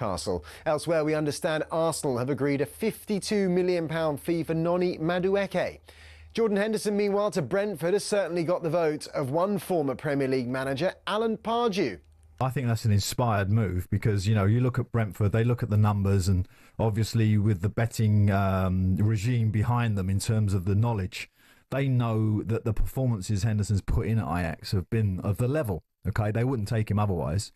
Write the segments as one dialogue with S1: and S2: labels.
S1: Castle. Elsewhere, we understand Arsenal have agreed a £52 million fee for Noni Madueke. Jordan Henderson, meanwhile, to Brentford, has certainly got the vote of one former Premier League manager, Alan Pardew.
S2: I think that's an inspired move because, you know, you look at Brentford, they look at the numbers, and obviously with the betting regime behind them in terms of the knowledge, they know that the performances Henderson's put in at Ajax have been of the level. Okay, they wouldn't take him otherwise.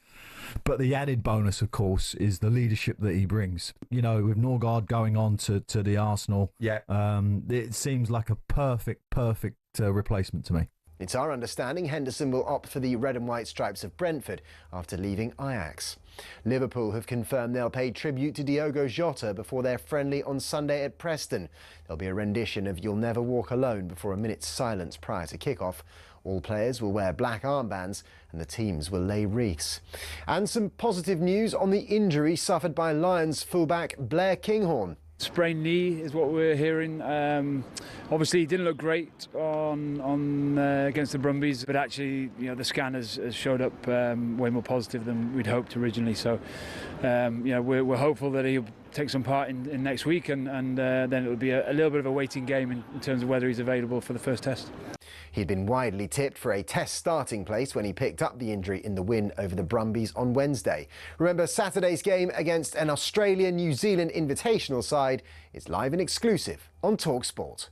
S2: But the added bonus, of course, is the leadership that he brings. You know, with Norgard going on to the Arsenal, it seems like a perfect replacement to me.
S1: It's our understanding Henderson will opt for the red and white stripes of Brentford after leaving Ajax. Liverpool have confirmed they'll pay tribute to Diogo Jota before their friendly on Sunday at Preston. There'll be a rendition of You'll Never Walk Alone before a minute's silence prior to kick-off. All players will wear black armbands and the teams will lay wreaths. And some positive news on the injury suffered by Lions fullback Blair Kinghorn.
S3: Sprained knee is what we're hearing. Obviously, he didn't look great on against the Brumbies, but actually, you know, the scan has showed up way more positive than we'd hoped originally. So, you know, we're hopeful that he'll take some part in next week, and then it'll be a little bit of a waiting game in terms of whether he's available for the first test.
S1: He'd been widely tipped for a test starting place when he picked up the injury in the win over the Brumbies on Wednesday. Remember, Saturday's game against an Australia-New Zealand invitational side is live and exclusive on talkSPORT.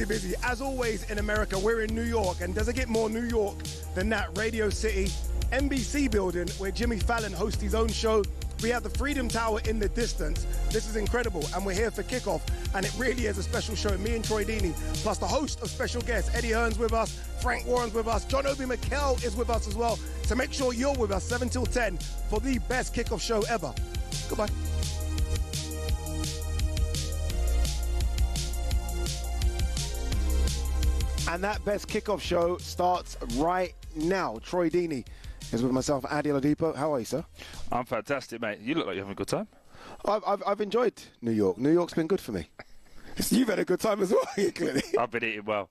S4: Busy. As always in America, we're in New York, and does it get more New York than that? Radio City, NBC building, where Jimmy Fallon hosts his own show. We have the Freedom Tower in the distance. This is incredible, and we're here for kickoff, and it really is a special show. Me and Troy Deeney, plus the host of special guests. Eddie Hearn's with us, Frank Warren's with us, John Obi Mikel is with us as well. So make sure you're with us 7 till 10 for the best kickoff show ever. Goodbye. And that best kickoff show starts right now. Troy Deeney is with myself, Adi Oladipo. How are you, sir?
S5: I'm fantastic, mate. You look like you're having a good time.
S4: I've enjoyed New York. New York's been good for me. You've had a good time as well, clearly.
S5: I've been eating well.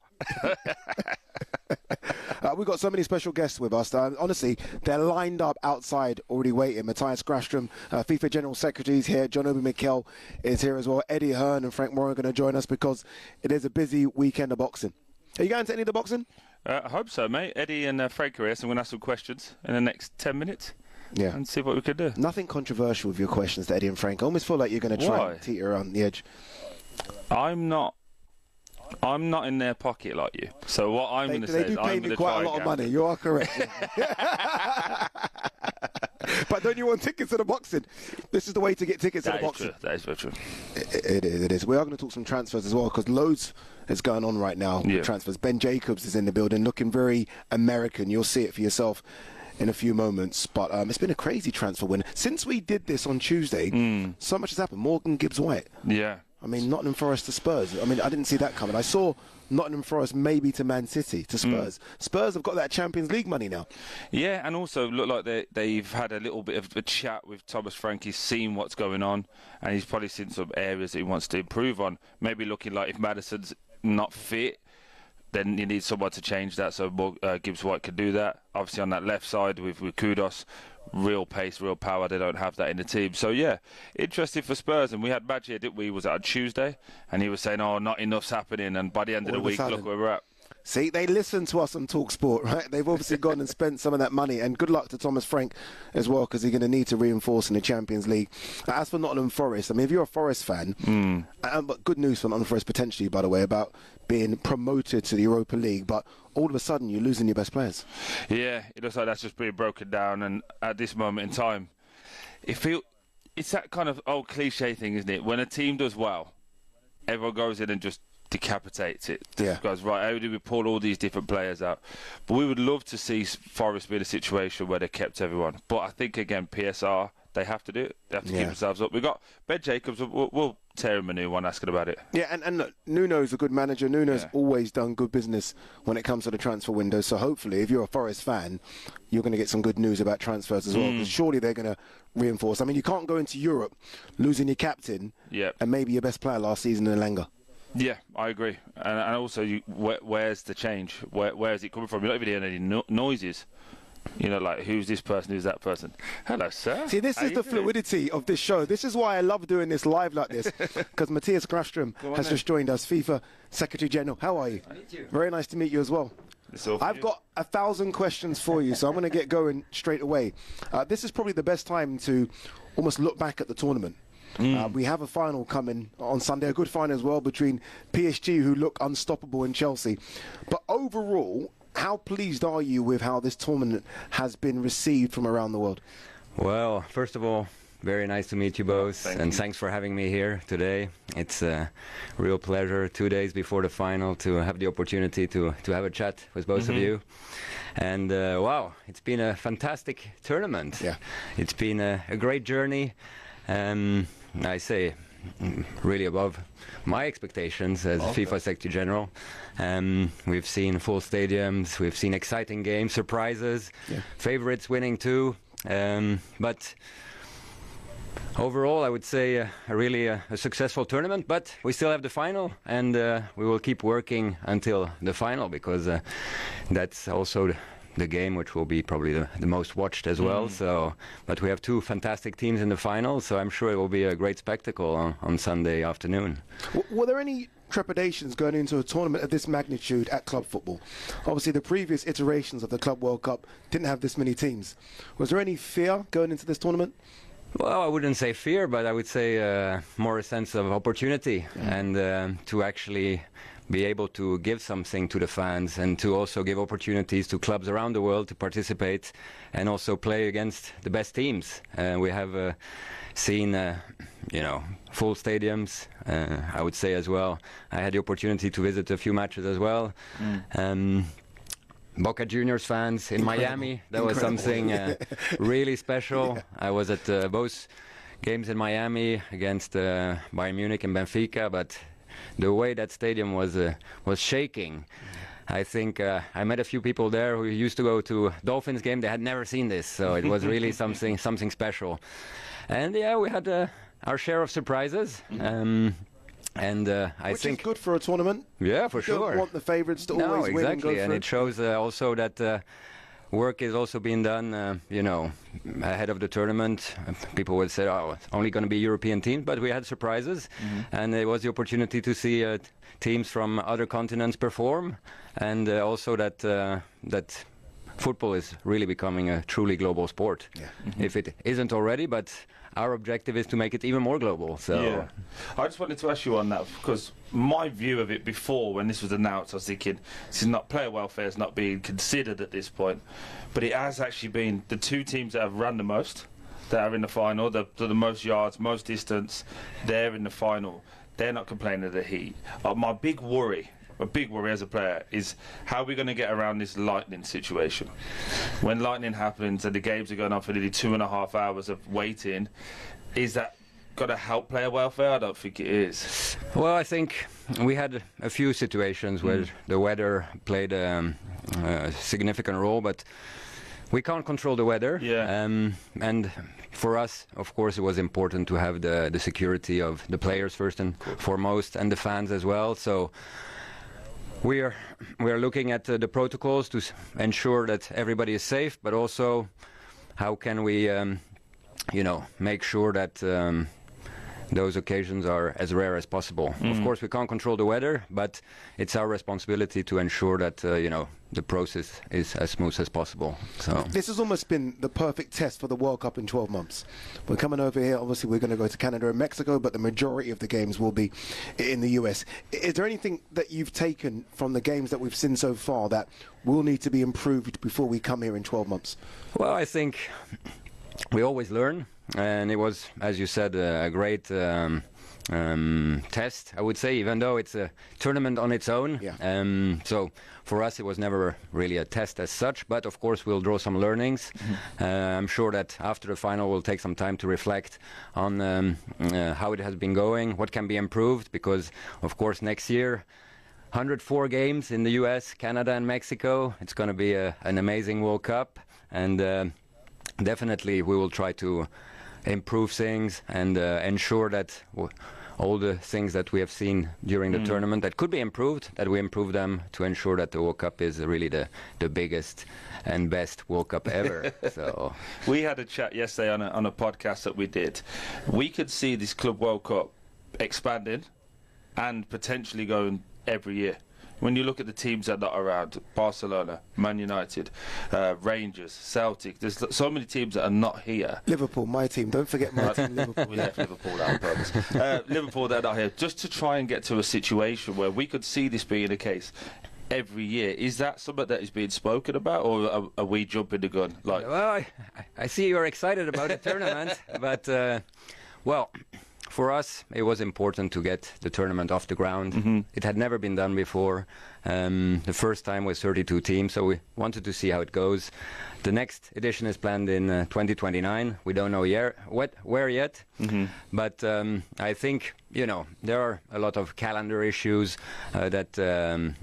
S4: We've got so many special guests with us. Honestly, they're lined up outside already waiting. Matthias Grafstrom, FIFA General Secretary, is here. John Obi Mikel is here as well. Eddie Hearn and Frank Warren are going to join us because it is a busy weekend of boxing. Are you going to any of the boxing?
S5: I hope so, mate. Eddie and Frank are here, so I'm going to ask some questions in the next 10 minutes.
S4: Yeah.
S5: And see what we can do.
S4: Nothing controversial with your questions to Eddie and Frank. I almost feel like you're going to try and teeter around the edge.
S5: I'm not in their pocket like you. So what I'm going to say is I'm going to try. They do pay me quite a lot of money. You are correct. But don't you want tickets to the boxing? This is the way to get tickets to the boxing. That is very true.
S4: It is. We are going to talk some transfers as well, because loads is going on right now with transfers. Ben Jacobs is in the building, looking very American. You'll see it for yourself in a few moments. But it's been a crazy transfer win. Since we did this on Tuesday, so much has happened. Morgan Gibbs-White.
S5: Yeah.
S4: I mean, Nottingham Forest to Spurs. I mean, I didn't see that coming. I saw Nottingham Forest maybe to Man City, to Spurs. Spurs have got that Champions League money now. Yeah,
S5: and also look like they've had a little bit of a chat with Thomas Frank. He's seen what's going on, and he's probably seen some areas that he wants to improve on. Maybe looking like if Maddison's not fit, then you need someone to change that, so Gibbs-White can do that. Obviously on that left side with Kudos, real pace, real power. They don't have that in the team. So, yeah, interesting for Spurs. And we had Madge here, didn't we? Was that on Tuesday? And he was saying, oh, not enough's happening. And by the end of the week, look where we're at.
S4: See, they listen to us on talkSPORT, right? They've obviously gone and spent some of that money. And good luck to Thomas Frank as well, because he's going to need to reinforce in the Champions League. As for Nottingham Forest, I mean, if you're a Forest fan, but good news for Nottingham Forest potentially, by the way, about being promoted to the Europa League, but all of a sudden you're losing your best players.
S5: Yeah, it looks like that's just being broken down. And at this moment in time, it's that kind of old cliche thing, isn't it? When a team does well, everyone goes in and just decapitates it.
S6: Yeah.
S5: Goes, right, how do we pull all these different players out? But we would love to see Forest be in a situation where they kept everyone. But I think, again, PSR, they have to do it. They have to keep themselves up. We've got Ben Jacobs. We'll tear him a new one asking about it.
S6: Yeah, and look, Nuno's a good manager. Nuno's always done good business when it comes to the transfer window. So hopefully, if you're a Forest fan, you're going to get some good news about transfers as well. Because surely they're going to reinforce. I mean, you can't go into Europe losing your captain and maybe your best player last season in Elanga.
S5: Yeah, I agree. And also, where's the change? Where is it coming from? You're not even hearing any noises. You know, like, who's this person, who's that person? Hello, sir.
S6: See, this is the fluidity of this show. This is why I love doing this live like this, because Matthias Grafström has just joined us, FIFA Secretary General. How are you? I meet you. Very nice to meet you as well. I've got 1,000 questions for you, so I'm going to get going straight away. This is probably the best time to almost look back at the tournament. We have a final coming on Sunday, a good final as well between PSG, who look unstoppable, in Chelsea. But overall, how pleased are you with how this tournament has been received from around the world?
S7: Well, first of all, very nice to meet you both, thanks for having me here today. It's a real pleasure 2 days before the final to have the opportunity to have a chat with both of you. And wow, it's been a fantastic tournament. Yeah. It's been a great journey. I say really above my expectations as FIFA Secretary General. We've seen full stadiums, we've seen exciting games, surprises, favorites winning too. But overall, I would say a really successful tournament, but we still have the final, and we will keep working until the final, because that's also the game which will be probably the most watched as well. So, but we have two fantastic teams in the final, so I'm sure it will be a great spectacle on Sunday afternoon.
S6: Were there any trepidations going into a tournament of this magnitude at club football? Obviously, the previous iterations of the Club World Cup didn't have this many teams. Was there any fear going into this tournament?
S7: Well, I wouldn't say fear, but I would say more a sense of opportunity and to actually be able to give something to the fans, and to also give opportunities to clubs around the world to participate and also play against the best teams. We have seen, you know, full stadiums, I would say as well. I had the opportunity to visit a few matches as well. Boca Juniors fans in Miami, that was something really special. Yeah. I was at both games in Miami against Bayern Munich and Benfica, but the way that stadium was shaking, I think I met a few people there who used to go to Dolphins game. They had never seen this, so it was really something special. And yeah, we had our share of surprises. And I
S6: Which
S7: think
S6: is good for a tournament.
S7: Yeah, for
S6: you
S7: sure.
S6: Don't want the favourites to always win and go
S7: and
S6: through.
S7: it shows also that work is also being done, you know, ahead of the tournament. People would say, "Oh, it's only going to be European teams," but we had surprises, and it was the opportunity to see teams from other continents perform, and also that that football is really becoming a truly global sport. Yeah. If it isn't already, but our objective is to make it even more global. So
S5: yeah. I just wanted to ask you on that, because my view of it before, when this was announced, I was thinking, this is not, player welfare is not being considered at this point, but it has actually been the two teams that have run the most, that are in the final, the most yards, most distance, they're in the final. They're not complaining of the heat. My big worry as a player is how we're going to get around this lightning situation. When lightning happens and the games are going on for nearly 2.5 hours of waiting, is that going to help player welfare? I don't think it is.
S7: Well, I think we had a few situations where the weather played a significant role, but we can't control the weather. Yeah. And for us, of course, it was important to have the security of the players first and foremost, and the fans as well. So we are looking at the protocols to ensure that everybody is safe, but also how can we, you know, make sure that those occasions are as rare as possible. Of course, we can't control the weather, but it's our responsibility to ensure that you know, the process is as smooth as possible. So
S6: this has almost been the perfect test for the World Cup in 12 months. We're coming over here. Obviously, we're going to go to Canada and Mexico, but the majority of the games will be in the US. Is there anything that you've taken from the games that we've seen so far that will need to be improved before we come here in 12 months?
S7: Well, I think we always learn, and it was, as you said, a great test, I would say, even though it's a tournament on its own.
S6: Yeah.
S7: So for us, it was never really a test as such, but of course we'll draw some learnings. I'm sure that after the final we'll take some time to reflect on how it has been going, what can be improved, because of course next year 104 games in the US, Canada and Mexico. It's going to be an amazing World Cup, and definitely we will try to improve things and ensure that all the things that we have seen during the tournament that could be improved, that we improve them to ensure that the World Cup is really the biggest and best World Cup ever. So
S5: we had a chat yesterday on a podcast that we did. We could see this Club World Cup expanding and potentially going every year. When you look at the teams that are around, Barcelona, Man United, Rangers, Celtic, there's so many teams that are not here.
S6: Liverpool, my team. Don't forget my team, Liverpool.
S5: We left Liverpool out on purpose. Liverpool, they're not here. Just to try and get to a situation where we could see this being the case every year. Is that something that is being spoken about, or are we jumping the gun? Like,
S7: well, I see you're excited about the tournament, but, well, for us, it was important to get the tournament off the ground. It had never been done before. The first time was 32 teams, so we wanted to see how it goes. The next edition is planned in 2029. We don't know where yet, but I think, there are a lot of calendar issues that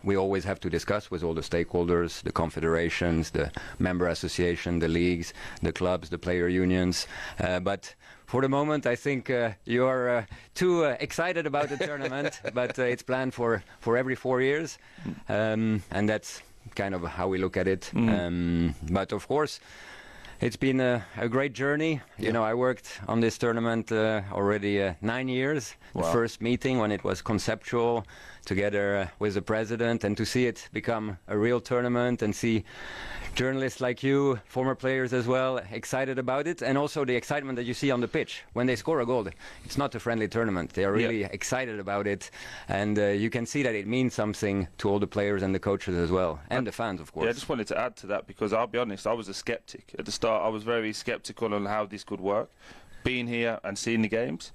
S7: we always have to discuss with all the stakeholders, the confederations, the member association, the leagues, the clubs, the player unions. But for the moment, I think you are too excited about the tournament, but it's planned for every 4 years, and that's kind of how we look at it. But of course, it's been a great journey. I worked on this tournament already 9 years. Wow. The first meeting when it was conceptual, together with the president, and to see it become a real tournament and see journalists like you, former players as well, excited about it, and also the excitement that you see on the pitch when they score a goal. It's not a friendly tournament. They are really excited about it, and you can see that it means something to all the players and the coaches as well, and the fans, of course.
S5: Yeah, I just wanted to add to that, because I'll be honest, I was a skeptic at the start. I was very skeptical on how this could work. Being here and seeing the games,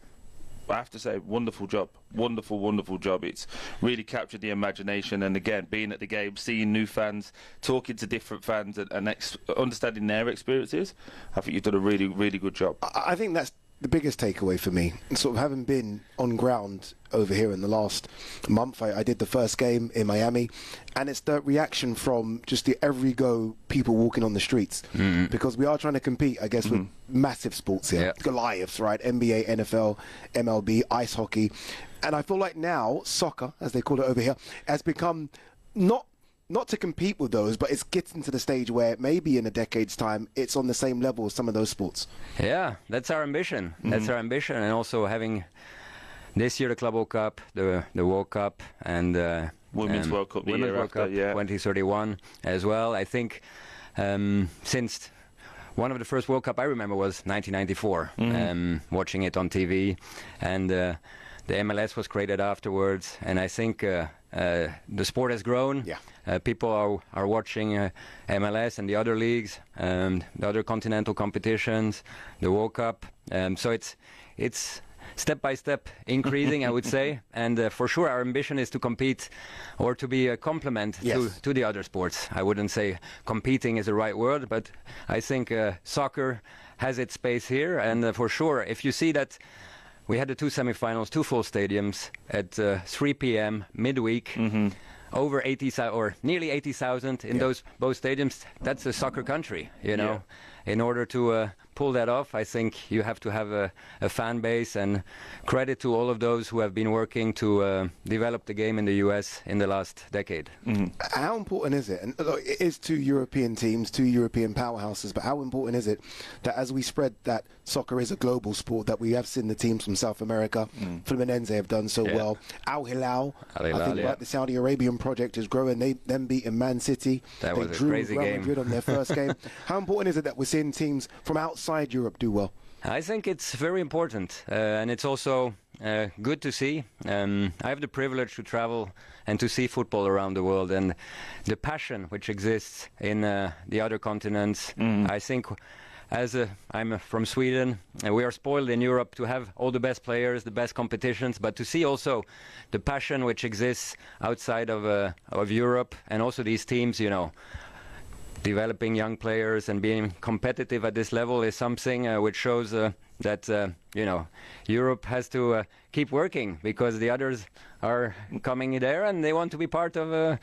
S5: I have to say, wonderful job. Wonderful job. It's really captured the imagination, and again, being at the game, seeing new fans, talking to different fans, and understanding their experiences, I think you've done a really good job.
S6: I think that's the biggest takeaway for me, sort of having been on ground over here in the last month. I did the first game in Miami, and it's the reaction from just the every go people walking on the streets, because we are trying to compete, I guess, with massive sports here, Goliaths, right? NBA, NFL, MLB, ice hockey, and I feel like now soccer, as they call it over here, has become not to compete with those, but it's getting to the stage where maybe in a decade's time it's on the same level as some of those sports.
S7: Yeah, that's our ambition. That's our ambition, and also having this year the Club World Cup, the World Cup, and
S5: Women's World Cup,
S7: Women's World Cup 2031 as well. I think since one of the first World Cup I remember was 1994, watching it on TV, and the MLS was created afterwards, and I think the sport has grown. People are watching MLS and the other leagues, the other continental competitions, the World Cup. So it's step by step increasing, I would say. And for sure, our ambition is to compete or to be a complement to the other sports. I wouldn't say competing is the right word, but I think soccer has its space here. And for sure, if you see that we had the two semifinals, two full stadiums at 3 p.m. midweek, over 80,000 or nearly 80,000 in those both stadiums. That's a soccer country, In order to pull that off, I think you have to have a fan base, and credit to all of those who have been working to develop the game in the US in the last decade.
S6: How important is it? And look, it is two European teams, two European powerhouses, but how important is it that as we spread that soccer is a global sport, that we have seen the teams from South America, Fluminense have done so well. Al Hilal, I think the Saudi Arabian project is growing. They then beaten Man City.
S7: That was
S6: a
S7: crazy
S6: Real
S7: game.
S6: Madrid on their first game. How important is it that we're seeing teams from outside Europe do well?
S7: I think it's very important, and it's also good to see. I have the privilege to travel and to see football around the world, and the passion which exists in the other continents, I think I'm from Sweden, and we are spoiled in Europe to have all the best players, the best competitions, but to see also the passion which exists outside of Europe, and also these teams, developing young players and being competitive at this level is something which shows that Europe has to keep working, because the others are coming there and they want to be part of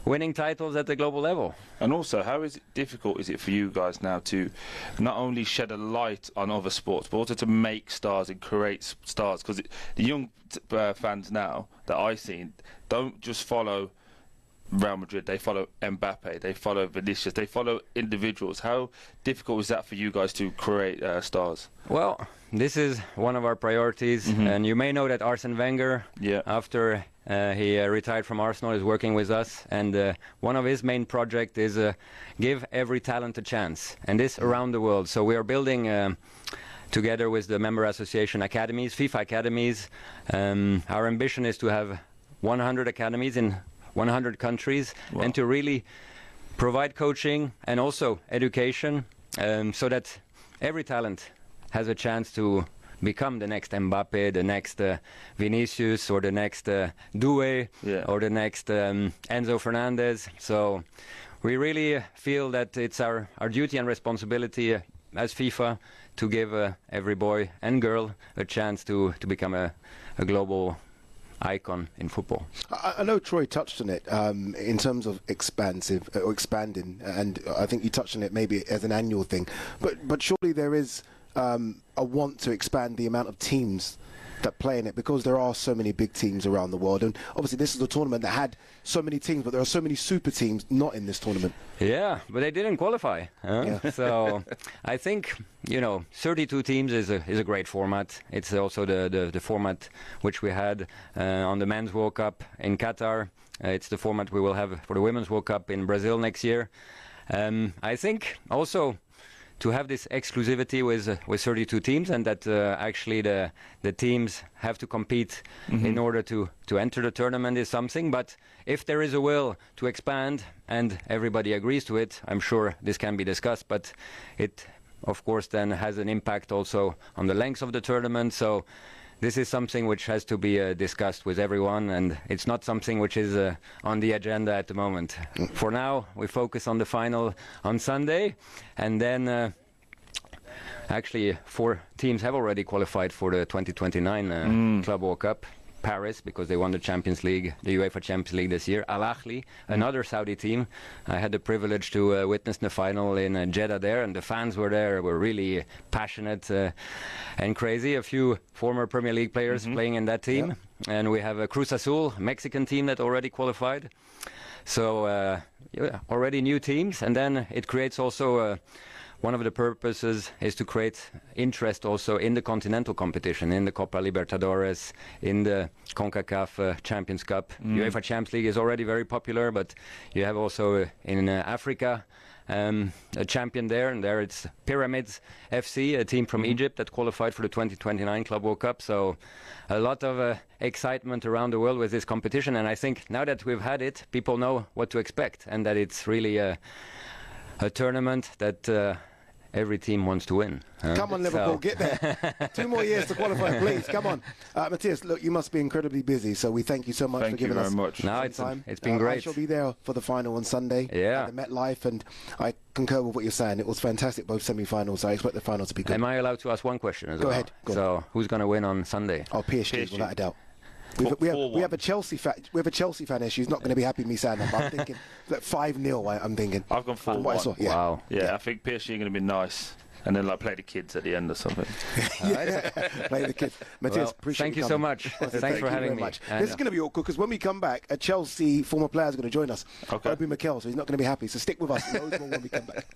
S7: winning titles at the global level.
S5: And also, how difficult is it for you guys now to not only shed a light on other sports, but also to make stars and create stars? Because the young fans now that I've seen don't just follow Real Madrid, they follow Mbappe, they follow Vinicius, they follow individuals. How difficult is that for you guys to create stars?
S7: Well, this is one of our priorities, and you may know that Arsene Wenger, after he retired from Arsenal, is working with us, and one of his main projects is give every talent a chance, and this around the world. So we are building together with the member association academies, FIFA academies. Our ambition is to have 100 academies in 100 countries, and to really provide coaching and also education, so that every talent has a chance to become the next Mbappe, the next Vinicius, or the next Due, or the next Enzo Fernandez. So we really feel that it's our duty and responsibility as FIFA to give every boy and girl a chance to become a global icon in football.
S6: I know Troy touched on it in terms of expanding, and I think you touched on it maybe as an annual thing, but surely there is a want to expand the amount of teams that play in it, because there are so many big teams around the world, and obviously this is a tournament that had so many teams, but there are so many super teams not in this tournament.
S7: Yeah, but they didn't qualify. So I think 32 teams is a great format. It's also the format which we had on the Men's World Cup in Qatar. It's the format we will have for the Women's World Cup in Brazil next year. I think also to have this exclusivity with 32 teams, and that actually the teams have to compete in order to enter the tournament is something. But if there is a will to expand and everybody agrees to it, I'm sure this can be discussed. But it, of course, then has an impact also on the length of the tournament. So this is something which has to be discussed with everyone, and it's not something which is on the agenda at the moment. For now, we focus on the final on Sunday, and then actually 4 teams have already qualified for the 2029 Club World Cup. Paris, because they won the Champions League, the UEFA Champions League this year. Al Ahly, another Saudi team. I had the privilege to witness the final in Jeddah there, and the fans were there, were really passionate and crazy. A few former Premier League players playing in that team. And we have a Cruz Azul, Mexican team that already qualified. So already new teams, and then it creates also one of the purposes is to create interest also in the continental competition, in the Copa Libertadores, in the CONCACAF Champions Cup. UEFA Champions League is already very popular, but you have also in Africa a champion there, and there it's Pyramids FC, a team from Egypt that qualified for the 2029 Club World Cup. So a lot of excitement around the world with this competition, and I think now that we've had it, people know what to expect, and that it's really a tournament that every team wants to win.
S6: Come on, Liverpool, get there. 2 more years to qualify, please. Come on. Matthias, look, you must be incredibly busy, so we thank you so much for giving us some time.
S7: It's been great.
S6: I shall be there for the final on Sunday at the MetLife, and I concur with what you're saying. It was fantastic, both semi-finals. I expect the final to be good.
S7: Am I allowed to ask one question as well?
S6: Go ahead.
S7: So, who's going to win on Sunday?
S6: Oh, PSG, without a doubt. We have a Chelsea fan. We have a Chelsea fan here. She's not going to be happy with me saying that. But I'm thinking like 5-0. I'm thinking.
S5: I've gone 4-1.
S6: Yeah.
S7: Wow.
S5: Yeah, I think PSG are going to be nice, and then play the kids at the end or something.
S6: Play the kids. Matthias, appreciate
S7: thank you
S6: coming.
S7: so much. Thanks for having me.
S6: This is going to be awkward because when we come back, a Chelsea former player is going to join us.
S5: Okay.
S6: Obi Mikel, so he's not going to be happy. So stick with us. Loads more when we come back.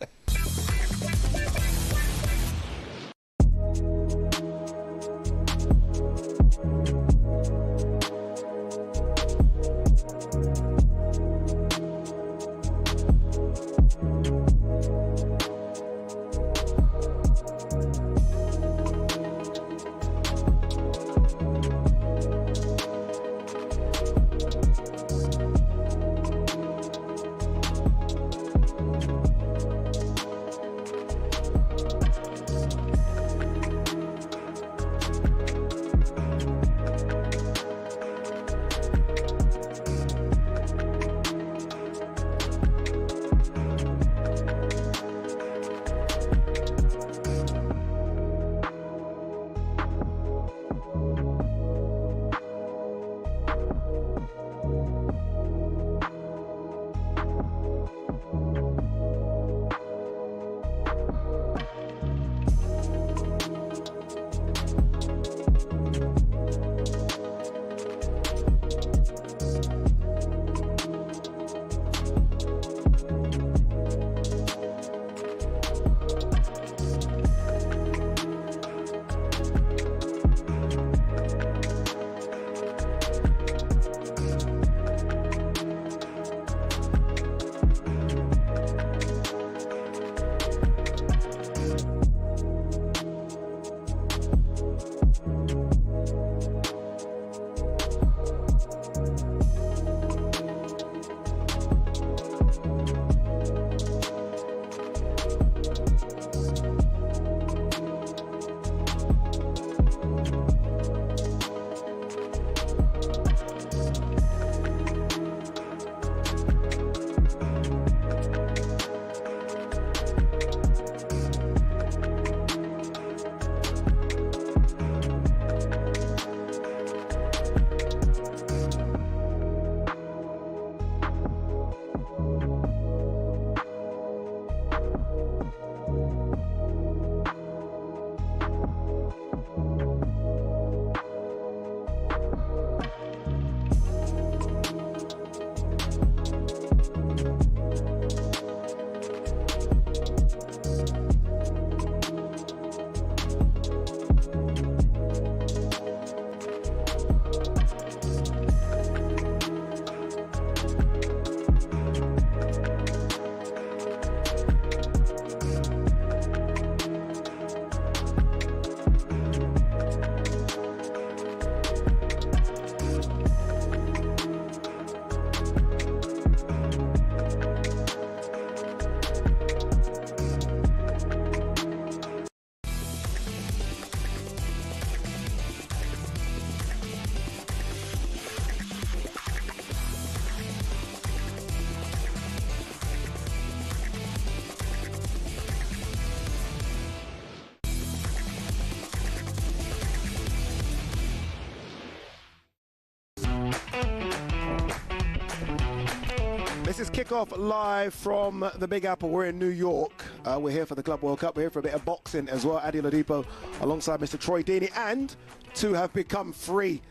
S6: kick off live from the Big Apple. We're in New York. We're here for the Club World Cup. We're here for a bit of boxing as well. Adi Oladipo alongside Mr. Troy Deeney, and two have become free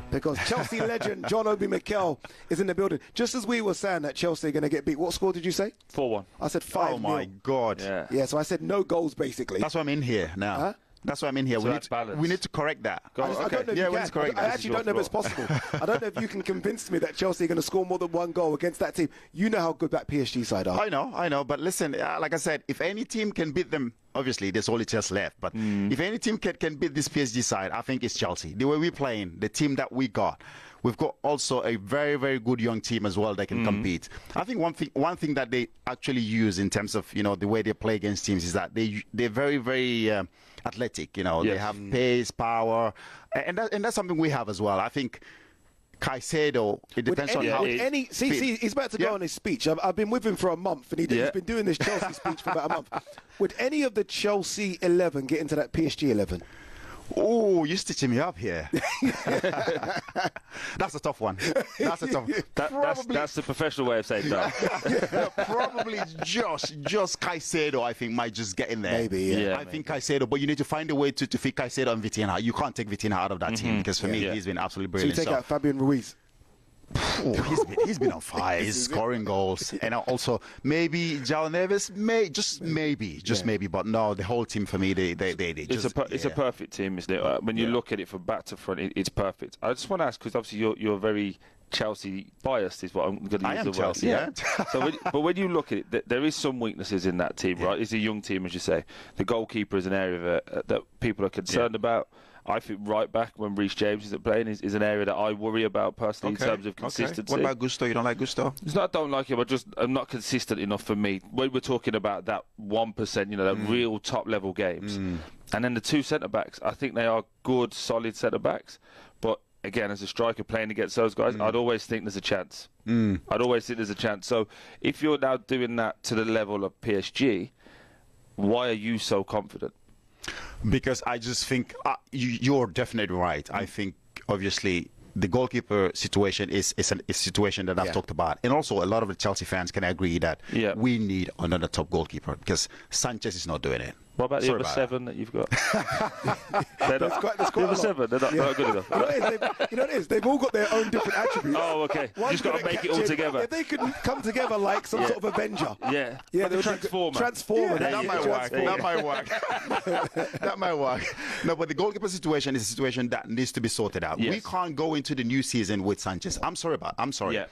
S6: because Chelsea legend John Obi Mikel is in the building. Just as we were saying that Chelsea are going to get beat, what score did you say?
S8: 4-1.
S6: I said 5-0.
S9: Oh my God.
S6: Yeah, so I said no goals basically.
S9: That's why I'm in here now.
S6: Huh?
S9: That's why I'm in here.
S5: So
S9: we need to correct that.
S6: I don't know if you can. I actually don't know if it's possible. I don't know if you can convince me that Chelsea are going to score more than one goal against that team. You know how good that PSG side are.
S9: I know. But listen, like I said, if any team can beat them, obviously there's only Chelsea left. But if any team can beat this PSG side, I think it's Chelsea. The way we're playing, the team that we got. We've got also a very, very good young team as well that can compete. I think one thing that they actually use in terms of, you know, the way they play against teams is that they're very, very athletic. You know, they have pace, power, and that's something we have as well. I think Caicedo, it depends on how.
S6: See, he's about to go on his speech. I've been with him for a month, and he's been doing this Chelsea speech for about a month. Would any of the Chelsea 11 get into that PSG 11?
S9: Oh, you're stitching me up here. That's a tough one. That's a tough one.
S5: That's the professional way of saying that.
S9: Probably just Caicedo, I think, might just get in there.
S6: Maybe, yeah.
S9: I think Caicedo, but you need to find a way to fit Caicedo and Vitinha. You can't take Vitinha out of that team because for me, he's been absolutely brilliant.
S6: So you take out Fabian Ruiz.
S9: He's been on fire. He's scoring goals, and also maybe João Neves, maybe, but no, the whole team for me, it's
S5: a perfect team, isn't it? When you look at it from back to front, it's perfect. I just want to ask, because obviously you're very Chelsea biased, is what I'm going to use.
S9: I am Chelsea, yeah.
S5: So, but when you look at it, there is some weaknesses in that team, right? It's a young team, as you say. The goalkeeper is an area that people are concerned about. I think right back when Reece James isn't playing is an area that I worry about personally in terms of consistency.
S9: What about Gusto? You don't like Gusto?
S5: It's not I don't like him. I'm not consistent enough for me. When we're talking about that 1%, you know, that real top level games, and then the two centre backs, I think they are good, solid centre backs. But again, as a striker playing against those guys, I'd always think there's a chance. I'd always think there's a chance. So if you're now doing that to the level of PSG, why are you so confident?
S9: Because I just think you're definitely right. I think, obviously, the goalkeeper situation is a situation that I've talked about. And also, a lot of the Chelsea fans can agree that we need another top goalkeeper because Sanchez is not doing it.
S5: What about the other 7 that you've got? There's quite 7. They're not good enough.
S6: You know what it is? They've all got their own different attributes.
S5: Oh, okay. You just got to make it all together.
S6: If they could come together like some sort of Avenger.
S5: Yeah.
S6: Like
S5: Transformer.
S9: That might work. No, but the goalkeeper situation is a situation that needs to be sorted out. Yes. We can't go into the new season with Sanchez. I'm sorry. Yeah.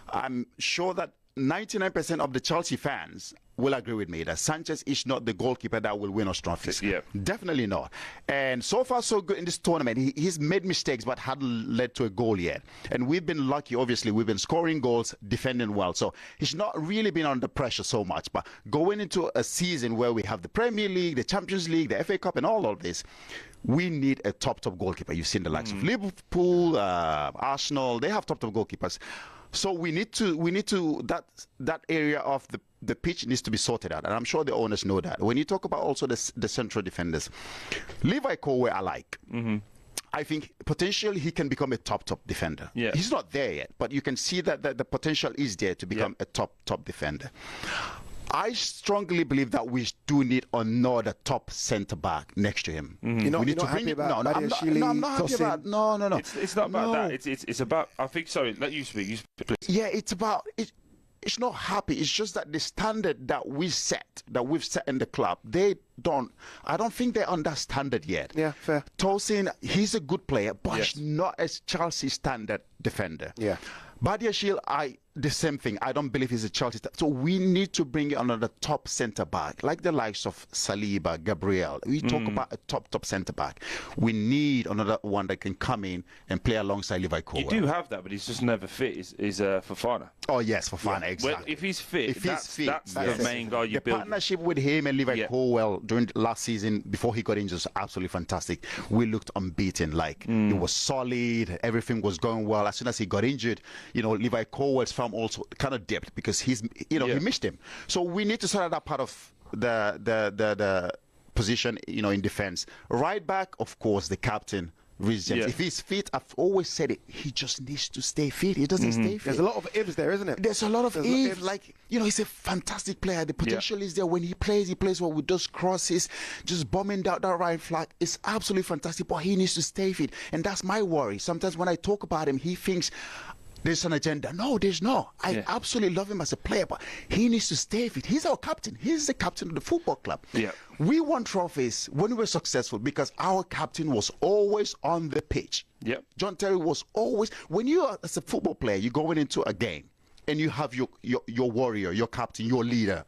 S9: I'm sure that 99% of the Chelsea fans will agree with me that Sanchez is not the goalkeeper that will win us trophies. Yeah. Definitely not. And so far, so good in this tournament. He's made mistakes but hadn't led to a goal yet. And we've been lucky, obviously. We've been scoring goals, defending well. So he's not really been under pressure so much. But going into a season where we have the Premier League, the Champions League, the FA Cup, and all of this, we need a top goalkeeper. You've seen the likes of Liverpool, Arsenal. They have top goalkeepers. So we need to that area of the pitch needs to be sorted out, and I'm sure the owners know that. When you talk about also the central defenders, Levi Colwill I like. I think potentially he can become a top defender. Yeah. He's not there yet, but you can see that the potential is there to become a top defender. I strongly believe that we do need another top centre back next to him.
S6: You're not happy about Badiashile?
S9: I'm not happy about. No.
S5: It's not about that. It's about. I think. Sorry, let you speak. Please.
S9: Yeah, it's about. It's not happy. It's just that the standard that we've set in the club, I don't think they're on that standard yet.
S6: Yeah, fair.
S9: Tosin, he's a good player, but he's not as Chelsea standard defender.
S6: Yeah.
S9: Badiashile, the same thing. I don't believe he's a Chelsea. So we need to bring another top centre back, like the likes of Saliba, Gabriel. We talk about a top centre back. We need another one that can come in and play alongside Levi Colwill.
S5: You do have that, but he's just never fit. Is Fofana?
S9: Oh yes, Fofana, exactly.
S5: Well, if he's fit, that's the main guy you build.
S9: The partnership with him and Levi Colwill during last season, before he got injured, was absolutely fantastic. We looked unbeaten. It was solid. Everything was going well. As soon as he got injured, Levi Colwill's form also kind of dipped because he missed him. So we need to sort out that part of the position, in defense. Right back, of course, the captain, Reece James.
S5: Yeah.
S9: If he's fit, I've always said it, he just needs to stay fit. He doesn't stay fit.
S6: There's a lot of ifs there, isn't it?
S9: There's a lot of ifs. Like, he's a fantastic player. The potential is there. When he plays well with those crosses, just bombing down that right flag. It's absolutely fantastic, but he needs to stay fit. And that's my worry. Sometimes when I talk about him, he thinks there's an agenda. No, there's not. I absolutely love him as a player, but he needs to stay fit. He's our captain. He's the captain of the football club. Yeah. We won trophies when we were successful because our captain was always on the pitch. Yep. John Terry was always, when you are as a football player, you're going into a game and you have your warrior, your captain, your leader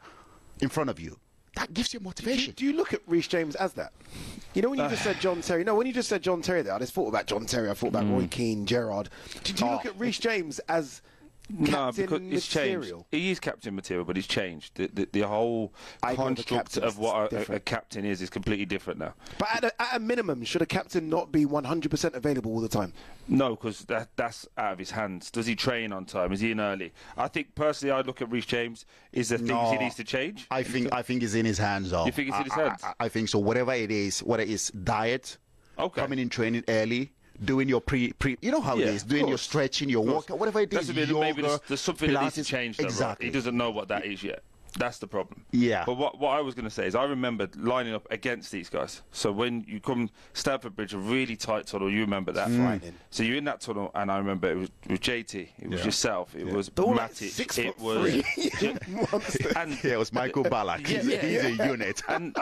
S9: in front of you. That gives you motivation.
S6: Do you look at Reece James as that? When you just said John Terry. No, when you just said John Terry there, I just thought about John Terry. I thought about Roy Keane, Gerrard. Do you look at Reece James as captain
S5: because it's changed.
S6: material?
S5: He is captain material, but it's changed. The whole construct of what a captain is completely different now.
S6: But at a minimum, should a captain not be 100% available all the time?
S5: No, because that's out of his hands. Does he train on time? Is he in early? I think personally, I look at Reece James. Is there things he needs to change?
S9: I think it's in his hands, though.
S5: You think it's in his hands?
S9: I think so. Whatever it is, whether it's diet, coming in training early, doing your pre you know how it is, doing your stretching, your workout, whatever it is.
S5: Maybe there's something that needs to change. Though,
S9: exactly.
S5: Right? He doesn't know what that is yet. That's the problem.
S9: Yeah.
S5: But what I was going to say is I remember lining up against these guys. So when you come Stamford Bridge, a really tight tunnel, you remember that. So you're in that tunnel, and I remember it was with JT, it was yourself, it was Matic, it was...
S9: it was Michael Ballack. He's a unit.
S5: And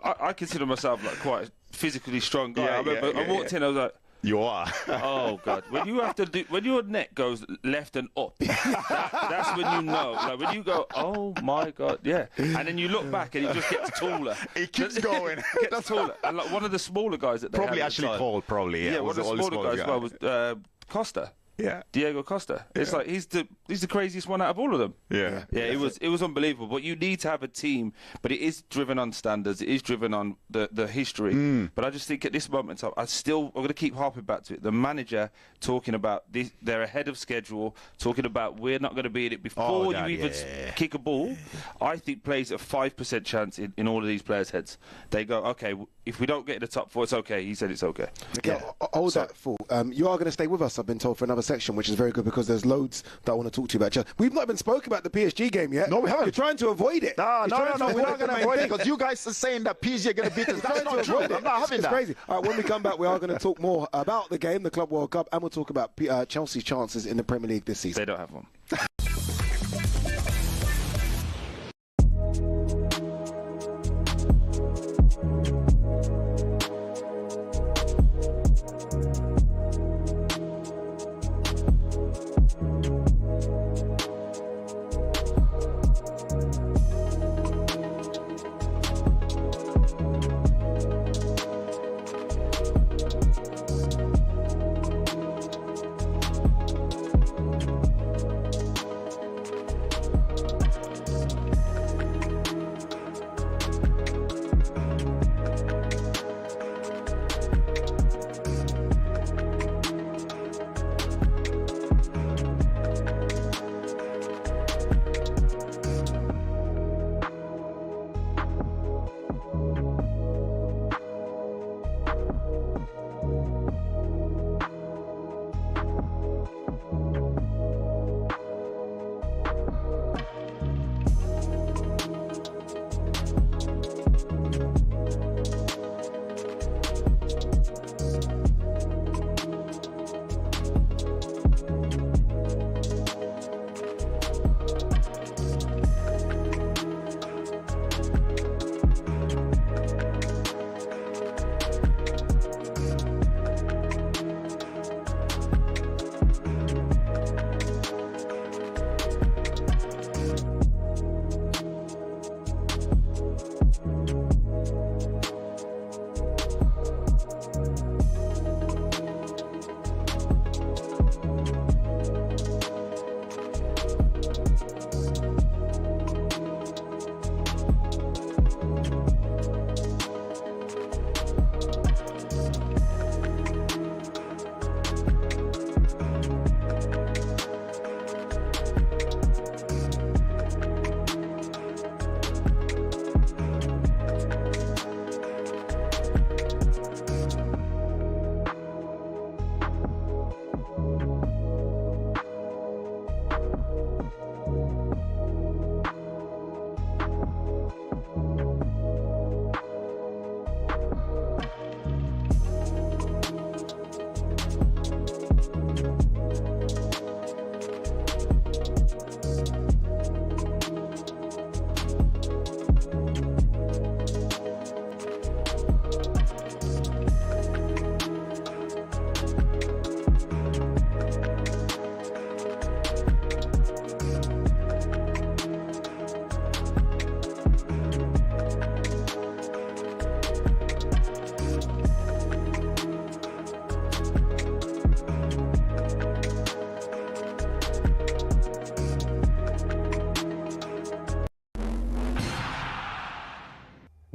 S5: I consider myself like quite a physically strong guy. I remember I walked in, I was like,
S9: you are.
S5: Oh God! When your neck goes left and up, that's when you know. Like when you go, oh my God, yeah. And then you look back and it just gets taller.
S9: It keeps going.
S5: Gets taller. And like one of the smaller guys that they
S9: probably
S5: had
S9: actually called. Yeah,
S5: one of the smaller guys. Well, was Costa.
S9: Yeah,
S5: Diego Costa. It's like he's the craziest one out of all of them.
S9: Yeah.
S5: It was unbelievable. But you need to have a team. But it is driven on standards. It is driven on the history. But I just think at this moment in time, I'm going to keep harping back to it. The manager talking about this, they're ahead of schedule, talking about we're not going to be in it before you even kick a ball. I think plays a 5% chance in all of these players' heads. They go, okay, if we don't get in the top 4, it's okay. He said it's okay.
S6: Okay, hold that thought. You are going to stay with us, I've been told, for another section, which is very good because there's loads that I want to talk to you about. We've not even spoken about the PSG game yet.
S9: No, we haven't.
S6: You're trying to avoid it.
S9: No, we're not going to avoid it because you guys are saying that PSG are going to beat us. That's not true. I'm not having that.
S6: It's crazy. All right, when we come back, we are going to talk more about the game, the Club World Cup, and we'll talk about Chelsea's chances in the Premier League this season.
S5: They don't have one.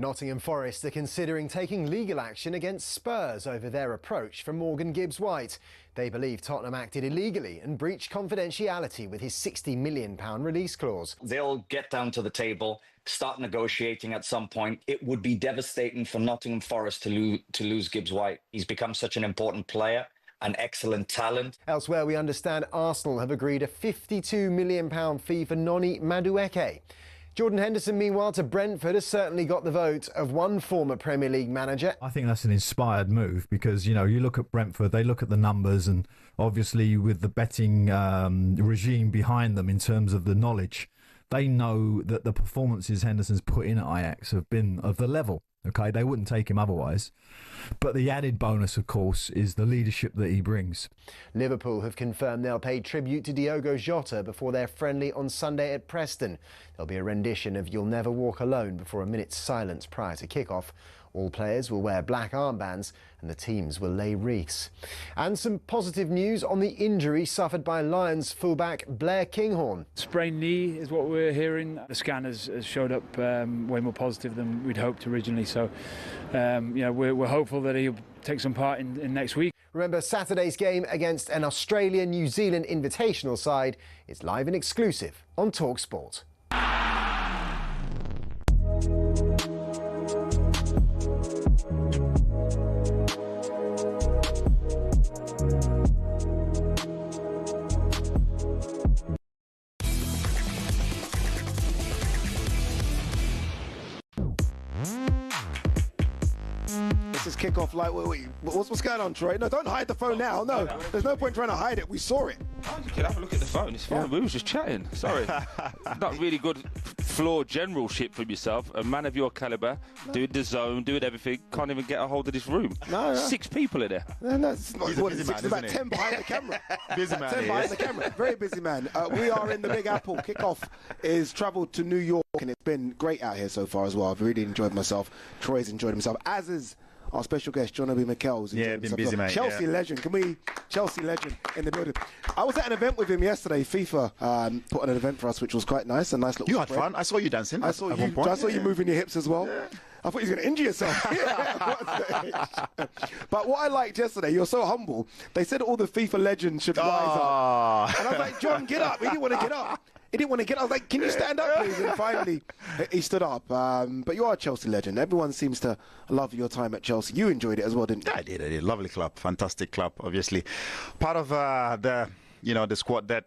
S1: Nottingham Forest are considering taking legal action against Spurs over their approach for Morgan Gibbs-White. They believe Tottenham acted illegally and breached confidentiality with his £60 million release clause.
S8: They'll get down to the table, start negotiating at some point. It would be devastating for Nottingham Forest to lose Gibbs-White. He's become such an important player, an excellent talent.
S1: Elsewhere, we understand Arsenal have agreed a £52 million fee for Noni Madueke. Jordan Henderson, meanwhile, to Brentford, has certainly got the vote of one former Premier League manager.
S2: I think that's an inspired move because, you know, you look at Brentford, they look at the numbers, and obviously with the betting regime behind them in terms of the knowledge, they know that the performances Henderson's put in at Ajax have been of the level. Okay, they wouldn't take him otherwise. But the added bonus, of course, is the leadership that he brings.
S1: Liverpool have confirmed they'll pay tribute to Diogo Jota before their friendly on Sunday at Preston. There'll be a rendition of You'll Never Walk Alone before a minute's silence prior to kick-off. All players will wear black armbands and the teams will lay wreaths. And some positive news on the injury suffered by Lions fullback Blair Kinghorn.
S3: Sprained knee is what we're hearing. The scan has showed up way more positive than we'd hoped originally. So, we're hopeful that he'll take some part in next week.
S1: Remember, Saturday's game against an Australia-New Zealand invitational side is live and exclusive on talkSPORT.
S6: This is kickoff light. What's going on, Troy? No, don't hide the phone now. No, there's no point trying to hide it. We saw it.
S5: You can have a look at the phone. It's fine. Yeah. We were just chatting. Sorry. Not really good floor generalship from yourself. A man of your calibre, doing the zone, doing everything, can't even get a hold of this room. No. 6 people in there.
S6: No, it's not. It's about 10 behind the camera.
S9: Busy man.
S6: 10 behind the camera. Very busy man. We are in the Big Apple. Kickoff is travelled to New York, and it's been great out here so far as well. I've really enjoyed myself. Troy's enjoyed himself, as is our special guest, John Obi McKell's.
S9: Yeah, been busy, mate.
S6: Chelsea legend. Chelsea legend in the building. I was at an event with him yesterday. FIFA put on an event for us, which was quite nice. A nice little
S9: You had fun. I saw you dancing.
S6: I saw you moving your hips as well. Yeah. I thought you were going to injure yourself. But what I liked yesterday, you're so humble. They said all the FIFA legends should rise up. And I was like, John, get up. He didn't want to get up. I was like, can you stand up, please? And finally, he stood up. But you are a Chelsea legend. Everyone seems to love your time at Chelsea. You enjoyed it as well, didn't you?
S9: I did. Lovely club. Fantastic club, obviously. Part of the squad that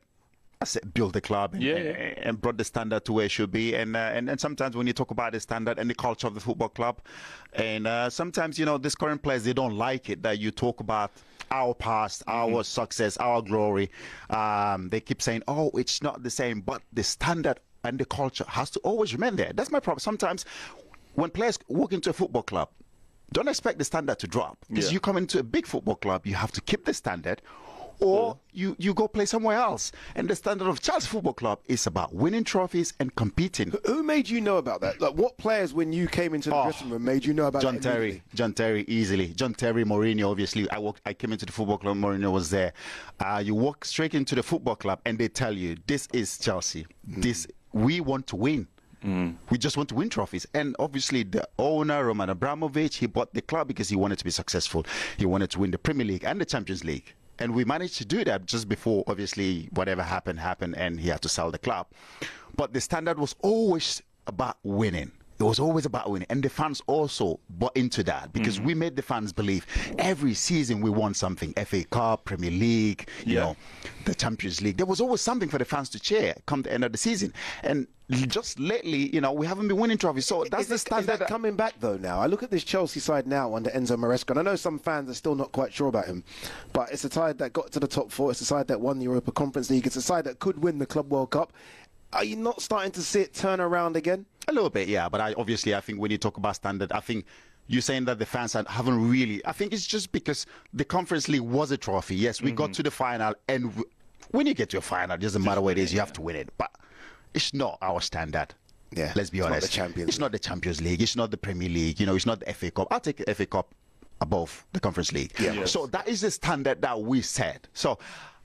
S9: built the club and brought the standard to where it should be. And sometimes when you talk about the standard and the culture of the football club, and sometimes, these current players, they don't like it that you talk about our past, our success, our glory. They keep saying, oh, it's not the same, but the standard and the culture has to always remain there. That's my problem. Sometimes when players walk into a football club, don't expect the standard to drop. Because you come into a big football club, you have to keep the standard, or you go play somewhere else. And the standard of Chelsea Football Club is about winning trophies and competing.
S6: Who made you know about that? Like, what players, when you came into the dressing room, made you know about
S9: John Terry, easily. John Terry, Mourinho, obviously. I came into the football club, Mourinho was there. You walk straight into the football club and they tell you, this is Chelsea. We want to win. We just want to win trophies. And obviously the owner, Roman Abramovich, he bought the club because he wanted to be successful. He wanted to win the Premier League and the Champions League. And we managed to do that just before, obviously, whatever happened, and he had to sell the club. But the standard was always about winning. It was always about winning. And the fans also bought into that because we made the fans believe every season we won something. FA Cup, Premier League, you know, the Champions League. There was always something for the fans to cheer come the end of the season. And just lately, we haven't been winning trophies. So that's the standard.
S6: Is that coming back, though, now? I look at this Chelsea side now under Enzo Maresca, and I know some fans are still not quite sure about him, but it's a side that got to the top 4. It's a side that won the Europa Conference League. It's a side that could win the Club World Cup. Are you not starting to see it turn around again?
S9: A little bit, yeah. But I think when you talk about standard, I think you're saying that the fans haven't really. I think it's just because the Conference League was a trophy. Yes, we got to the final, and when you get to a final, it doesn't matter what it is, you have to win it. But it's not our standard.
S6: Yeah,
S9: let's be honest.
S6: Not the Champions
S9: it's not the Champions League. It's not the Premier League. It's not the FA Cup. I'll take the FA Cup above the Conference League. Yeah. So that is the standard that we set. So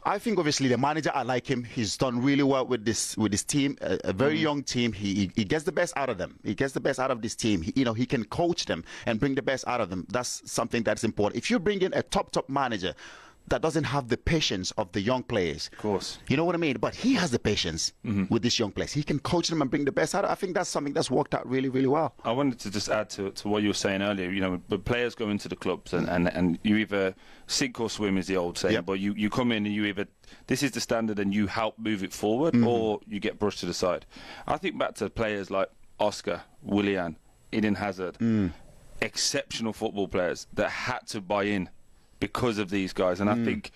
S9: I think obviously the manager, I like him. He's done really well with this team, a very young team. He gets the best out of them. He gets the best out of this team. He can coach them and bring the best out of them. That's something that's important. If you bring in a top manager that doesn't have the patience of the young players,
S5: of course,
S9: you know what I mean. But he has the patience with these young players. He can coach them and bring the best out. I think that's something that's worked out really, really well.
S5: I wanted to just add to what you were saying earlier. When players go into the clubs and you either sink or swim is the old saying. Yep. But you come in and you either this is the standard and you help move it forward, or you get brushed to the side. I think back to players like Oscar, Willian, Eden Hazard, exceptional football players that had to buy in because of these guys. And I think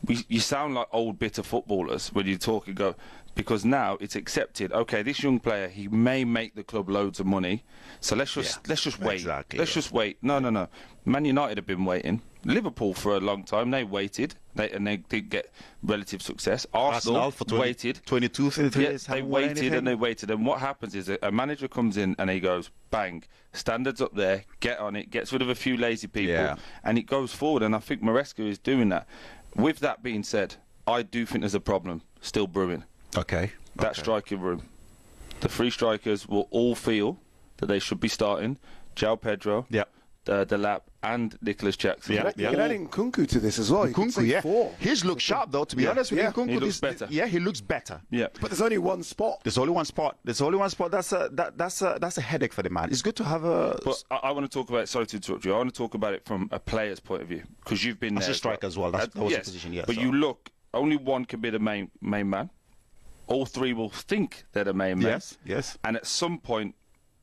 S5: you sound like old bitter footballers when you talk and go, because now it's accepted. Okay, this young player, he may make the club loads of money, so let's just wait. Just wait. No. Man United have been waiting. Liverpool for a long time, they waited, and they did get relative success. Arsenal for
S9: waited 22, 23 years.
S5: They waited and they waited, and what happens is a manager comes in and he goes, bang, standards up there, get on it, gets rid of a few lazy people, and it goes forward. And I think Maresca is doing that. With that being said, I do think there's a problem still brewing.
S9: Okay.
S5: That striking room. The three strikers will all feel that they should be starting. João Pedro, Delap, and Nicholas Jackson.
S6: You can add in Nkunku to this as well.
S9: Nkunku, He's looked sharp though, to be honest with Nkunku.
S5: He looks better.
S9: Yeah, he looks better.
S5: Yeah.
S6: But there's only one spot.
S9: There's only one spot. That's a headache for the man. It's good to have a...
S5: But I want to talk about it, sorry to interrupt you, I want to talk about it from a player's point of view, because you've been there.
S9: As a striker as well. That was the position, yes.
S5: But you look, only one can be the main man. All three will think they're the main man.
S9: Yes.
S5: And at some point,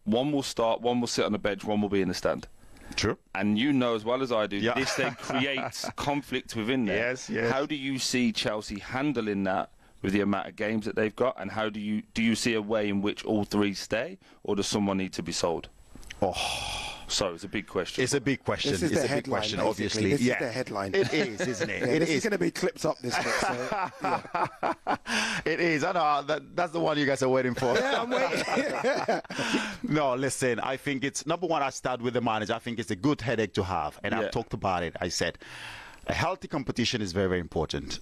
S5: one will start, one will sit on the bench, one will be in the stand.
S9: True.
S5: And you know as well as I do, this then creates conflict within there.
S9: Yes.
S5: How do you see Chelsea handling that with the amount of games that they've got? And how do you see a way in which all three stay, or does someone need to be sold? So it's a big question.
S9: It's a big question.
S6: This is
S9: it's
S6: the
S9: a
S6: headline,
S9: big question,
S6: basically.
S9: obviously.
S6: This is the headline.
S9: It is, isn't it?
S6: This is going to be clipped up this week. So,
S9: It is. I know. That's the one you guys are waiting for.
S6: Yeah, I'm waiting.
S9: No, listen. I think it's number one. I start with the manager. I think it's a good headache to have, and I've talked about it. I said a healthy competition is very, very important.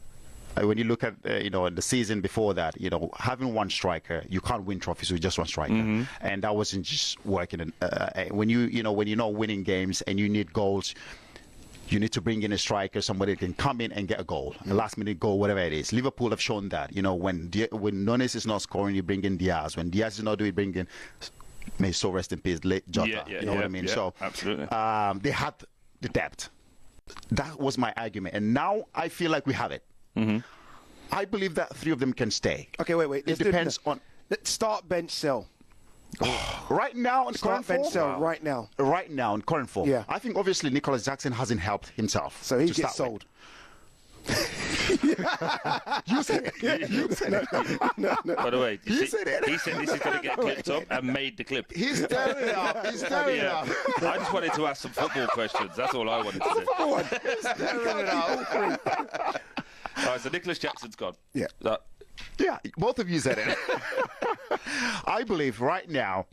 S9: When you look at in the season before that, having one striker, you can't win trophies with just one striker, and that wasn't just working. When you're not winning games and you need goals, you need to bring in a striker, somebody that can come in and get a goal, a last-minute goal, whatever it is. Liverpool have shown that. When Nunes is not scoring, you bring in Diaz. When Diaz is not doing, bring in, may so rest in peace, late Jota. You know what I mean? So
S5: absolutely,
S9: they had the depth. That was my argument, and now I feel like we have it. I believe that three of them can stay.
S6: Okay, wait.
S9: It depends on...
S6: Start, bench, sell.
S9: Right now in current form?
S6: Bench, sell, right now.
S9: Right now in current form.
S6: Yeah.
S9: I think obviously Nicholas Jackson hasn't helped himself.
S6: So he gets sold.
S9: You said it. You said it.
S6: No.
S5: By the way,
S9: he said it.
S5: He said this is going to get clipped up and made the clip.
S9: He's tearing it up. He's tearing it up.
S5: I just wanted to ask some football questions. That's all I wanted to do.
S9: He's tearing it up.
S5: All right, so Nicholas Jackson's gone.
S9: Yeah. Yeah, both of you said it. I believe right now,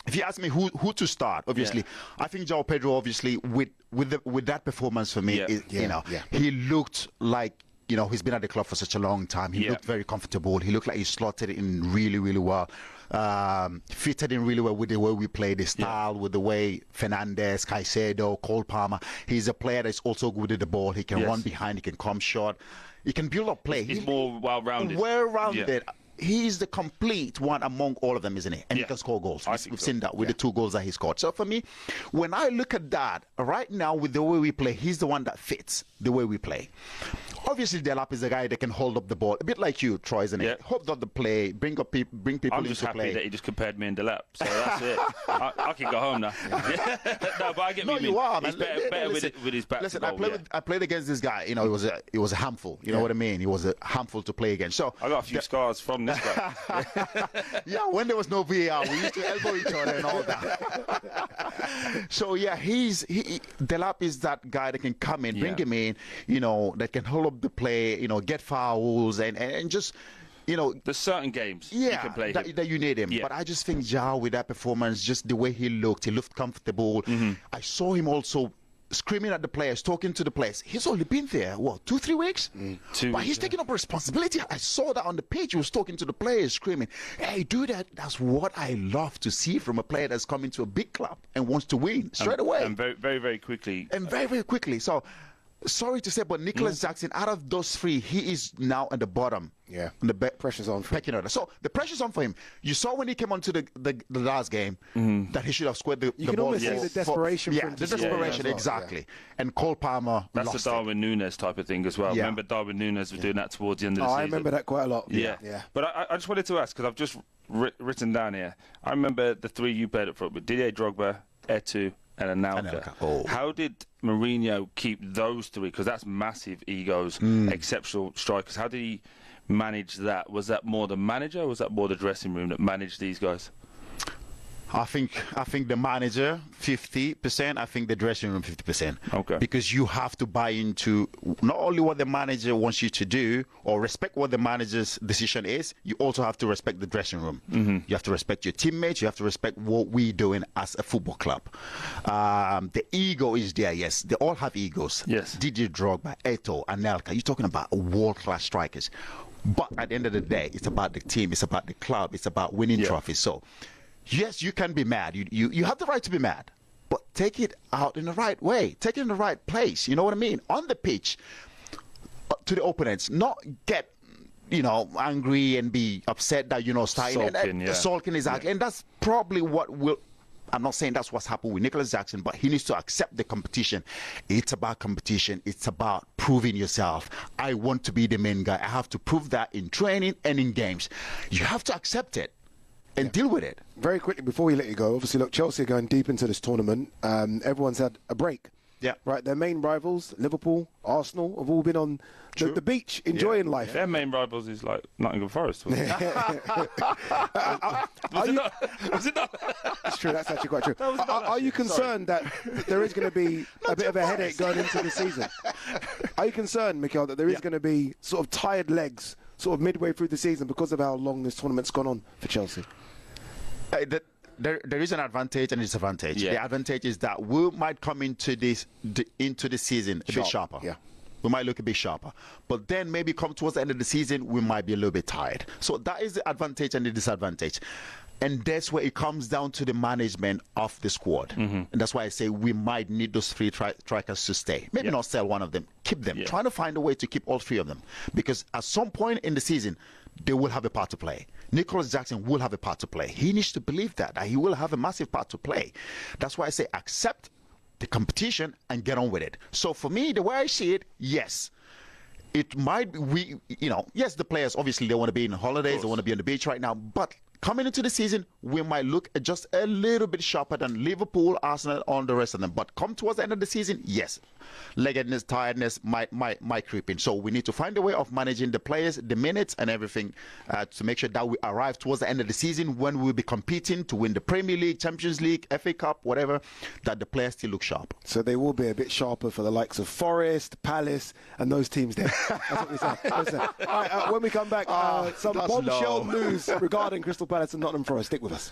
S9: if you ask me who to start, obviously, I think João Pedro, obviously, with that performance for me, he looked like, he's been at the club for such a long time. He looked very comfortable. He looked like he slotted in really, really well. Fitted in really well with the way we play, the style, with the way Fernandes, Caicedo, Cole Palmer. He's a player that's also good with the ball. He can run behind. He can come short. He can build up play.
S5: He's more well-rounded.
S9: Well-rounded. Yeah. He's the complete one among all of them, isn't he? And he can score goals. We've seen that with the 2 goals that he scored. So for me, when I look at that, right now with the way we play, he's the one that fits the way we play. Obviously, Delap is a guy that can hold up the ball, a bit like you, Troy, isn't it? Hold up the play, bring people into play.
S5: I'm just happy that he just compared me and Delap, so that's it. I can go home now. No, but I get what you mean.
S9: Are,
S5: he's better with his back.
S9: Listen, I played against this guy. It was a handful. You know what I mean? He was a handful to play against. So
S5: I got a few scars from this guy.
S9: Yeah, when there was no VAR, we used to elbow each other and all that. So yeah, Delap is that guy that can come in, bring him in, that can hold up the play, get fouls and just,
S5: there's certain games you can play
S9: that you need him. But I just think João, with that performance, just the way he looked comfortable. I saw him also screaming at the players, talking to the players. He's only been there, what, 2-3 weeks? But he's taking up responsibility. I saw that on the pitch. He was talking to the players, screaming, hey, do that. That's what I love to see from a player that's coming to a big club and wants to win straight away.
S5: And very, very, very quickly.
S9: And very, very quickly. So, sorry to say, but Nicholas Jackson, out of those three, he is now at the bottom.
S6: Yeah.
S9: And the
S6: pressure's on for him.
S9: So the pressure's on for him. You saw when he came onto the last game that he should have scored the ball.
S6: You can almost see the desperation.
S9: The desperation, exactly. Yeah. And Cole Palmer
S5: That's
S9: lost
S5: the Darwin Núñez type of thing as well. Yeah. Remember Darwin Núñez was doing that towards the end of the season.
S6: I remember that quite a lot.
S5: Yeah. But I just wanted to ask, because I've just written down here, I remember the three you played up front with Didier Drogba, Eto'o, and Anelka.
S9: Oh.
S5: How did Mourinho keep those three? Because that's massive egos, exceptional strikers. How did he manage that? Was that more the manager, or was that more the dressing room that managed these guys?
S9: I think the manager 50%. I think the dressing room 50%.
S5: Okay.
S9: Because you have to buy into not only what the manager wants you to do or respect what the manager's decision is. You also have to respect the dressing room. You have to respect your teammates. You have to respect what we're doing as a football club. The ego is there. Yes, they all have egos.
S5: Yes.
S9: Didier Drogba, Eto'o, Anelka. You're talking about world-class strikers. But at the end of the day, it's about the team. It's about the club. It's about winning trophies. So. Yes, you can be mad. You have the right to be mad, but take it out in the right way. Take it in the right place. You know what I mean? On the pitch, to the opponents, not get angry and be upset that sulking exactly. And that's probably what will. I'm not saying that's what's happened with Nicholas Jackson, but he needs to accept the competition. It's about competition. It's about proving yourself. I want to be the main guy. I have to prove that in training and in games. You have to accept it. And deal with it.
S6: Very quickly, before we let you go, obviously, look, Chelsea are going deep into this tournament. Everyone's had a break.
S9: Yeah.
S6: Their main rivals, Liverpool, Arsenal, have all been on the beach, enjoying life.
S5: Their main rivals is like Nottingham Forest. Was it not?
S6: It's true, that's actually quite true. Are you concerned that there is going to be a bit of a headache going into the season? Are you concerned, Mikel, that there is going to be sort of tired legs sort of midway through the season because of how long this tournament's gone on for Chelsea?
S9: There is an advantage and a disadvantage. The advantage is that we might come into the season a bit sharper.
S6: Yeah.
S9: We might look a bit sharper. But then maybe come towards the end of the season, we might be a little bit tired. So that is the advantage and the disadvantage. And that's where it comes down to the management of the squad. And that's why I say we might need those three strikers to stay. Maybe not sell one of them, keep them. Trying to find a way to keep all three of them. Because at some point in the season, they will have a part to play. Nicholas Jackson will have a part to play. He needs to believe that he will have a massive part to play. That's why I say accept the competition and get on with it. So for me, the way I see it, yes. It might be, yes, the players, obviously, they want to be in holidays, they want to be on the beach right now, but coming into the season, we might look just a little bit sharper than Liverpool, Arsenal, and the rest of them. But come towards the end of the season, yes, leggedness, tiredness might creep in. So we need to find a way of managing the players, the minutes, and everything to make sure that we arrive towards the end of the season when we'll be competing to win the Premier League, Champions League, FA Cup, whatever, that the players still look sharp.
S6: So they will be a bit sharper for the likes of Forest, Palace, and those teams there. That's what we say. Listen, all right, when we come back, some bombshell news regarding Crystal Palace and Nottingham Forest. Stick with us.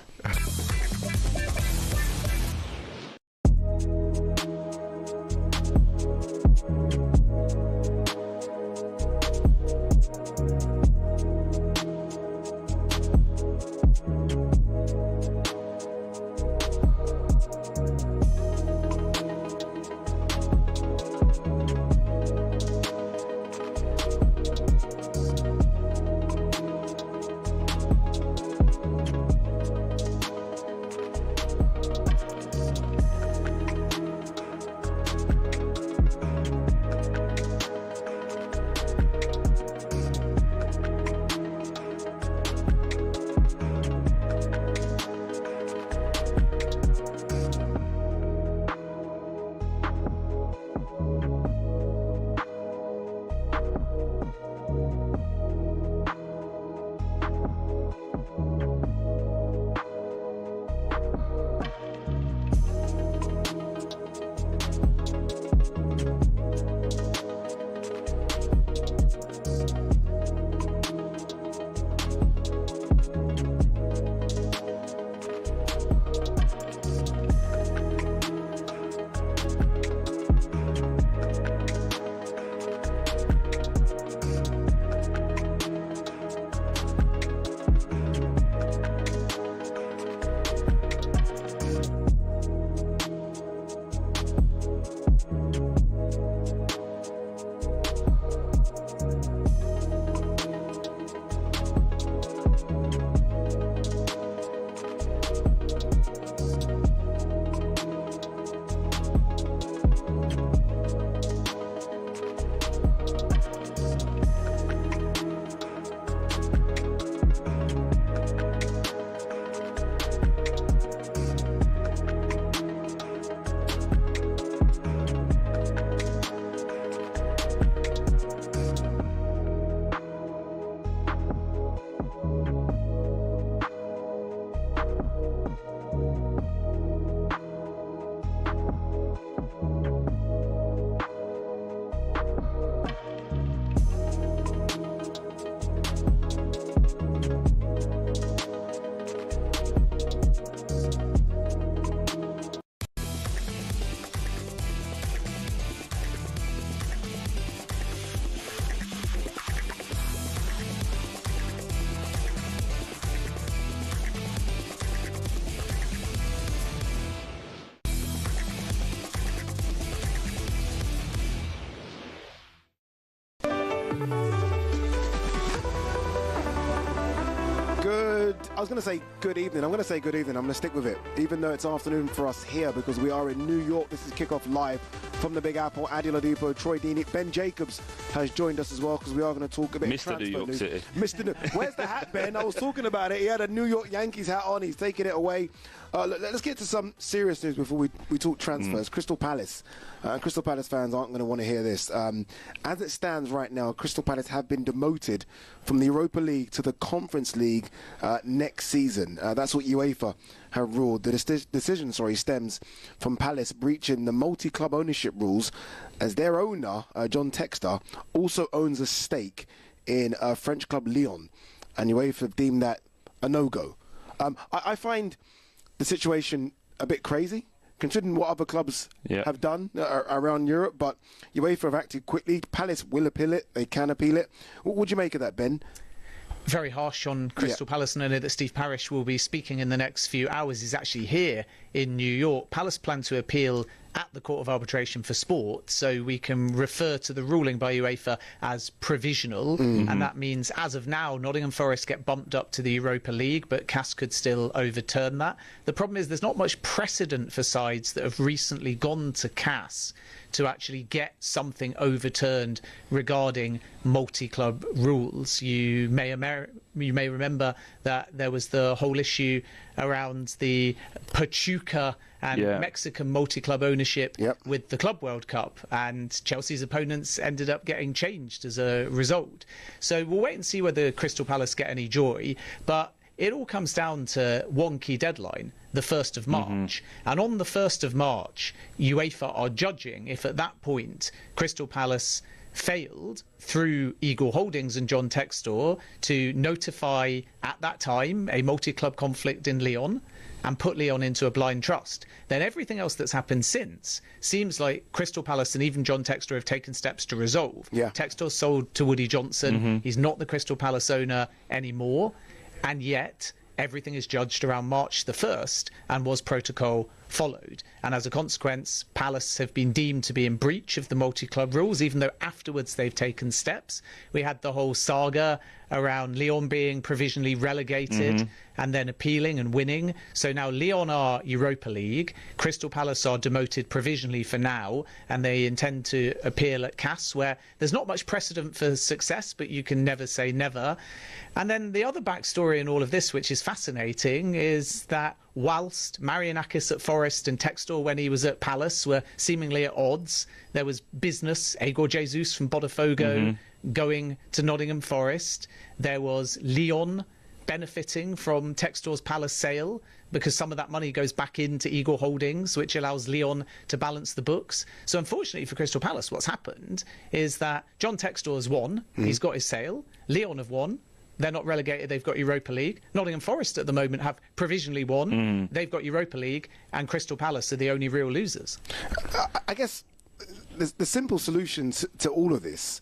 S6: I was going to say good evening. I'm going to say good evening. I'm going to stick with it, even though it's afternoon for us here because we are in New York. This is Kickoff Live from the Big Apple. Oladipo, Troy Deeney, Ben Jacobs has joined us as well because we are going to talk a bit
S5: Mr. New York City.
S6: Where's the hat, Ben? I was talking about it. He had a New York Yankees hat on. He's taking it away. Let's get to some serious news before we talk transfers. Crystal Palace. Crystal Palace fans aren't going to want to hear this. As it stands right now, Crystal Palace have been demoted from the Europa League to the Conference League next season. That's what UEFA have ruled. The decision stems from Palace breaching the multi-club ownership rules as their owner, John Textor, also owns a stake in French club Lyon. And UEFA have deemed that a no-go. I find the situation a bit crazy, considering what other clubs have done around Europe, but UEFA have acted quickly. Palace will appeal it. They can appeal it. What would you make of that, Ben?
S10: Very harsh on Crystal Palace, and I know that Steve Parish will be speaking in the next few hours. He's actually here in New York. Palace plan to appeal at the Court of Arbitration for Sport, so we can refer to the ruling by UEFA as provisional, and that means as of now Nottingham Forest get bumped up to the Europa League, but CAS could still overturn that. The problem is there's not much precedent for sides that have recently gone to CAS to actually get something overturned regarding multi-club rules. You may remember that there was the whole issue around the Pachuca and Mexican multi-club ownership with the Club World Cup, and Chelsea's opponents ended up getting changed as a result. So we'll wait and see whether Crystal Palace get any joy, but it all comes down to one key deadline, the 1st of March. And on the 1st of March, UEFA are judging if at that point Crystal Palace failed through Eagle Holdings and John Textor to notify at that time a multi-club conflict in Lyon and put Lyon into a blind trust. Then everything else that's happened since seems like Crystal Palace and even John Textor have taken steps to resolve. Textor sold to Woody Johnson. He's not the Crystal Palace owner anymore. And yet everything is judged around March the 1st and was protocol followed. And as a consequence, Palace have been deemed to be in breach of the multi-club rules, even though afterwards they've taken steps. We had the whole saga around Lyon being provisionally relegated and then appealing and winning. So now Lyon are Europa League, Crystal Palace are demoted provisionally for now, and they intend to appeal at CAS, where there's not much precedent for success, but you can never say never. And then the other backstory in all of this, which is fascinating, is that whilst Marianakis at Forest and Textor when he was at Palace were seemingly at odds, there was business, Igor Jesus from Botafogo going to Nottingham Forest. There was Lyon benefiting from Textor's Palace sale because some of that money goes back into Eagle Holdings, which allows Lyon to balance the books. So unfortunately for Crystal Palace, what's happened is that John Textor has won. He's got his sale. Lyon have won. They're not relegated. They've got Europa League. Nottingham Forest at the moment have provisionally won. They've got Europa League, and Crystal Palace are the only real losers.
S6: I guess the simple solution to all of this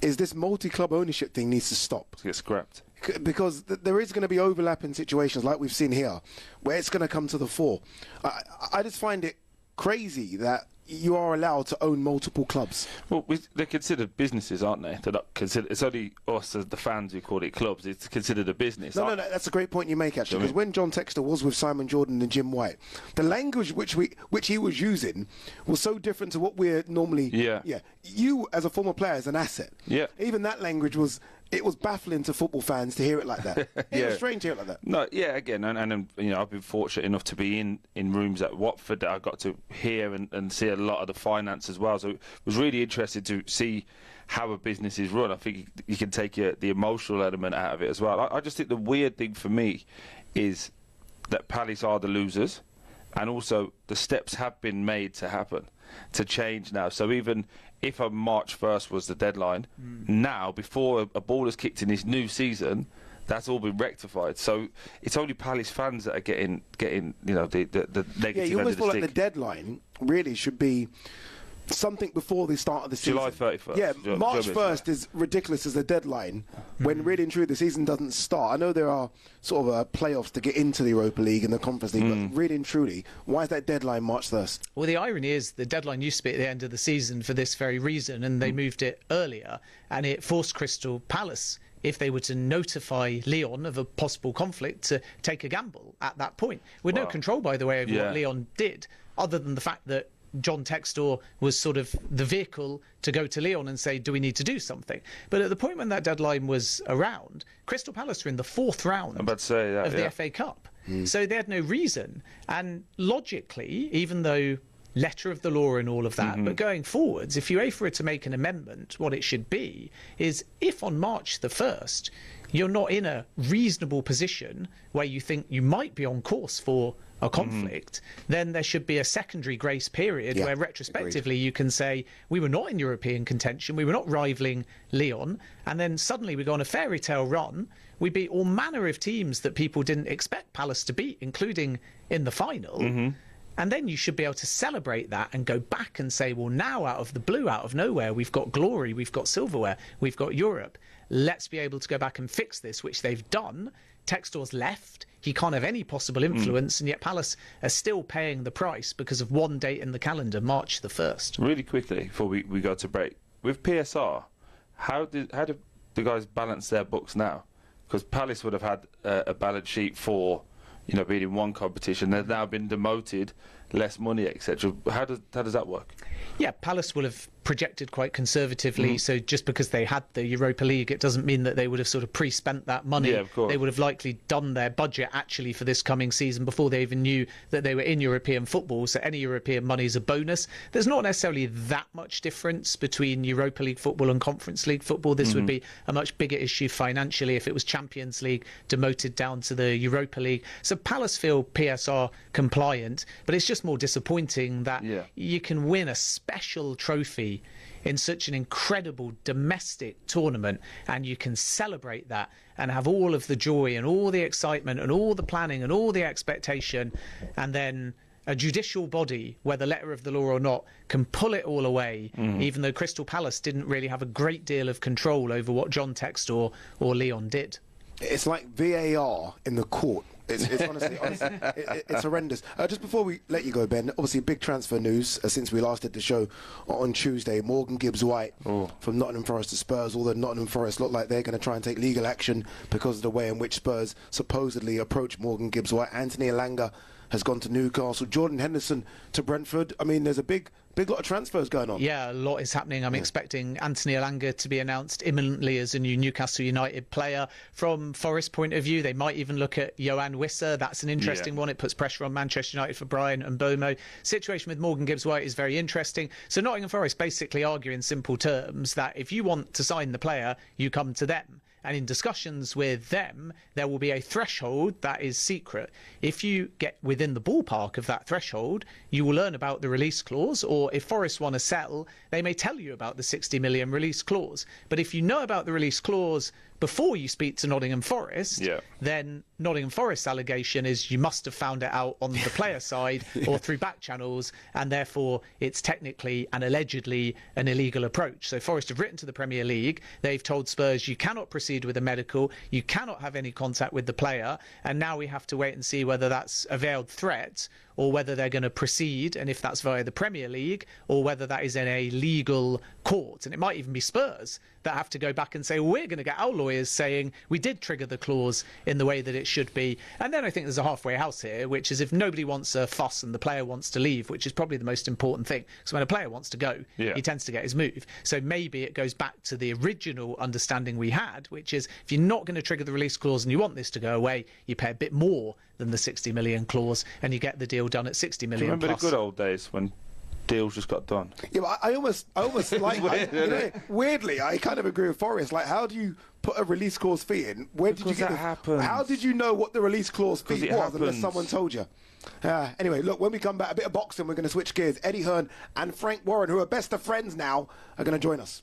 S6: is this multi-club ownership thing needs to stop.
S5: Get scrapped.
S6: Because there is going to be overlapping situations like we've seen here where it's going to come to the fore. I just find it crazy that you are allowed to own multiple clubs.
S5: Well, they're considered businesses, aren't they? They're not considered. It's only us as the fans who call it clubs. It's considered a business.
S6: No, that's a great point you make, actually. Because when John Textor was with Simon Jordan and Jim White, the language which he was using was so different to what we're normally. You as a former player is an asset. Even that language was. It was baffling to football fans to hear it like that. It was strange to hear it like that.
S5: No, again, and you know, I've been fortunate enough to be in rooms at Watford that I got to hear and see a lot of the finance as well. So it was really interesting to see how a business is run. I think you can take the emotional element out of it as well. I just think the weird thing for me is that Palace are the losers, and also the steps have been made to happen, to change now. So even if a March 1st was the deadline, now, before a ball is kicked in this new season, that's all been rectified. So it's only Palace fans that are getting you know, the negative end of the stick.
S6: You almost feel like the deadline really should be something before the start of the season.
S5: July 31st.
S6: Yeah, March 1st is ridiculous as a deadline when really and truly the season doesn't start. I know there are sort of playoffs to get into the Europa League and the Conference League, but really and truly, why is that deadline March 1st?
S10: Well, the irony is the deadline used to be at the end of the season for this very reason, and they moved it earlier, and it forced Crystal Palace, if they were to notify Lyon of a possible conflict, to take a gamble at that point. With no control, by the way, over what Lyon did, other than the fact that John Textor was sort of the vehicle to go to Lyon and say, do we need to do something? But at the point when that deadline was around, Crystal Palace were in the 4th round of the FA Cup. So they had no reason. And logically, even though letter of the law and all of that, but going forwards, if you aim for it to make an amendment, what it should be is if on March the 1st you're not in a reasonable position where you think you might be on course for a conflict, then there should be a secondary grace period where retrospectively you can say we were not in European contention, we were not rivaling Lyon, and then suddenly we go on a fairy tale run, we beat all manner of teams that people didn't expect Palace to beat, including in the final. And then you should be able to celebrate that and go back and say, well, now out of the blue, out of nowhere, we've got glory, we've got silverware, we've got Europe. Let's be able to go back and fix this, which they've done. Textor's left. He can't have any possible influence, and yet Palace are still paying the price because of one date in the calendar, March the 1st.
S5: Really quickly, before we go to break, with PSR, how do the guys balance their books now? Because Palace would have had a balance sheet for, being in one competition. They've now been demoted, less money, etc. How does that work?
S10: Yeah, Palace will have projected quite conservatively, so just because they had the Europa League, it doesn't mean that they would have sort of pre-spent that money.
S5: Yeah, of course.
S10: They would have likely done their budget actually for this coming season before they even knew that they were in European football, so any European money is a bonus. There's not necessarily that much difference between Europa League football and Conference League football. This would be a much bigger issue financially if it was Champions League demoted down to the Europa League. So Palace feel PSR compliant, but it's just more disappointing that you can win a special trophy in such an incredible domestic tournament and you can celebrate that and have all of the joy and all the excitement and all the planning and all the expectation, and then a judicial body, whether letter of the law or not, can pull it all away, even though Crystal Palace didn't really have a great deal of control over what John Textor or Lyon did.
S6: It's like VAR in the court. It's honestly, it's horrendous. Just before we let you go, Ben, obviously big transfer news since we last did the show on Tuesday. Morgan Gibbs-White from Nottingham Forest to Spurs, although Nottingham Forest look like they're going to try and take legal action because of the way in which Spurs supposedly approached Morgan Gibbs-White. Anthony Elanga has gone to Newcastle. Jordan Henderson to Brentford. I mean, there's a big lot of transfers going on.
S10: Yeah, a lot is happening. I'm expecting Anthony Elanga to be announced imminently as a new Newcastle United player. From Forest point of view, they might even look at Johan Wissa. That's an interesting one. It puts pressure on Manchester United for Brian and Bomo. Situation with Morgan Gibbs-White is very interesting. So Nottingham Forest basically argue in simple terms that if you want to sign the player, you come to them. And in discussions with them, there will be a threshold that is secret. If you get within the ballpark of that threshold, you will learn about the release clause, or if Forest want to sell, they may tell you about the 60 million release clause. But if you know about the release clause before you speak to Nottingham Forest, then Nottingham Forest's allegation is you must have found it out on the player side or through back channels, and therefore it's technically and allegedly an illegal approach. So Forest have written to the Premier League. They've told Spurs you cannot proceed with a medical, you cannot have any contact with the player, and now we have to wait and see whether that's a veiled threat or whether they're going to proceed, and if that's via the Premier League, or whether that is in a legal court. And it might even be Spurs that have to go back and say, well, we're going to get our lawyers saying we did trigger the clause in the way that it should be. And then I think there's a halfway house here, which is if nobody wants a fuss and the player wants to leave, which is probably the most important thing. So when a player wants to go, he tends to get his move. So maybe it goes back to the original understanding we had, which is if you're not going to trigger the release clause and you want this to go away, you pay a bit more than the 60 million clause and you get the deal done at 60 million.
S5: Do you remember
S10: plus.
S5: the good old days when deals just got done?
S6: Yeah, but I almost like weirdly, I kind of agree with Forrest. Like, how do you put a release clause fee in? Where did you get
S5: that happens.
S6: How did you know what the release clause fee was unless someone told you? Anyway, look, when we come back, a bit of boxing, we're going to switch gears. Eddie Hearn and Frank Warren, who are best of friends now, are going to join us.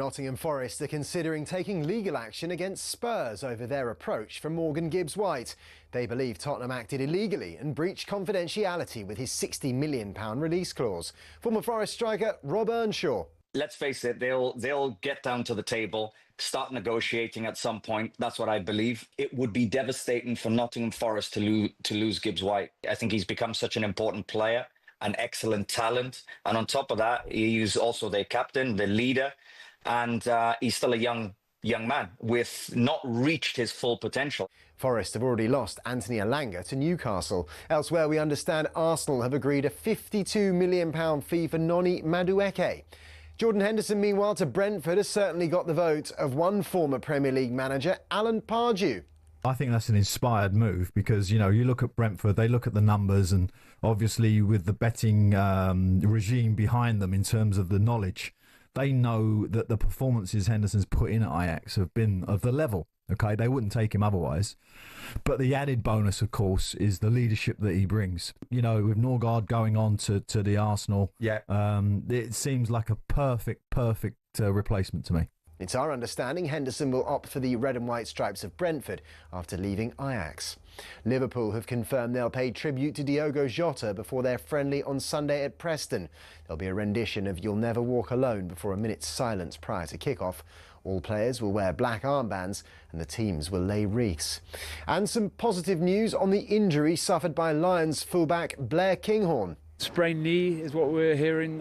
S1: Nottingham Forest are considering taking legal action against Spurs over their approach from Morgan Gibbs-White. They believe Tottenham acted illegally and breached confidentiality with his £60 million release clause. Former Forest striker Rob Earnshaw.
S8: Let's face it, they'll get down to the table, start negotiating at some point. That's what I believe. It would be devastating for Nottingham Forest to lose Gibbs-White. I think he's become such an important player, an excellent talent. And on top of that, he's also their captain, the leader. And he's still a young man with not reached his full potential.
S1: Forest have already lost Anthony Elanga to Newcastle. Elsewhere, we understand Arsenal have agreed a £52 million fee for Noni Madueke. Jordan Henderson, meanwhile, to Brentford has certainly got the vote of one former Premier League manager, Alan Pardew.
S2: I think that's an inspired move because, you know, you look at Brentford, they look at the numbers, and obviously with the betting regime behind them in terms of the knowledge, they know that the performances Henderson's put in at Ajax have been of the level. Okay, they wouldn't take him otherwise. But the added bonus, of course, is the leadership that he brings. You know, with Norgard going on to the Arsenal, it seems like a perfect replacement to me.
S1: It's our understanding Henderson will opt for the red and white stripes of Brentford after leaving Ajax. Liverpool have confirmed they'll pay tribute to Diogo Jota before their friendly on Sunday at Preston. There'll be a rendition of You'll Never Walk Alone before a minute's silence prior to kick-off. All players will wear black armbands and the teams will lay wreaths. And some positive news on the injury suffered by Lions fullback Blair Kinghorn.
S3: Sprained knee is what we're hearing.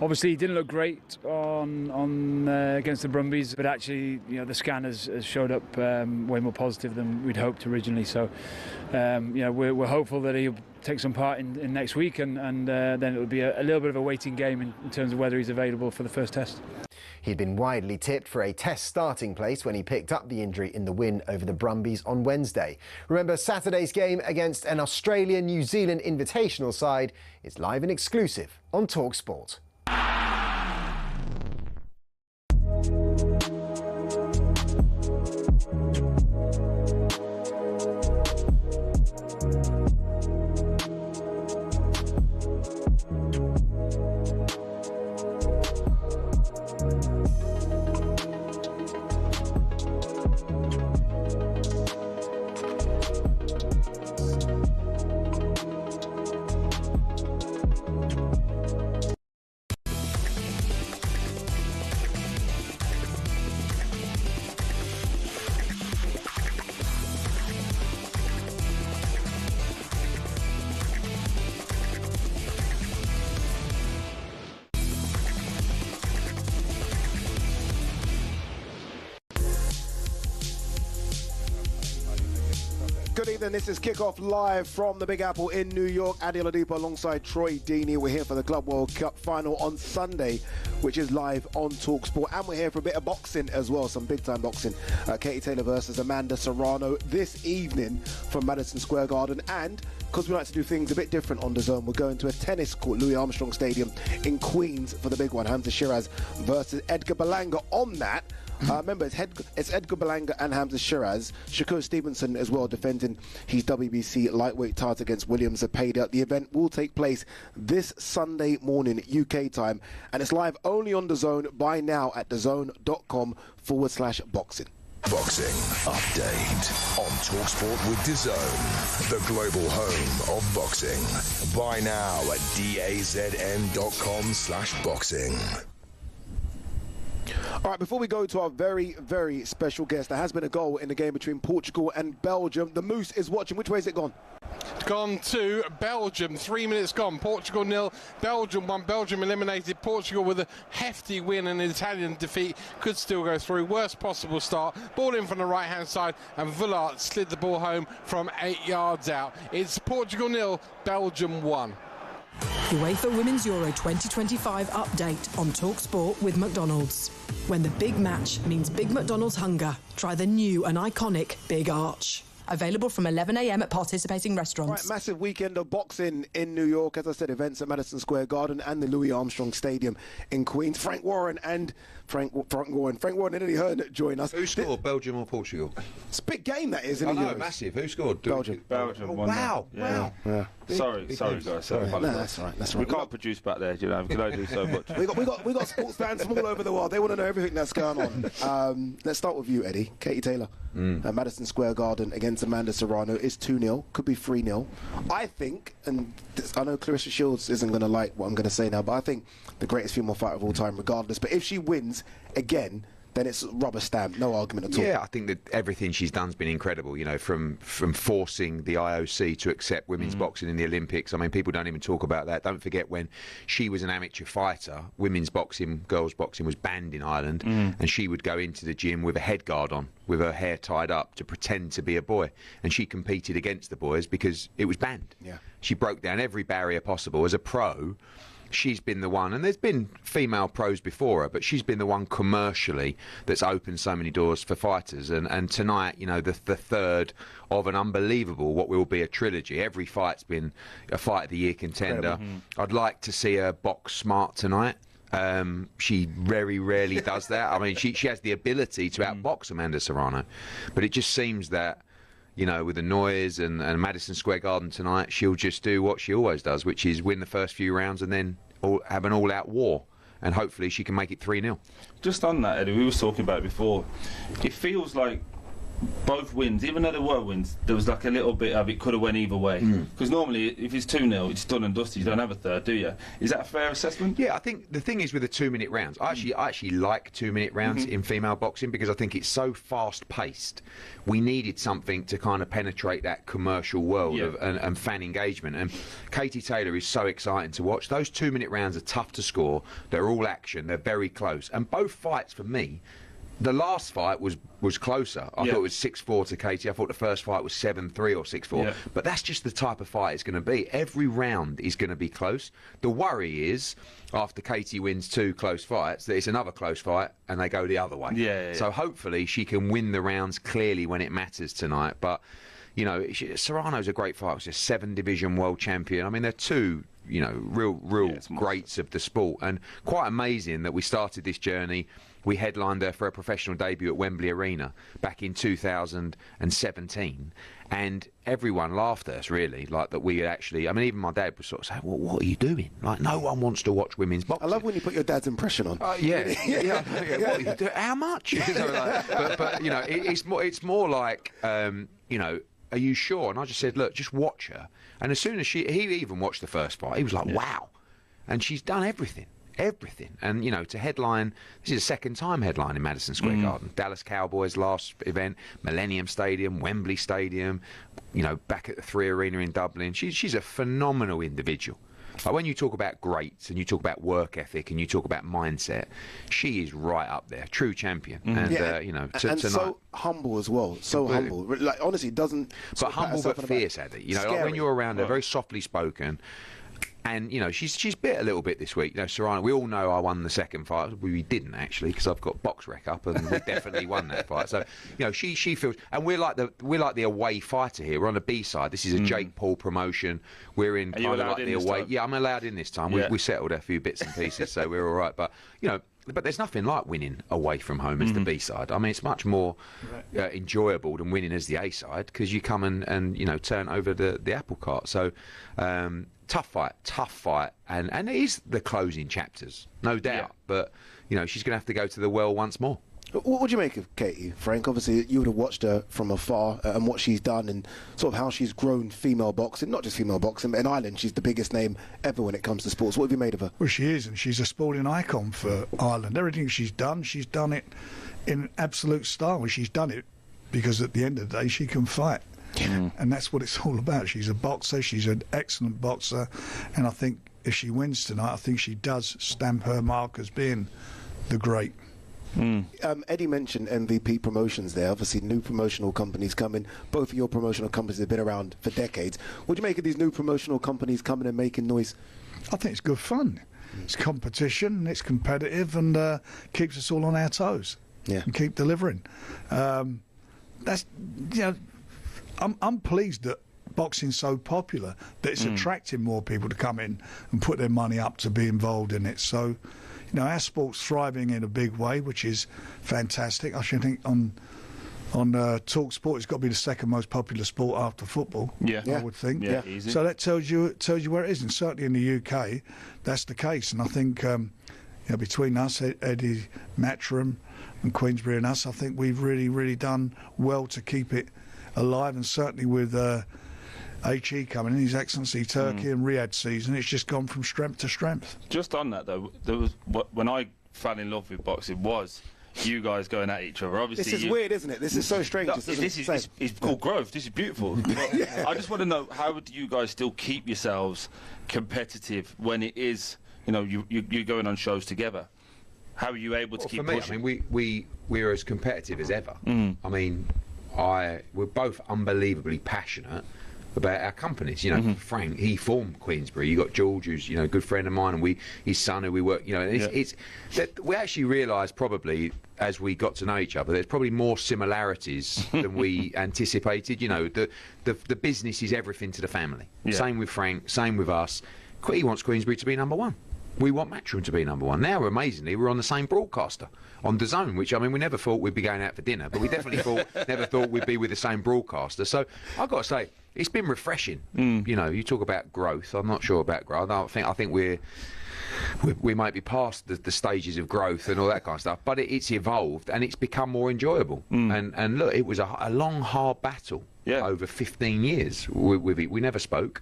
S3: Obviously, he didn't look great on against the Brumbies, but actually, you know, the scan has showed up way more positive than we'd hoped originally. So, we're hopeful that he'll take some part in next week, and then it'll be a little bit of a waiting game in terms of whether he's available for the first test.
S1: He'd been widely tipped for a test starting place when he picked up the injury in the win over the Brumbies on Wednesday. Remember, Saturday's game against an Australia-New Zealand invitational side is live and exclusive on talkSPORT.
S6: Good evening, this is Kickoff live from the Big Apple in New York. Adi Oladipo alongside Troy Deeney. We're here for the Club World Cup final on Sunday, which is live on talkSPORT. And we're here for a bit of boxing as well, some big-time boxing. Katie Taylor versus Amanda Serrano this evening from Madison Square Garden. And because we like to do things a bit different on DAZN, we're going to a tennis court, Louis Armstrong Stadium in Queens for the big one. Hamza Shiraz versus Edgar Berlanga. On that, remember, it's Edgar Berlanga and Hamza Shiraz. Shakur Stevenson as well defending his WBC lightweight title against William Zepeda. The event will take place this Sunday morning UK time, and it's live only on DAZN. Buy now at DAZN.com/boxing.
S11: Boxing update on talkSPORT with DAZN, the global home of boxing. Buy now at DAZN.com/boxing.
S6: All right, before we go to our very, very special guest, there has been a goal in the game between Portugal and Belgium. The Moose is watching. Which way has it gone?
S12: Gone to Belgium. 3 minutes gone. Portugal 0, Belgium 1. Belgium eliminated. Portugal with a hefty win and an Italian defeat. Could still go through. Worst possible start. Ball in from the right-hand side, and Vullart slid the ball home from 8 yards out. It's Portugal 0, Belgium 1.
S13: UEFA Women's Euro 2025 update on talkSPORT with McDonald's. When the big match means big McDonald's hunger, try the new and iconic Big Arch. Available from 11 a.m. at participating restaurants.
S6: Right, massive weekend of boxing in New York. As I said, events at Madison Square Garden and the Louis Armstrong Stadium in Queens. Frank Warren, Eddie Hearn join us.
S14: Who scored, Belgium or Portugal?
S6: It's a big game, that is, isn't it?
S14: I know, massive. Who scored?
S6: Belgium.
S5: Wow.
S6: Yeah.
S5: Sorry, guys. Sorry.
S6: No, that's right.
S5: We can't produce back there, you know. We can only do so much.
S6: we got sports fans from all over the world. They want to know everything that's going on. Let's start with you, Eddie. Katie Taylor at Madison Square Garden against Amanda Serrano is 2-0, could be 3-0. I think, and I know Clarissa Shields isn't going to like what I'm going to say now, but I think the greatest female fighter of all time, regardless. But if she wins again, then it's rubber stamp, no argument at all.
S14: Yeah, I think that everything she's done's been incredible, you know, from forcing the IOC to accept women's boxing in the Olympics. I mean, people don't even talk about that. Don't forget when she was an amateur fighter, women's boxing, girls boxing was banned in Ireland, and she would go into the gym with a head guard on, with her hair tied up to pretend to be a boy. And she competed against the boys because it was banned.
S6: Yeah.
S14: She broke down every barrier possible. As a pro, she's been the one, and there's been female pros before her, but she's been the one commercially that's opened so many doors for fighters. And tonight, you know, the third of an unbelievable, what will be a trilogy. Every fight's been a Fight of the Year contender. I'd like to see her box smart tonight. She very rarely does that. I mean, she has the ability to outbox Amanda Serrano, but it just seems that, you know, with the noise and Madison Square Garden tonight, she'll just do what she always does, which is win the first few rounds and then have an all-out war. And hopefully she can make it 3-0.
S5: Just on that, Eddie, we were talking about it before. It feels like both wins, even though there were wins, there was like a little bit of it could have went either way. Because normally, if it's 2-0, it's done and dusted. You don't have a third, do you? Is that a fair assessment?
S14: Yeah, I think the thing is with the 2-minute rounds, I actually like 2-minute rounds in female boxing because I think it's so fast-paced. We needed something to kind of penetrate that commercial world and fan engagement. And Katie Taylor is so exciting to watch. Those 2-minute rounds are tough to score. They're all action. They're very close. And both fights, for me, the last fight was closer. I thought it was 6-4 to Katie. I thought the first fight was 7-3 or 6-4. But that's just the type of fight it's going to be. Every round is going to be close. The worry is, after Katie wins 2 close fights, that it's another close fight and they go the other way. So hopefully she can win the rounds clearly when it matters tonight. But, you know, Serrano's a great fighter. She's a 7-division world champion. I mean, they're two, you know, real greats of the sport. And quite amazing that we started this journey. We headlined her for a professional debut at Wembley Arena back in 2017, and everyone laughed at us, really, like that we actually, I mean, even my dad was sort of saying, well, what are you doing? Like, no one wants to watch women's boxing.
S6: I love when you put your dad's impression on.
S14: What are you doing? How much? but you know, it's more like, you know, are you sure? And I just said, look, just watch her. And as soon as he even watched the first fight, he was like, wow. And she's done everything. And, you know, to headline, this is the second time headline in Madison Square Garden. Dallas Cowboys last event, Millennium Stadium, Wembley Stadium, you know, back at the 3 Arena in Dublin. She's a phenomenal individual. Like, when you talk about greats and you talk about work ethic and you talk about mindset, she is right up there, true champion. And you know, tonight,
S6: so humble as well, humble. Like, honestly, doesn't.
S14: But humble but fierce, Eddie. You know, like when you're around her, very softly spoken. And, you know, she's bit a little bit this week. You know, Serrano, we all know I won the second fight. We didn't, actually, because I've got box rec up, and we definitely won that fight. So, you know, she feels... And we're like the away fighter here. We're on the B side. This is a Jake Paul promotion. We're in kind of like the away... Yeah, I'm allowed in this time. We settled a few bits and pieces, so we're all right. But, you know... But there's nothing like winning away from home as the B side. I mean, it's much more enjoyable than winning as the A side, because you come and you know, turn over the apple cart. So tough fight, and it is the closing chapters, no doubt. But you know, she's going to have to go to the well once more.
S6: What do you make of Katie, Frank? Obviously, you would have watched her from afar and what she's done and sort of how she's grown female boxing, not just female boxing, but in Ireland, she's the biggest name ever when it comes to sports. What have you made of her?
S15: Well, she is, and she's a sporting icon for Ireland. Everything she's done it in absolute style. She's done it because at the end of the day, she can fight. And that's what it's all about. She's a boxer. She's an excellent boxer. And I think if she wins tonight, I think she does stamp her mark as being the great.
S6: Eddie mentioned MVP Promotions there. Obviously, new promotional companies coming. Both of your promotional companies have been around for decades. What do you make of these new promotional companies coming and making noise?
S15: I think it's good fun. It's competition, it's competitive, and keeps us all on our toes. And keep delivering. That's, you know, I'm pleased that boxing's so popular that it's attracting more people to come in and put their money up to be involved in it. So, you know, our sport's thriving in a big way, which is fantastic. I should think on talkSPORT, it's got to be the second most popular sport after football. I would think.
S5: Yeah, easy.
S15: So that tells you where it is, and certainly in the UK, that's the case. And I think you know, between us, Eddie Matchram and Queensberry and us, I think we've really done well to keep it alive, and certainly with HE coming in, His Excellency Turkey and Riyadh season, it's just gone from strength to strength.
S5: Just on that though, there was when I fell in love with boxing was you guys going at each other. Obviously,
S6: this is weird, isn't it? This is so strange.
S5: No, it's called growth. This is beautiful. I just want to know, how do you guys still keep yourselves competitive when it is, you know, you're going on shows together? How are you able to keep pushing?
S14: I mean, we're as competitive as ever. I mean, we're both unbelievably passionate about our companies. You know, Frank, he formed Queensberry. You got George, who's, you know, a good friend of mine, and his son, who we work. You know, it's that we actually realised probably as we got to know each other, there's probably more similarities than we anticipated. You know, the business is everything to the family. Same with Frank. Same with us. He wants Queensberry to be number one. We want Matchroom to be number one. Now, amazingly, we're on the same broadcaster on DAZN, which, I mean, we never thought we'd be going out for dinner, but we definitely never thought we'd be with the same broadcaster. So I've got to say, it's been refreshing. You know, you talk about growth. I'm not sure about growth. I think we might be past the stages of growth and all that kind of stuff, but it's evolved and it's become more enjoyable. And look, it was a long, hard battle over 15 years with it. We never spoke.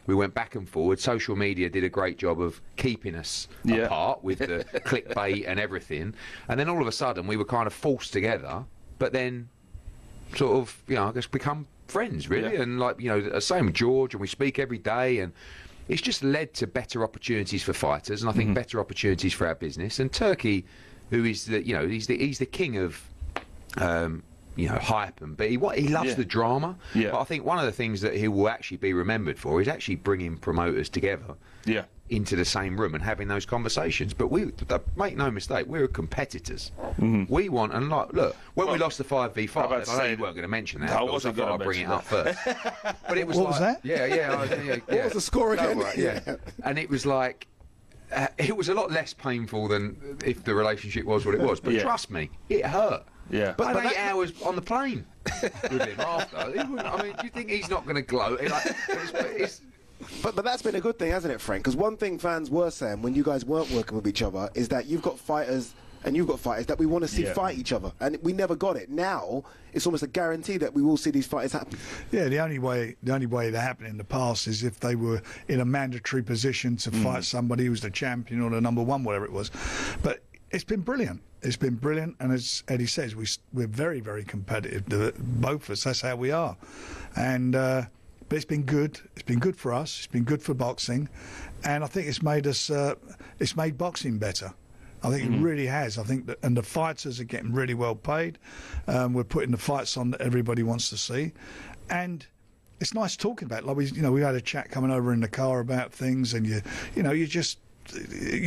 S14: We went back and forward. Social media did a great job of keeping us apart with the clickbait and everything. And then all of a sudden, we were kind of forced together, but then sort of, you know, I guess become friends, really. And, like, you know, same with George, and we speak every day. And it's just led to better opportunities for fighters, and I think better opportunities for our business. And Turkey, who is the, you know, he's the king of you know, hype, but he loves the drama. But I think one of the things that he will actually be remembered for is actually bringing promoters together into the same room and having those conversations. But make no mistake, we're competitors. We want, and look, when we lost the 5v5, I know you weren't going to mention that. I wasn't going to bring it up first. But it was
S15: what was that?
S6: What was the score again?
S14: And it was like, it was a lot less painful than if the relationship was what it was. But trust me, it hurt. But 8 hours on the plane with him after. I mean, do you think he's not going to gloat?
S6: But that's been a good thing, hasn't it, Frank? Because one thing fans were saying when you guys weren't working with each other is that you've got fighters and you've got fighters that we want to see fight each other, and we never got it. Now it's almost a guarantee that we will see these fighters happen. Yeah,
S15: the only way it happened in the past is if they were in a mandatory position to fight somebody who's the champion or the number one, whatever it was. But it's been brilliant. It's been brilliant, and as Eddie says, we're very, very competitive. Both of us, that's how we are. And but it's been good. It's been good for us. It's been good for boxing, and I think it's made us. It's made boxing better. I think it really has. I think and the fighters are getting really well paid. We're putting the fights on that everybody wants to see, and it's nice talking about it. Like we had a chat coming over in the car about things, and you're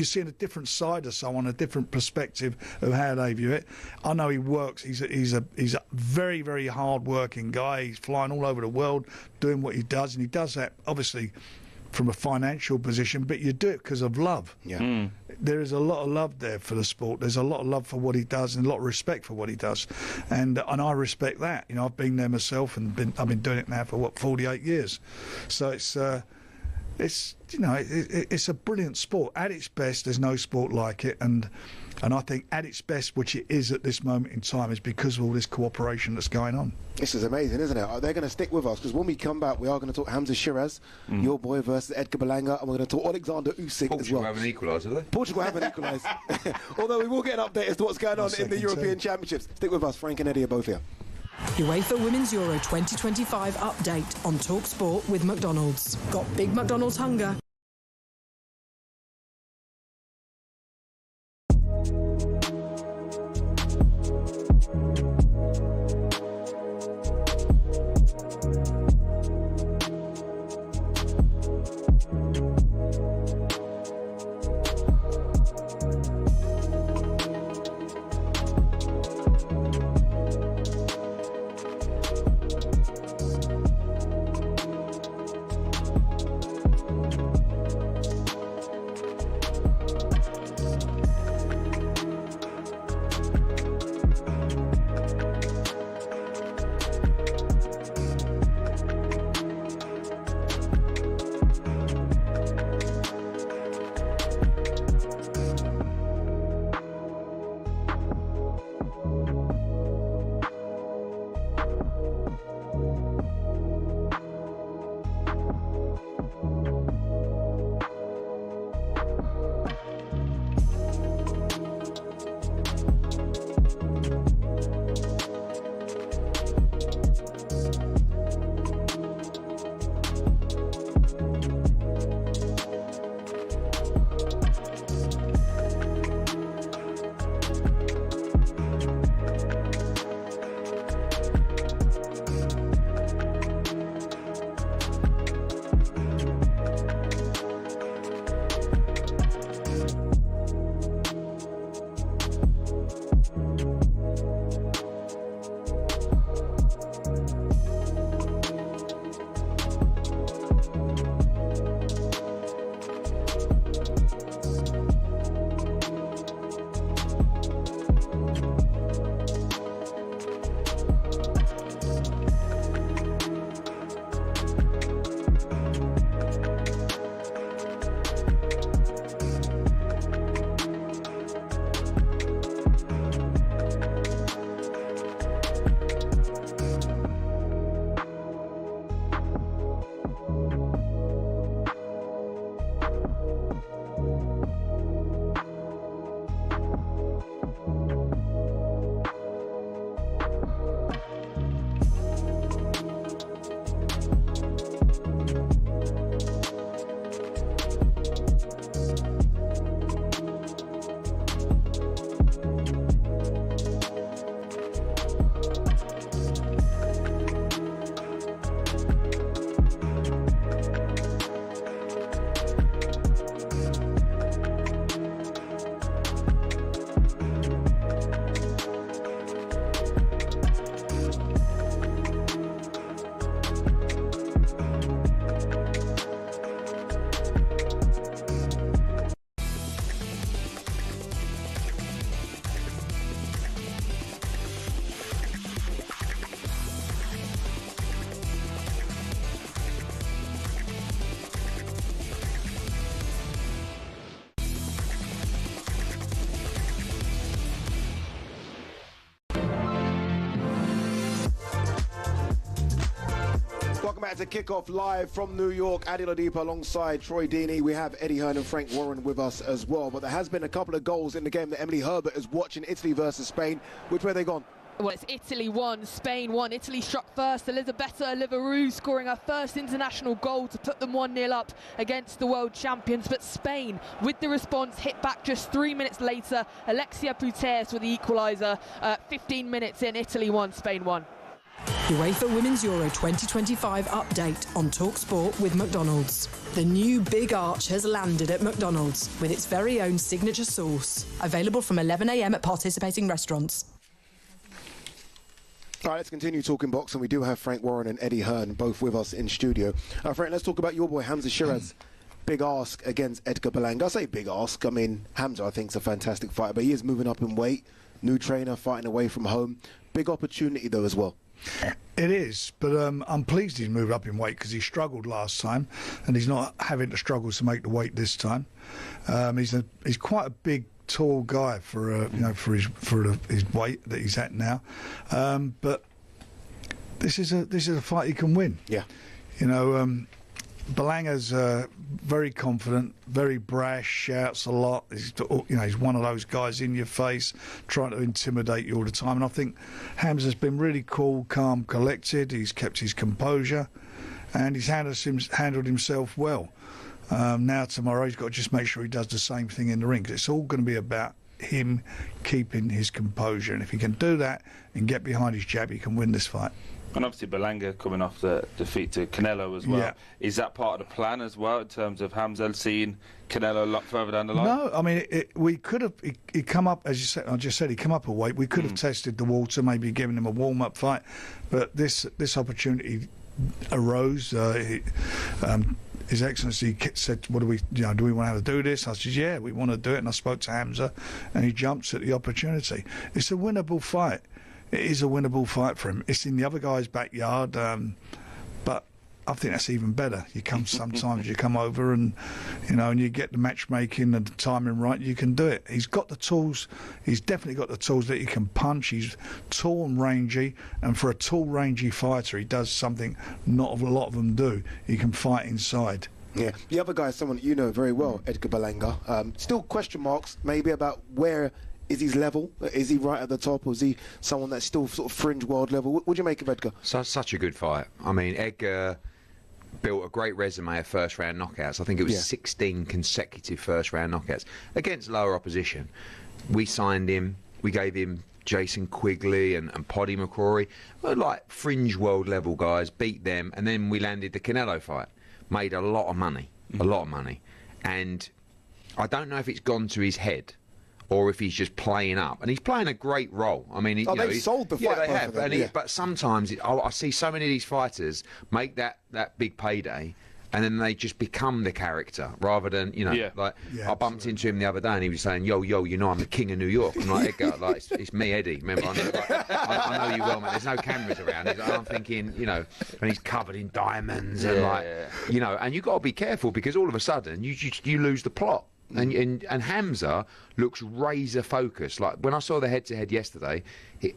S15: seeing a different side of someone, a different perspective of how they view it. I know he works. He's a very, very hard-working guy. He's flying all over the world doing what he does, and he does that obviously from a financial position, but you do it because of love. There is a lot of love there for the sport. There's a lot of love for what he does and a lot of respect for what he does, and I respect that. You know, I've been there myself, and I've been doing it now for 48 years. So it's a brilliant sport. At its best, there's no sport like it, and I think at its best, which it is at this moment in time, is because of all this cooperation that's going on.
S6: This is amazing, isn't it? They're going to stick with us, because when we come back, we are going to talk Hamza Shiraz, your boy, versus Edgar Berlanga, and we're going to talk Alexander Usyk as well.
S14: Portugal haven't equalised, have they?
S6: Portugal haven't equalised. Although we will get an update as to what's going on in the European Championships. Stick with us. Frank and Eddie are both here.
S13: UEFA Women's Euro 2025 update on talkSPORT with McDonald's. Got big McDonald's hunger?
S6: welcome back to Kickoff live from New York. Adi Oladipo alongside Troy Deeney. We have Eddie Hearn and Frank Warren with us as well. But there has been a couple of goals in the game that Emily Herbert is watching. Italy versus Spain. Which way are they gone?
S16: Well, it's Italy 1, Spain 1. Italy struck first. Elisabetta Liverou scoring her first international goal to put them 1-0 up against the world champions. But Spain, with the response, hit back just 3 minutes later. Alexia Putellas with the equaliser. 15 minutes in, Italy 1, Spain 1.
S13: UEFA Women's Euro 2025 update on talkSPORT with McDonald's. The new Big Arch has landed at McDonald's with its very own signature sauce. Available from 11 a.m. at participating restaurants.
S6: All right, let's continue talking boxing. We do have Frank Warren and Eddie Hearn both with us in studio. Frank, let's talk about your boy Hamza Shiraz. Big ask against Edgar Berlanga. I say big ask. I mean, Hamza, I think, is a fantastic fighter, but he is moving up in weight. New trainer, fighting away from home. Big opportunity, though, as well.
S15: It is, but I'm pleased he's moved up in weight because he struggled last time, and he's not having to struggle to make the weight this time. He's quite a big, tall guy for his weight that he's at now, but this is a fight he can win.
S6: Yeah,
S15: Berlanga's very confident, very brash, shouts a lot. He's one of those guys in your face, trying to intimidate you all the time. And I think Hamza's been really cool, calm, collected. He's kept his composure, and he's handled himself well. Now tomorrow he's got to just make sure he does the same thing in the ring, because it's all going to be about him keeping his composure. And if he can do that and get behind his jab, he can win this fight.
S5: And obviously Berlanga coming off the defeat to Canelo as well.
S15: Yeah.
S5: Is that part of the plan as well in terms of Hamza seeing Canelo a lot further down the line?
S15: No, I mean, we could have. He come up, as you said. I just said he come up a weight. We could have tested the water, maybe given him a warm-up fight, but this opportunity arose. His Excellency said, "What do we? Do we want to do this?" I said, "Yeah, we want to do it." And I spoke to Hamza, and he jumps at the opportunity. It's a winnable fight. It is a winnable fight for him. It's in the other guy's backyard, but I think that's even better. Sometimes you come over and you get the matchmaking and the timing right. You can do it. He's got the tools. He's definitely got the tools that he can punch. He's tall and rangy, and for a tall, rangy fighter, he does something not a lot of them do. He can fight inside.
S6: Yeah, the other guy is someone you know very well, Edgar Berlanga. Still question marks maybe about where. Is his level? Is he right at the top, or is he someone that's still sort of fringe world level? What do you make of Edgar?
S14: Such a good fight. I mean, Edgar built a great resume of first-round knockouts. I think it was 16 consecutive first-round knockouts against lower opposition. We signed him. We gave him Jason Quigley and Poddy McCrory, like fringe world level guys, beat them, and then we landed the Canelo fight. Made a lot of money, and I don't know if it's gone to his head or if he's just playing up, and he's playing a great role. I mean,
S6: they've sold the fight.
S14: Yeah, they have. But sometimes I see so many of these fighters make that big payday, and then they just become the character rather than I bumped into him the other day, and he was saying, "Yo, I'm the king of New York." I'm like, Edgar, it's me, Eddie. Remember, I know you well, man. There's no cameras around. I'm thinking, and he's covered in diamonds, and and you got to be careful because all of a sudden you lose the plot. And Hamza looks razor focused. Like when I saw the head-to-head yesterday,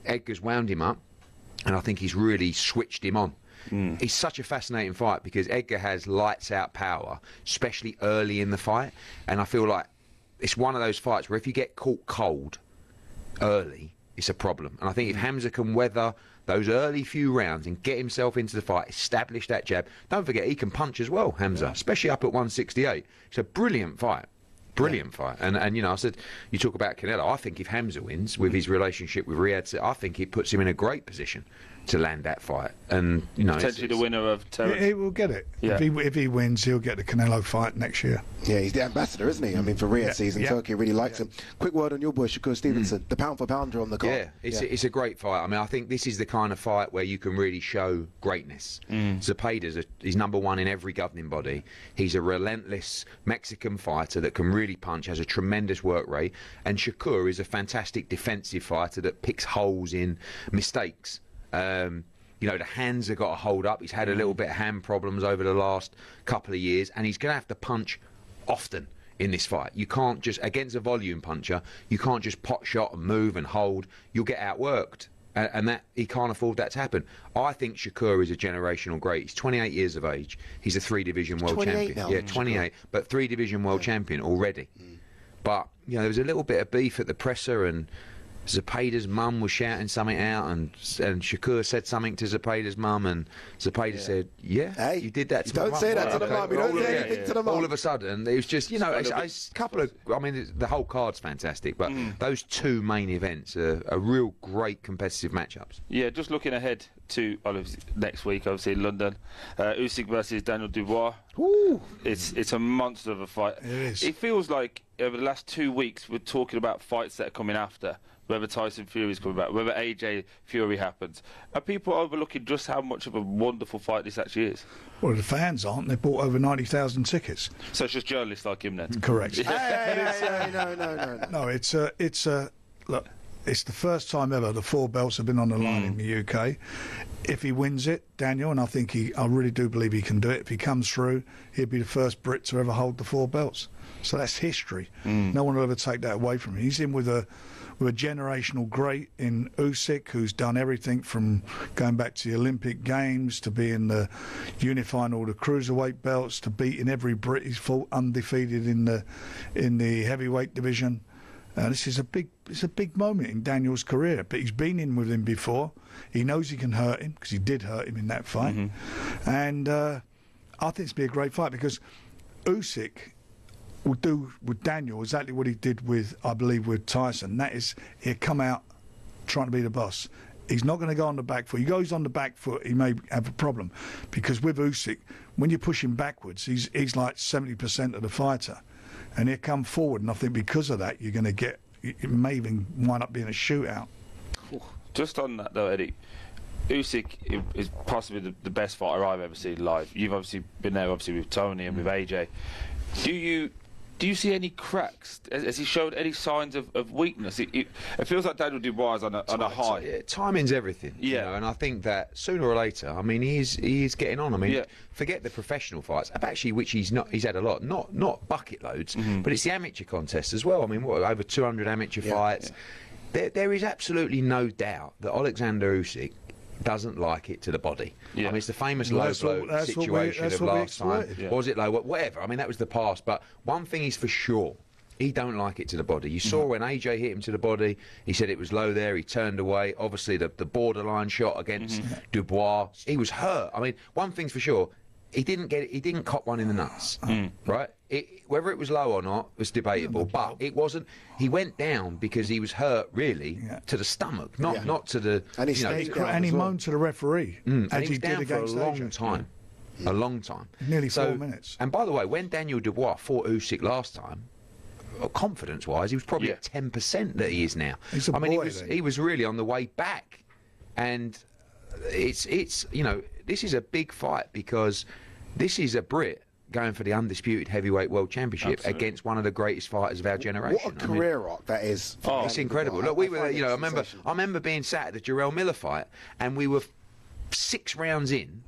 S14: Edgar's wound him up, and I think he's really switched him on. It's such a fascinating fight because Edgar has lights-out power, especially early in the fight, and I feel like it's one of those fights where if you get caught cold early, it's a problem. And I think if Hamza can weather those early few rounds and get himself into the fight, establish that jab. Don't forget, he can punch as well, Hamza, especially up at 168. It's a brilliant fight. Brilliant fight. And I said, you talk about Canelo, I think if Hamza wins with his relationship with Riyadh, I think it puts him in a great position to land that fight. And
S5: potentially the winner of Terence.
S15: He will get it. Yeah. If he wins, he'll get the Canelo fight next year.
S6: Yeah, he's the ambassador, isn't he? I mean, for Riyadh season, Turkey really likes him. Quick word on your boy, Shakur Stevenson, the pound for pounder on the card.
S14: Yeah, it's a great fight. I mean, I think this is the kind of fight where you can really show greatness. Zepeda's he's number one in every governing body. He's a relentless Mexican fighter that can really punch, has a tremendous work rate, and Shakur is a fantastic defensive fighter that picks holes in mistakes. The hands have got to hold up. He's had a little bit of hand problems over the last couple of years, and he's going to have to punch often in this fight. You can't just, against a volume puncher, you can't just pot shot and move and hold. You'll get outworked. And that he can't afford that to happen. I think Shakur is a generational great. He's 28 years of age. He's a 3-division world champion.
S6: Now,
S14: yeah, 28, but 3-division world champion already. But there was a little bit of beef at the presser, and Zepeda's mum was shouting something out, and Shakur said something to Zepeda's mum, and Zepeda said, "Hey, you did that to my mum."
S6: Don't say that to the mum. You don't say anything to the mum.
S14: All of a sudden, it was just, it's a couple of. I mean, the whole card's fantastic, but those two main events are real great competitive matchups.
S5: Yeah, just looking ahead to next week, obviously in London, Usyk versus Daniel Dubois.
S15: Ooh.
S5: It's a monster of a fight.
S15: It is.
S5: It feels like over the last 2 weeks we're talking about fights that are coming after. Whether Tyson Fury's coming back, whether AJ Fury happens. Are people overlooking just how much of a wonderful fight this actually is?
S15: Well, the fans aren't. They bought over 90,000 tickets.
S5: So it's just journalists like him then?
S15: Correct.
S6: No.
S15: It's look, it's the first time ever the 4 belts have been on the line in the UK. If he wins it, Daniel, and I really do believe he can do it, if he comes through, he'll be the first Brit to ever hold the 4 belts. So that's history. No one will ever take that away from him. He's in with a generational great in Usyk, who's done everything from going back to the Olympic Games to being unifying all the cruiserweight belts to beating every Brit he's fought undefeated in the heavyweight division. This is a big moment in Daniel's career, but he's been in with him before. He knows he can hurt him because he did hurt him in that fight, and I think it's be a great fight because Usyk will do with Daniel exactly what he did with, I believe, with Tyson. That is, he'll come out trying to be the boss. He's not going to go on the back foot. He goes on the back foot, he may have a problem. Because with Usyk, when you push him backwards, he's like 70% of the fighter. And he'll come forward, and I think because of that, you're going to get, it may even wind up being a shootout.
S5: Just on that though, Eddie, Usyk is possibly the best fighter I've ever seen live. You've obviously been there, with Tony and with AJ. Do you see any cracks? Has he showed any signs of weakness? It feels like Daniel Dubois is on a high.
S14: Yeah, timing's everything. Yeah, and I think that sooner or later, I mean, he's getting on. I mean, forget the professional fights, actually, which he's had a lot, not bucket loads, but it's the amateur contest as well. I mean, over 200 amateur fights. Yeah. There is absolutely no doubt that Alexander Usyk doesn't like it to the body. I mean, it's the famous low blow situation of last time. Or was it low? Whatever. I mean, that was the past. But one thing is for sure, he don't like it to the body. You saw when AJ hit him to the body, he said it was low there, he turned away. Obviously, the borderline shot against Dubois, he was hurt. I mean, one thing's for sure, he didn't cop one in the nuts, right? Whether it was low or not was debatable, but it wasn't. He went down because he was hurt, really, to the stomach, not to the.
S15: And he moaned to the referee,
S14: and
S15: as
S14: he was down for a long time, a long time,
S15: nearly 4 minutes.
S14: And by the way, when Daniel Dubois fought Usyk last time, confidence-wise, he was probably at 10% that he is now. I mean, he was really on the way back, and it's this is a big fight because this is a Brit going for the undisputed heavyweight world championship against one of the greatest fighters of our generation.
S6: What a career arc that is.
S14: It's incredible. Look, we were, I remember being sat at the Jarrell Miller fight, and we were 6 rounds in,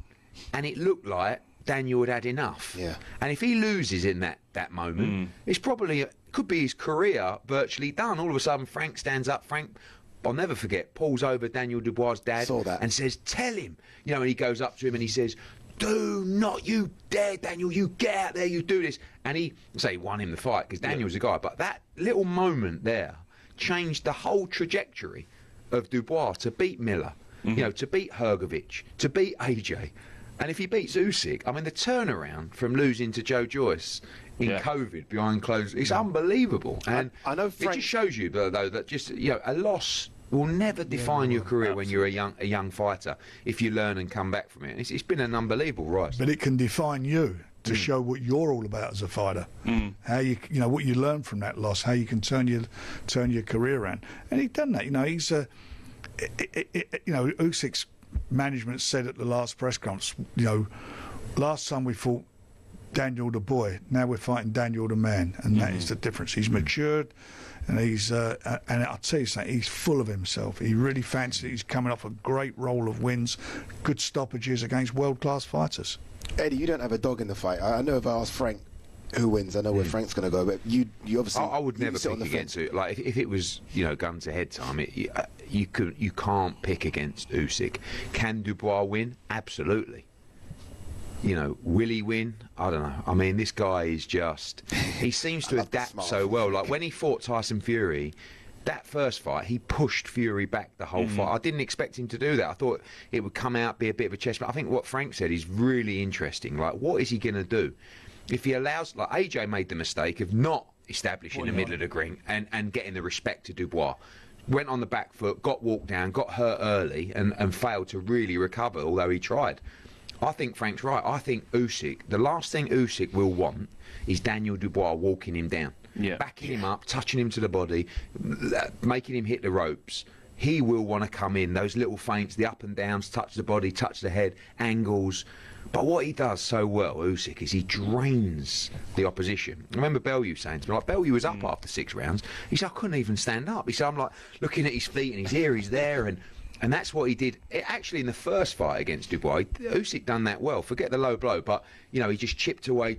S14: and it looked like Daniel had enough. Yeah. And if he loses in that moment, it's probably could be his career virtually done. All of a sudden, Frank stands up. Frank, I'll never forget, pulls over Daniel Dubois' dad and says, "Tell him," and he goes up to him and he says, "Do not you dare, Daniel, you get out there, you do this." And he won him the fight because Daniel's a guy. But that little moment there changed the whole trajectory of Dubois to beat Miller, to beat Hrgovic, to beat AJ. And if he beats Usyk, I mean, the turnaround from losing to Joe Joyce in COVID behind closed, it's unbelievable. And
S6: I know Frank,
S14: it just shows you, though, that just, a loss will never define your career when you're a young fighter if you learn and come back from it. It's been an unbelievable rise.
S15: But it can define you to show what you're all about as a fighter. How what you learn from that loss, how you can turn your career around. And he's done that. He's Usyk's management said at the last press conference, last time we fought Daniel the boy, now we're fighting Daniel the man, and that is the difference. He's matured. And and I'll tell you something, he's full of himself. He really fancies it. He's coming off a great roll of wins, good stoppages against world-class fighters.
S6: Eddie, you don't have a dog in the fight. I know if I asked Frank who wins. I know where Frank's going to go, but you obviously.
S14: I would never pick against it. Like if it was, guns ahead time, you can't pick against Usyk. Can Dubois win? Absolutely. Will he win? I don't know. I mean, this guy is he seems to adapt so well. Like when he fought Tyson Fury, that first fight, he pushed Fury back the whole fight. I didn't expect him to do that. I thought it would come out, be a bit of a chess. But I think what Frank said is really interesting. Like, what is he going to do? If he allows, like AJ made the mistake of not establishing the middle of the ring and getting the respect to Dubois. Went on the back foot, got walked down, got hurt early and failed to really recover, although he tried. I think Frank's right. I think Usyk, the last thing Usyk will want is Daniel Dubois walking him down. Backing him up, touching him to the body, making him hit the ropes. He will want to come in, those little feints, the up and downs, touch the body, touch the head, angles. But what he does so well, Usyk, is he drains the opposition. I remember Bellew saying to me, Bellew was up after 6 rounds. He said, I couldn't even stand up. He said, I'm like looking at his feet and his ear, he's there, and that's what he did. Actually, in the first fight against Dubois, Usyk done that well. Forget the low blow, but he just chipped away,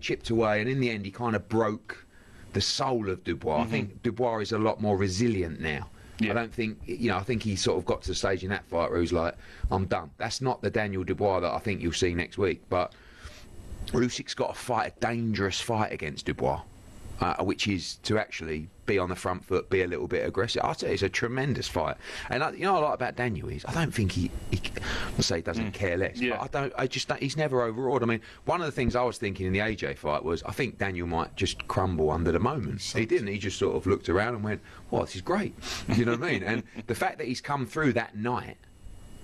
S14: and in the end, he kind of broke the soul of Dubois. I think Dubois is a lot more resilient now. I don't think, I think he sort of got to the stage in that fight where he was like, I'm done. That's not the Daniel Dubois that I think you'll see next week. But Usyk's got to fight a dangerous fight against Dubois, which is to actually be on the front foot, be a little bit aggressive. I'll tell you, it's a tremendous fight. And what I like about Daniel is I don't think he doesn't care less. But he's never overawed. I mean, one of the things I was thinking in the AJ fight was I think Daniel might just crumble under the moment. He didn't. He just sort of looked around and went, well, this is great. You know what I mean? And the fact that he's come through that night,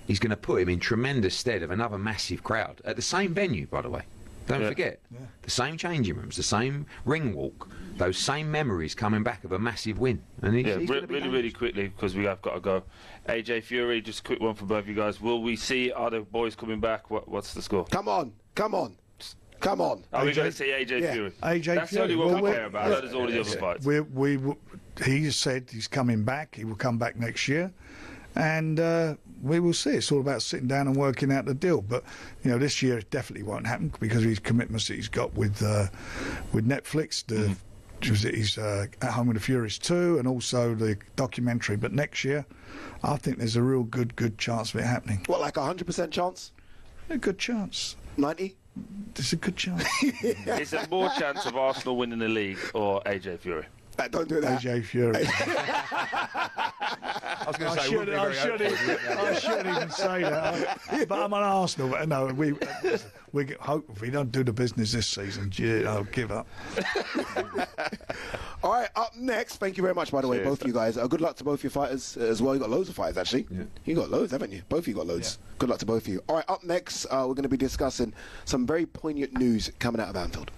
S14: he's going to put him in tremendous stead of another massive crowd at the same venue, by the way. Don't forget, the same changing rooms, the same ring walk, those same memories coming back of a massive win. And he's
S5: really quickly, because we have got to go. AJ Fury, just a quick one for both of you guys. Will we see other boys coming back? What's the score?
S6: Come on.
S5: Are we going to see AJ Fury? That's the only one we care about. That is all the other fights.
S15: He said he's coming back. He will come back next year. And we will see. It's all about sitting down and working out the deal. But this year it definitely won't happen because of his commitments that he's got with Netflix. He's At Home with the Furies 2 and also the documentary. But next year, I think there's a real good chance of it happening.
S6: What, like 100% chance?
S15: A good chance.
S6: 90?
S15: There's a good chance.
S5: Is there more chance of Arsenal winning the league or AJ Fury?
S6: Don't do that.
S15: AJ Fury.
S14: I was going to say,
S15: I shouldn't even say that. But I'm an Arsenal. But no, we hope if we don't do the business this season, I'll give up.
S6: All right, up next. Thank you very much, by the way, both of you guys. Good luck to both your fighters as well. You got loads of fighters, actually. Yeah. You got loads, haven't you? Both of you got loads. Yeah. Good luck to both of you. All right, up next, we're going to be discussing some very poignant news coming out of Anfield.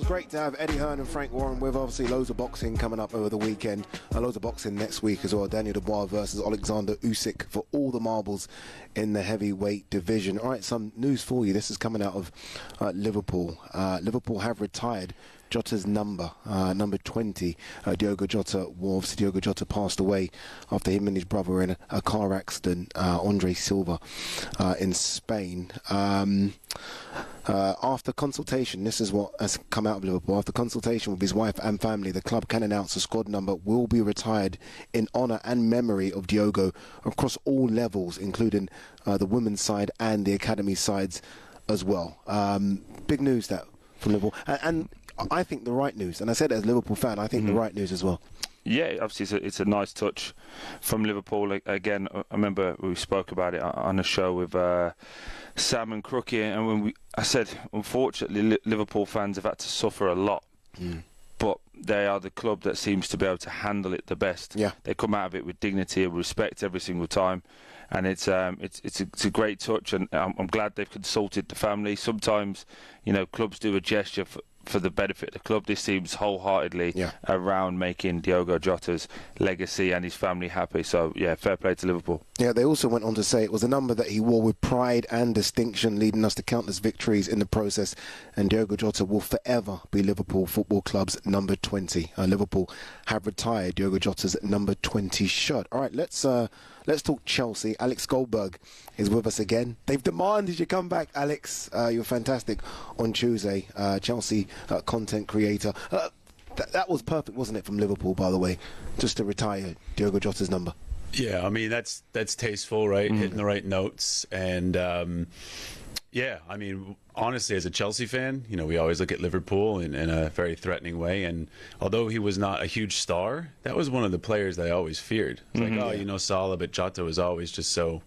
S6: great to have Eddie Hearn and Frank Warren with. Obviously, loads of boxing coming up over the weekend. Loads of boxing next week as well. Daniel Dubois versus Alexander Usyk for all the marbles in the heavyweight division. All right, some news for you. This is coming out of Liverpool. Liverpool have retired Jota's number 20. Diogo Jota Wolves. Diogo Jota passed away after him and his brother were in a car accident. Andre Silva in Spain. After consultation, this is what has come out of Liverpool. After consultation with his wife and family, the club can announce the squad number will be retired in honour and memory of Diogo across all levels, including the women's side and the academy sides as well. Big news that from Liverpool. And I think the right news, and I said it as a Liverpool fan, I think the right news as well. Yeah,
S5: obviously it's a nice touch from Liverpool. Again, I remember we spoke about it on a show with Sam and Crookie, and when I said, unfortunately, Liverpool fans have had to suffer a lot. But they are the club that seems to be able to handle it the best. Yeah. They come out of it with dignity and respect every single time. And it's a great touch, and I'm glad they've consulted the family. Sometimes, clubs do a gesture for the benefit of the club. This seems wholeheartedly around making Diogo Jota's legacy and his family happy. So, yeah, fair play to Liverpool.
S6: Yeah, they also went on to say it was a number that he wore with pride and distinction, leading us to countless victories in the process. And Diogo Jota will forever be Liverpool Football Club's number 20. Liverpool have retired Diogo Jota's number 20 shirt. All right, let's talk Chelsea. Alex Goldberg is with us again. They've demanded you come back, Alex. You were fantastic on Tuesday. Chelsea content creator. That was perfect, wasn't it, from Liverpool, by the way, just to retire Diogo Jota's number?
S17: Yeah, I mean, that's tasteful, right? Hitting the right notes. And, yeah, I mean, honestly, as a Chelsea fan, we always look at Liverpool in a very threatening way. And although he was not a huge star, that was one of the players that I always feared. It's like, Salah, but Jota was always just so,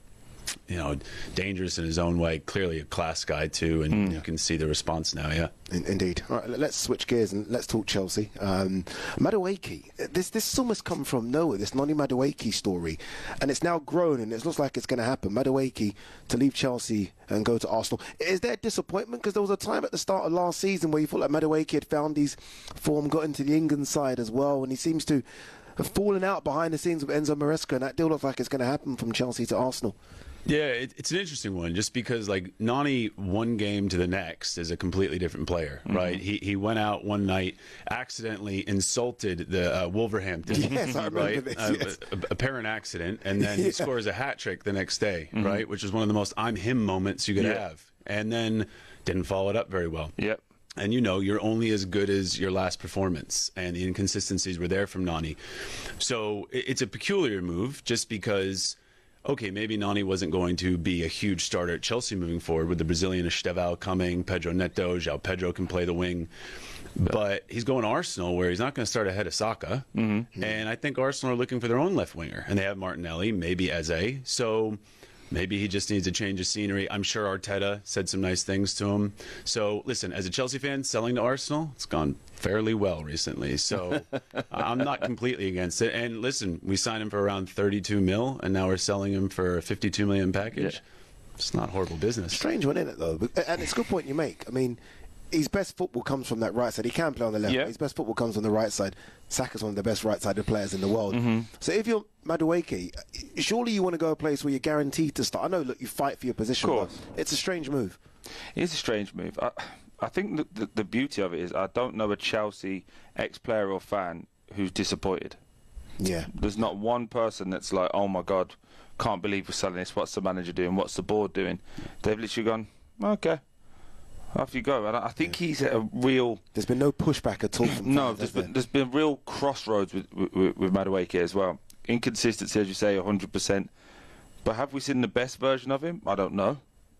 S17: dangerous in his own way. Clearly a class guy, too, and you can see the response now, yeah. Indeed.
S6: All right, let's switch gears and let's talk Chelsea. Madueke, this almost come from nowhere, this Noni Madueke story, and it's now grown and it looks like it's going to happen. Madueke to leave Chelsea and go to Arsenal. Is there disappointment? Because there was a time at the start of last season where you thought like Madueke had found his form, got into the England side as well, and he seems to have fallen out behind the scenes with Enzo Maresca, and that deal looks like it's going to happen from Chelsea to Arsenal.
S17: Yeah, it's an interesting one, just because Nani, one game to the next, is a completely different player, right? He went out one night, accidentally insulted the Wolverhampton,
S6: yes, I remember this, yes.
S17: Apparent accident, and then he scores a hat trick the next day, right? Which is one of the most I'm him moments you could have, and then didn't follow it up very well.
S5: Yep.
S17: And you're only as good as your last performance, and the inconsistencies were there from Nani. So it's a peculiar move, just because. Okay, maybe Nani wasn't going to be a huge starter at Chelsea moving forward with the Brazilian Estevao coming, Pedro Neto, João Pedro can play the wing. But he's going to Arsenal where he's not going to start ahead of Saka. And I think Arsenal are looking for their own left winger. And they have Martinelli, maybe Eze. So maybe he just needs a change of scenery. I'm sure Arteta said some nice things to him. So, listen, as a Chelsea fan, selling to Arsenal, it's gone fairly well recently. So I'm not completely against it. And, listen, we signed him for around 32 mil, and now we're selling him for a 52 million package. Yeah. It's not horrible business.
S6: Strange one, isn't it, though? And it's a good point you make. I mean, his best football comes from that right side. He can play on the left. His best football comes on the right side. Saka's one of the best right-sided players in the world. So if you're Madueke, surely you want to go a place where you're guaranteed to start. I know, look, you fight for your position, but it's a strange move.
S5: It is a strange move. I think the beauty of it is I don't know a Chelsea ex-player or fan who's disappointed.
S6: Yeah.
S5: There's not one person that's like, oh, my God, can't believe we're selling this. What's the manager doing? What's the board doing? They've literally gone, okay. Off you go. And I think he's at a real.
S6: There's been no pushback at all. From
S5: there's been real crossroads with Madueke as well. Inconsistency, as you say, 100%. But have we seen the best version of him? I don't know.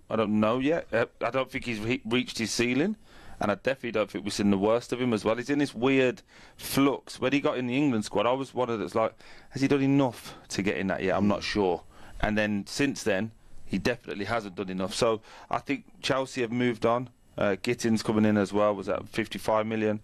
S5: I don't know yet. I don't think he's reached his ceiling, and I definitely don't think we've seen the worst of him as well. He's in this weird flux. When he got in the England squad, I was one of that's like, has he done enough to get in that yet? I'm not sure. And then since then, he definitely hasn't done enough. So I think Chelsea have moved on. Gittins coming in as well, was at 55 million.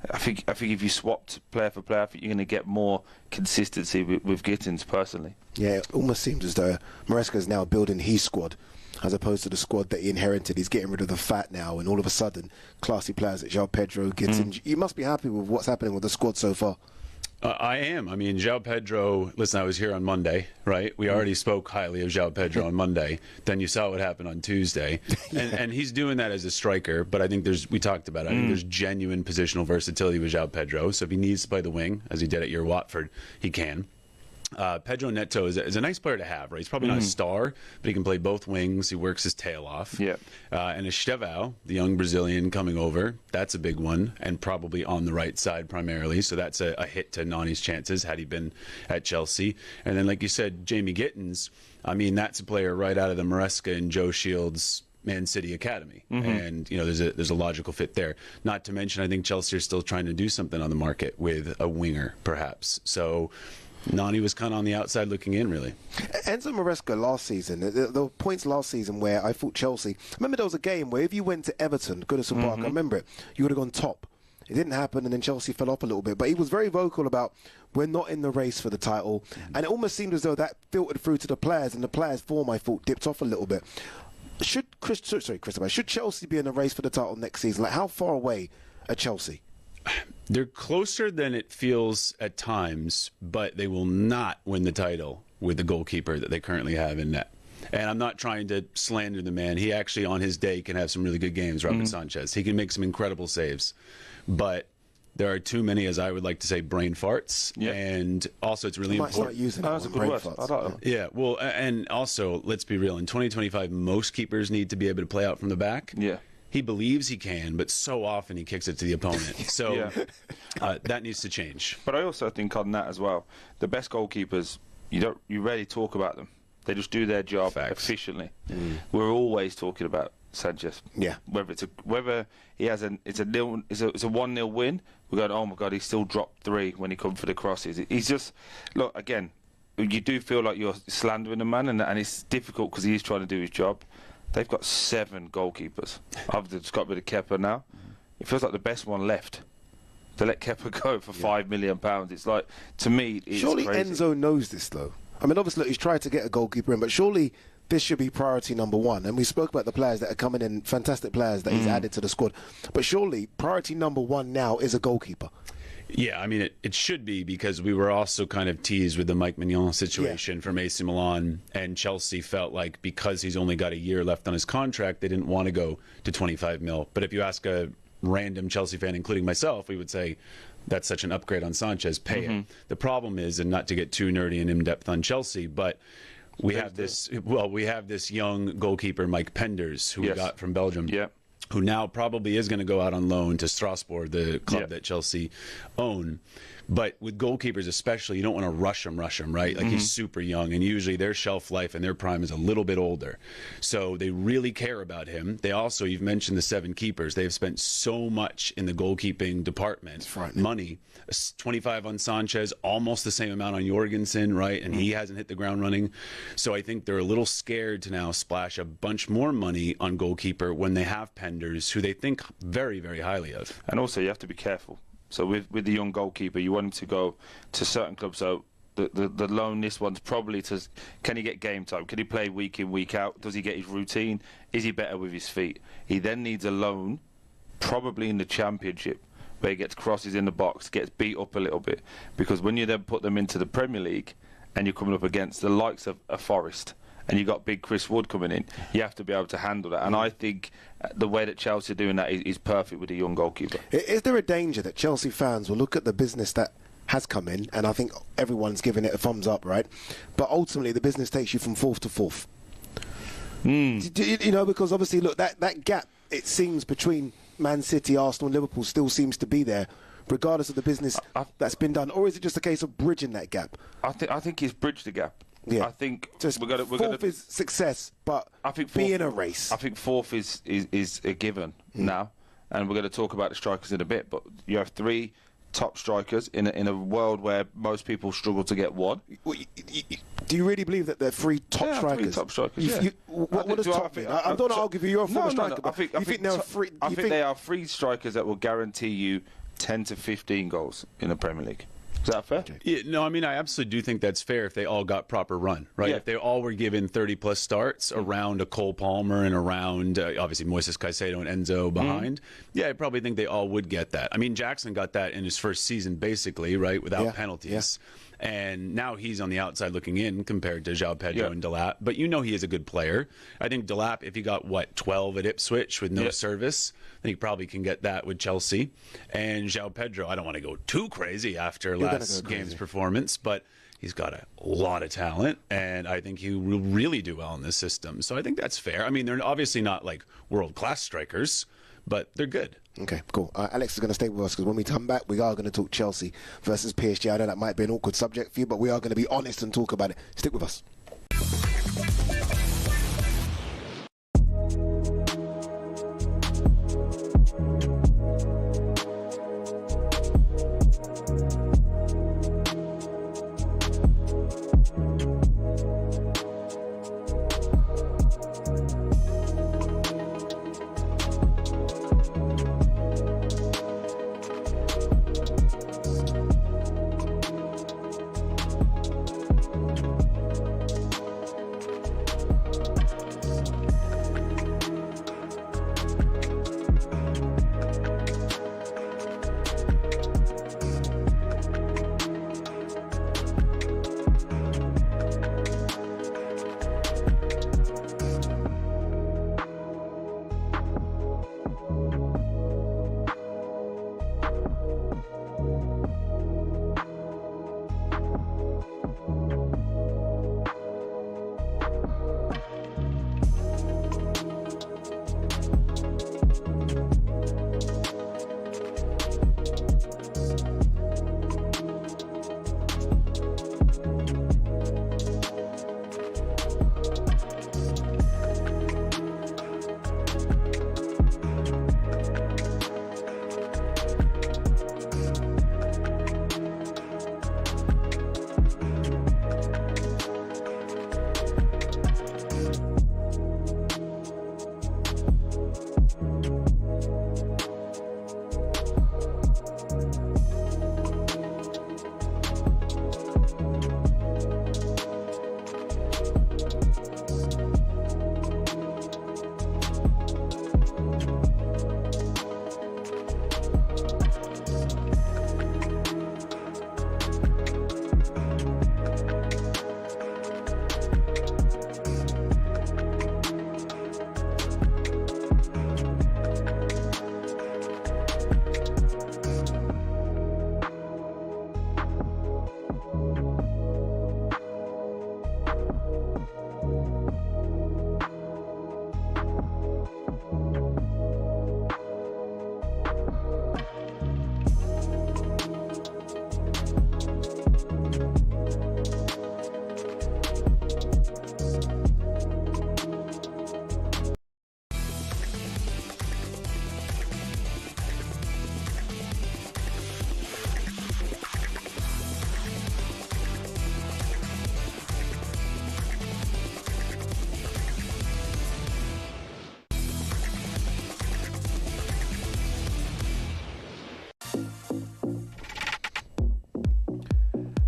S5: I think if you swapped player for player, I think you're going to get more consistency with Gittins personally.
S6: Yeah, it almost seems as though Maresca is now building his squad as opposed to the squad that he inherited. He's getting rid of the fat now, and all of a sudden, classy players like João Pedro gets in. You must be happy with what's happening with the squad so far.
S17: I am. I mean, João Pedro, listen, I was here on Monday, right? We already spoke highly of João Pedro on Monday. Then you saw what happened on Tuesday. And he's doing that as a striker, but I think we talked about it, I think there's genuine positional versatility with João Pedro. So if he needs to play the wing, as he did at your Watford, he can. Pedro Neto is a nice player to have, right? He's probably not a star, but he can play both wings. He works his tail off. Yeah. And Estevão, the young Brazilian coming over, that's a big one, and probably on the right side primarily. So that's a hit to Nani's chances had he been at Chelsea. And then, like you said, Jamie Gittins, I mean, that's a player right out of the Maresca and Joe Shields' Man City Academy, and you know there's a logical fit there. Not to mention, I think Chelsea are still trying to do something on the market with a winger, perhaps. So Nani was kind of on the outside looking in, really.
S6: Enzo Maresca last season, the points last season where I thought Chelsea, I remember there was a game where if you went to Everton, Goodison Park, I remember it, you would have gone top. It didn't happen, and then Chelsea fell off a little bit. But he was very vocal about we're not in the race for the title, and it almost seemed as though that filtered through to the players, and the players' form, I thought, dipped off a little bit. Should Chelsea be in the race for the title next season? Like, how far away are Chelsea?
S17: They're closer than it feels at times, but they will not win the title with the goalkeeper that they currently have in net. And I'm not trying to slander the man. He actually, on his day, can have some really good games, Robert Sanchez. He can make some incredible saves. But there are too many, as I would like to say, brain farts. Yep. And also, it's really important.
S6: Start using that's a good word. I like them.
S17: Yeah, well, and also, let's be real. In 2025, most keepers need to be able to play out from the back. Yeah. He believes he can, but so often he kicks it to the opponent. So that needs to change.
S5: But I also think on that as well, the best goalkeepers, you rarely talk about them. They just do their job efficiently. We're always talking about Sanchez. Yeah. Whether he has it's a 1-0 win, we're going, oh my God, he still dropped 3 when he come for the crosses. He's just, look, again, you do feel like you're slandering the man, and it's difficult because he is trying to do his job. They've got 7 goalkeepers. I've just got rid of Kepa now. It feels like the best one left. To let Kepa go for £5 million. It's like, to me, it's
S6: surely
S5: crazy.
S6: Enzo knows this, though. I mean, obviously, look, he's tried to get a goalkeeper in, but surely this should be priority number 1. And we spoke about the players that are coming in, fantastic players that he's added to the squad. But surely priority number 1 now is a goalkeeper.
S17: Yeah, I mean, it should be, because we were also kind of teased with the Mike Mignon situation from AC Milan, and Chelsea felt like because he's only got a year left on his contract, they didn't want to go to 25 mil. But if you ask a random Chelsea fan, including myself, we would say that's such an upgrade on Sanchez, pay it. The problem is, and not to get too nerdy and in-depth on Chelsea, but we have this young goalkeeper, Mike Penders, who we got from Belgium. Yeah. Who now probably is going to go out on loan to Strasbourg, the club that Chelsea own. But with goalkeepers especially, you don't want to rush them, right? Like, he's super young, and usually their shelf life and their prime is a little bit older. So they really care about him. They also, you've mentioned the 7 keepers. They've spent so much in the goalkeeping department. Money. 25 on Sanchez, almost the same amount on Jorgensen, right? And he hasn't hit the ground running. So I think they're a little scared to now splash a bunch more money on goalkeeper when they have Penders, who they think very, very highly of.
S5: And also, you have to be careful. So with the young goalkeeper, you want him to go to certain clubs. So the loan, this one's probably to, can he get game time? Can he play week in, week out? Does he get his routine? Is he better with his feet? He then needs a loan, probably in the Championship, where he gets crosses in the box, gets beat up a little bit. Because when you then put them into the Premier League, and you're coming up against the likes of a Forest, and you got big Chris Wood coming in, you have to be able to handle that. And I think the way that Chelsea are doing that is perfect with a young goalkeeper.
S6: Is there a danger that Chelsea fans will look at the business that has come in, and I think everyone's giving it a thumbs up, right? But ultimately, the business takes you from 4th to 4th. You know, because obviously, look, that gap, it seems, between Man City, Arsenal, and Liverpool still seems to be there, regardless of the business that's been done. Or is it just a case of bridging that gap?
S5: I think he's bridged the gap.
S6: Yeah.
S5: I think
S6: fourth is success, but
S5: I think
S6: be in a race.
S5: I think 4th is a given now, and we're going to talk about the strikers in a bit. But you have 3 top strikers in a world where most people struggle to get 1.
S6: Do you really believe that they're 3 top strikers?
S5: 3 top strikers.
S6: What does top mean? I don't want to argue with you. You're a former striker.
S5: I think they are 3 strikers that will guarantee you 10 to 15 goals in the Premier League. Is that fair?
S17: Yeah, no, I mean, I absolutely do think that's fair if they all got proper run, right?
S5: Yeah.
S17: If they all were given 30-plus starts around a Cole Palmer and around, obviously, Moises Caicedo and Enzo behind, yeah, I probably think they all would get that. I mean, Jackson got that in his first season, basically, right, without penalties. Yeah. And now he's on the outside looking in compared to João Pedro and Delap. But you know he is a good player. I think Delap, if he got, 12 at Ipswich with no service, I think he probably can get that with Chelsea. And João Pedro, I don't want to go too crazy after last game's performance, but he's got a lot of talent, and I think he will really do well in this system. So I think that's fair. I mean, they're obviously not like world-class strikers, but they're good.
S6: Okay, cool. Alex is going to stay with us because when we come back, we are going to talk Chelsea versus PSG. I know that might be an awkward subject for you, but we are going to be honest and talk about it. Stick with us.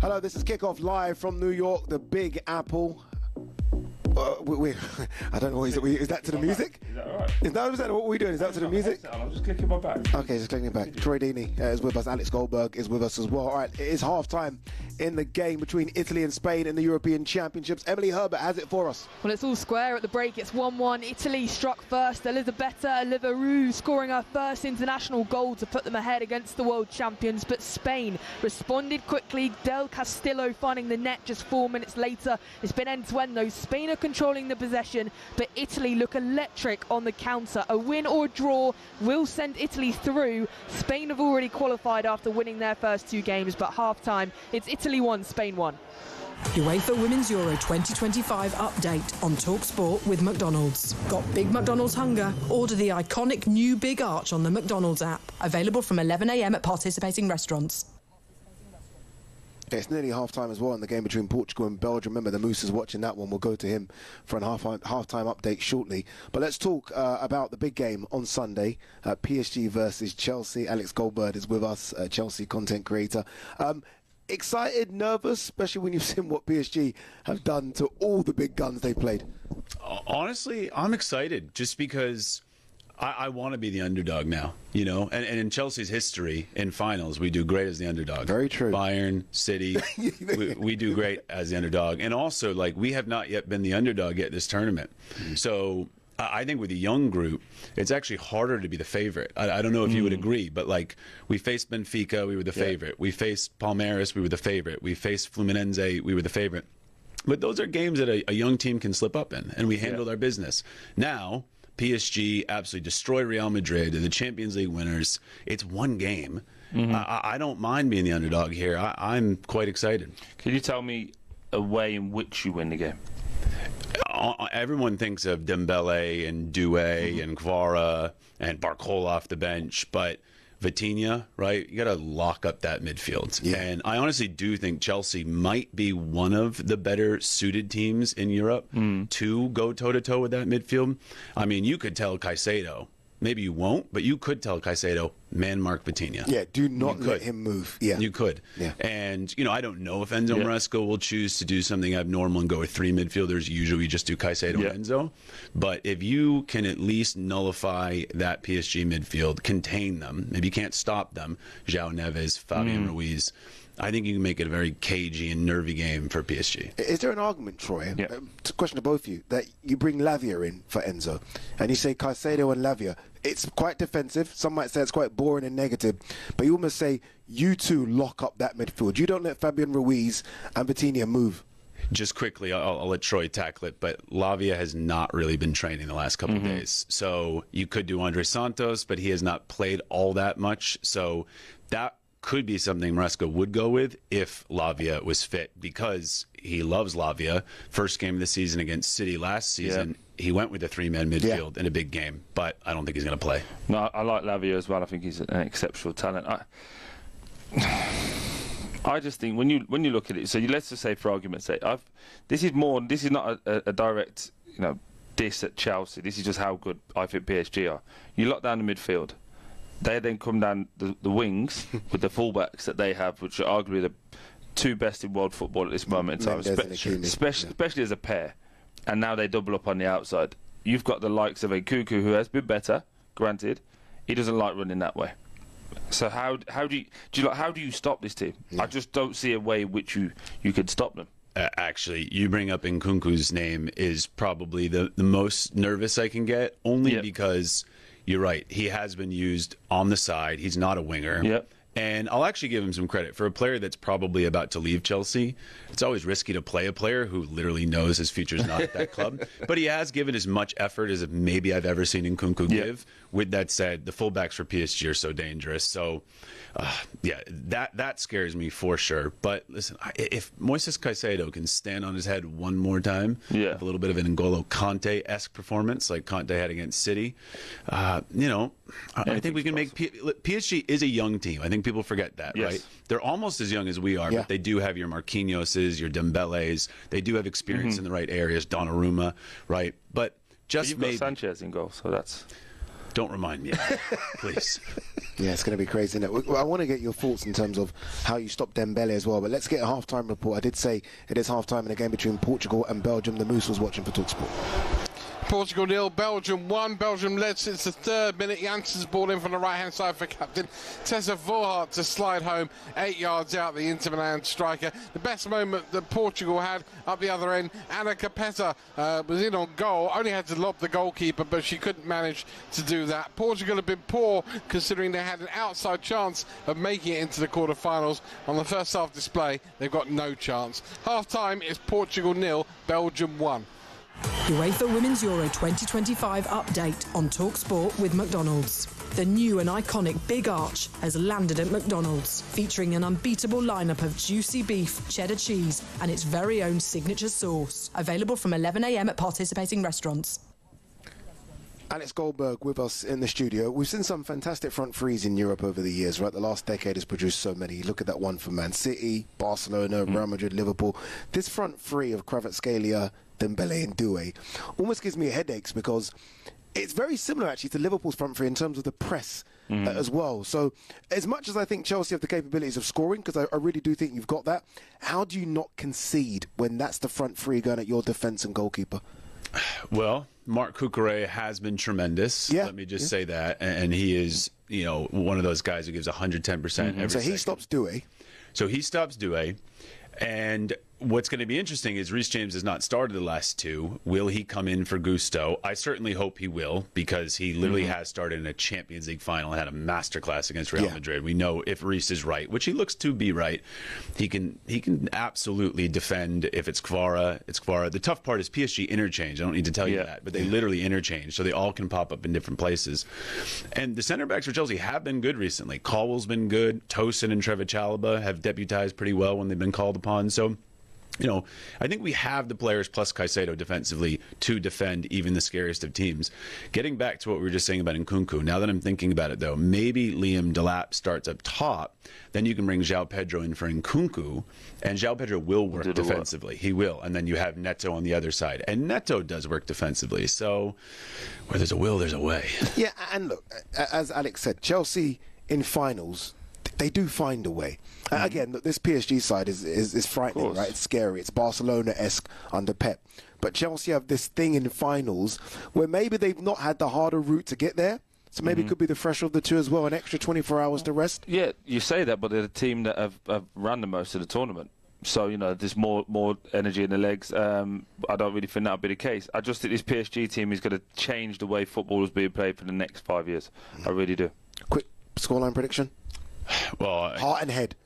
S6: Hello, this is Kickoff live from New York, the Big Apple. I don't know, is that to the music?
S5: Is that all right?
S6: Is that what we're doing? Is that to the music?
S5: I'm just clicking my back.
S6: Okay, just clicking back. Troy Deeney is with us. Alex Goldberg is with us as well. All right, it is half-time in the game between Italy and Spain in the European Championships. Emily Herbert has it for us.
S16: Well, it's all square at the break. It's 1-1. Italy struck first. Elisabetta Liverou scoring her first international goal to put them ahead against the world champions. But Spain responded quickly. Del Castillo finding the net just 4 minutes later. It's been end-to-end though. Spain are controlling the possession, but Italy look electric on the counter. A win or a draw will send Italy through. Spain have already qualified after winning their first two games, but half-time, it's Italy 1, Spain 1.
S13: UEFA Women's Euro 2025 update on talkSPORT with McDonald's. Got Big McDonald's hunger? Order the iconic new Big Arch on the McDonald's app. Available from 11 a.m. at participating restaurants.
S6: It's nearly half-time as well in the game between Portugal and Belgium. Remember, the Moose is watching that one. We'll go to him for a half-time update shortly. But let's talk about the big game on Sunday, PSG versus Chelsea. Alex Goldberg is with us, Chelsea content creator. excited, nervous, especially when you've seen what PSG have done to all the big guns they played?
S17: Honestly, I'm excited just because I want to be the underdog now, you know? And in Chelsea's history, in finals, we do great as the underdog.
S6: Very true.
S17: Bayern, City, we do great as the underdog. And also, like, we have not yet been the underdog yet this tournament. So I think with a young group, it's actually harder to be the favorite. I don't know if you would agree, but, like, we faced Benfica, we were the favorite. We faced Palmeiras, we were the favorite. We faced Fluminense, we were the favorite. But those are games that a young team can slip up in, and we handled our business. Now, PSG absolutely destroy Real Madrid, the Champions League winners. It's one game. I don't mind being the underdog here. I'm quite excited.
S5: Can you tell me a way in which you win the game?
S17: Everyone thinks of Dembele and Doué and Kvara and Barcola off the bench, but Vitinha, right? You got to lock up that midfield. Yeah. And I honestly do think Chelsea might be one of the better suited teams in Europe to go toe-to-toe with that midfield. I mean, you could tell Caicedo, maybe you won't, but you could tell Caicedo, man mark Vitinha.
S6: Yeah, do not let him move. Yeah.
S17: You could.
S6: Yeah.
S17: And, you know, I don't know if Enzo Maresca will choose to do something abnormal and go with three midfielders. Usually we just do Caicedo and Enzo. But if you can at least nullify that PSG midfield, contain them, maybe you can't stop them, João Neves, Fabian Ruiz, I think you can make it a very cagey and nervy game for PSG.
S6: Is there an argument, Troy, it's a question to both of you, that you bring Lavia in for Enzo, and you say Caicedo and Lavia, it's quite defensive, some might say it's quite boring and negative, but you almost say you two lock up that midfield. You don't let Fabian Ruiz and Vitinha move.
S17: Just quickly, I'll let Troy tackle it, but Lavia has not really been training the last couple of days. So you could do Andre Santos, but he has not played all that much. So that could be something Maresca would go with if Lavia was fit, because he loves Lavia. First game of the season against City last season, he went with a three-man midfield in a big game, but I don't think he's going to play.
S5: No, I like Lavia as well. I think he's an exceptional talent. I just think when you look at it, so let's just say, for argument's sake, this is not a direct, you know, diss at Chelsea. This is just how good I think PSG are. You lock down the midfield. They then come down the wings with the fullbacks that they have, which are arguably the two best in world football at this moment in time, especially as a pair. And now they double up on the outside. You've got the likes of Nkunku, who has been better, granted. He doesn't like running that way. So how do you stop this team? I just don't see a way in which you could stop them.
S17: Actually, you bring up Nkunku's name is probably the most nervous I can get, only because you're right. He has been used on the side. He's not a winger. Yep. And I'll actually give him some credit. For a player that's probably about to leave Chelsea, it's always risky to play a player who literally knows his future's not at that club. But he has given as much effort as maybe I've ever seen Nkunku give. With that said, the fullbacks for PSG are so dangerous. So, that scares me for sure. But listen, if Moises Caicedo can stand on his head one more time, have a little bit of an N'Golo Kanté-esque performance like Kanté had against City, I think we can make PSG is a young team. I think people forget that, right? They're almost as young as we are, but they do have your Marquinhoses, your Dembeles. They do have experience in the right areas, Donnarumma, right? But
S5: you've got Sanchez in goal, so that's...
S17: Don't remind me, please.
S6: Yeah, it's going to be crazy, isn't it? I want to get your thoughts in terms of how you stop Dembele as well, but let's get a half-time report. I did say it is half-time in a game between Portugal and Belgium. The Moose was watching for talkSPORT.
S12: Portugal 0, Belgium 1. Belgium led since the 3rd minute. Jansen's ball in from the right-hand side for captain Tessa Voorhart to slide home 8 yards out, the Inter Milan striker. The best moment that Portugal had up the other end, Anna Capeta was in on goal, only had to lob the goalkeeper, but she couldn't manage to do that. Portugal have been poor, considering they had an outside chance of making it into the quarter-finals. On the first half display, they've got no chance. Half-time is Portugal 0, Belgium 1.
S13: UEFA Women's Euro 2025 update on talkSPORT with McDonald's. The new and iconic Big Arch has landed at McDonald's, featuring an unbeatable lineup of juicy beef, cheddar cheese, and its very own signature sauce. Available from 11 a.m. at participating restaurants.
S6: Alex Goldberg with us in the studio. We've seen some fantastic front threes in Europe over the years, right? The last decade has produced so many. Look at that one for Man City, Barcelona, Real Madrid, Liverpool. This front three of Kvaratskhelia, Dembele and Doué almost gives me headaches, because it's very similar actually to Liverpool's front three in terms of the press as well. So as much as I think Chelsea have the capabilities of scoring, because I really do think you've got that, how do you not concede when that's the front three going at your defence and goalkeeper?
S17: Well, Marc Cucurella has been tremendous. Let me just say that. And he is, one of those guys who gives 110% every
S6: So he stops Dewey.
S17: So he stops Dewey. And what's going to be interesting is Reece James has not started the last two. Will he come in for Gusto? I certainly hope he will, because he literally has started in a Champions League final and had a masterclass against Real Madrid. We know if Reece is right, which he looks to be right, he can absolutely defend. If it's Kvara, it's Kvara. The tough part is PSG interchange. I don't need to tell you that, but they literally interchange, so they all can pop up in different places. And the center backs for Chelsea have been good recently. Colwell's been good. Tosin and Trevoh Chalobah have deputized pretty well when they've been called upon. So, I think we have the players plus Caicedo defensively to defend even the scariest of teams. Getting back to what we were just saying about Nkunku, now that I'm thinking about it, though, maybe Liam Delap starts up top, then you can bring João Pedro in for Nkunku, and João Pedro will work defensively. He will. And then you have Neto on the other side. And Neto does work defensively. So where there's a will, there's a way.
S6: Yeah, and look, as Alex said, Chelsea in finals, they do find a way. Again, this PSG side is frightening, right? It's scary. It's Barcelona-esque under Pep. But Chelsea have this thing in finals where maybe they've not had the harder route to get there. So maybe it could be the fresher of the two as well, an extra 24 hours to rest.
S5: Yeah, you say that, but they're the team that have run the most of the tournament. So, there's more energy in the legs. I don't really think that'll be the case. I just think this PSG team is going to change the way football is being played for the next 5 years. I really do.
S6: Quick scoreline prediction?
S17: Well,
S6: heart and head.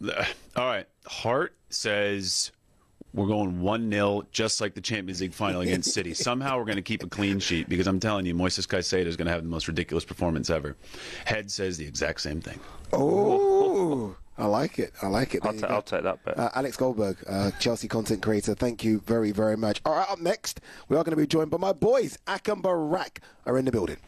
S17: All right. Heart says we're going 1-0, just like the Champions League final against City. Somehow we're going to keep a clean sheet, because I'm telling you, Moises Caicedo is going to have the most ridiculous performance ever. Head says the exact same thing.
S6: Oh, I like it.
S5: I'll take that bet.
S6: Alex Goldberg, Chelsea content creator, thank you very, very much. All right, up next, we are going to be joined by my boys. Akam Barak are in the building.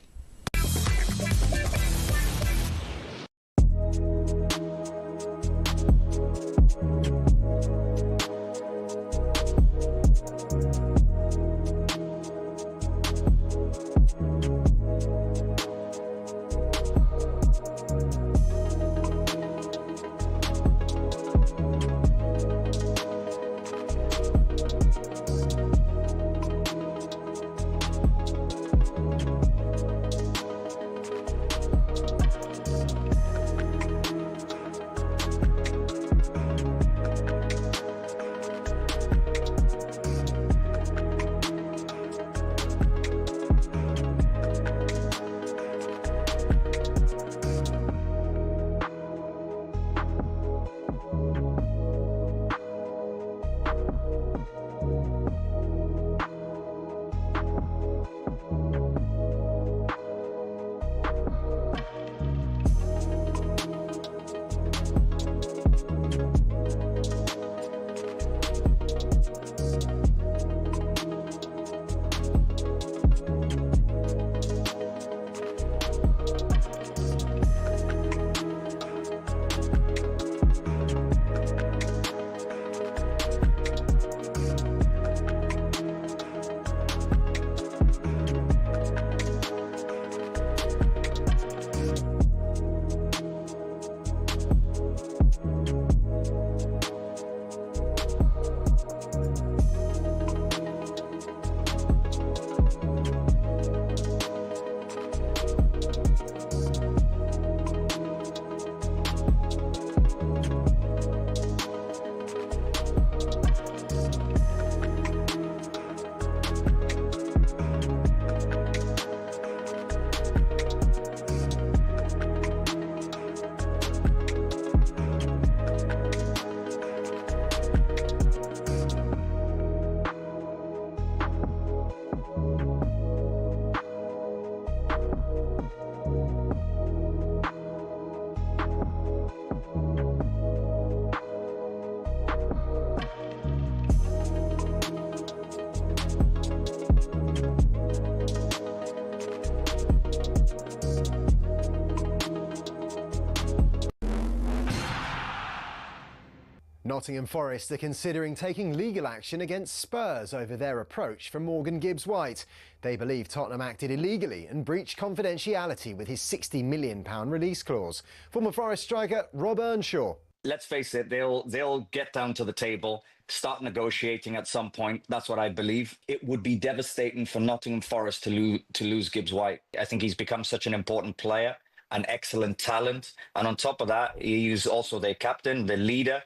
S1: Nottingham Forest are considering taking legal action against Spurs over their approach for Morgan Gibbs-White. They believe Tottenham acted illegally and breached confidentiality with his £60 million release clause. Former Forest striker Rob Earnshaw.
S8: Let's face it, they'll get down to the table, start negotiating at some point. That's what I believe. It would be devastating for Nottingham Forest to lose Gibbs-White. I think he's become such an important player, an excellent talent. And on top of that, he's also their captain, the leader.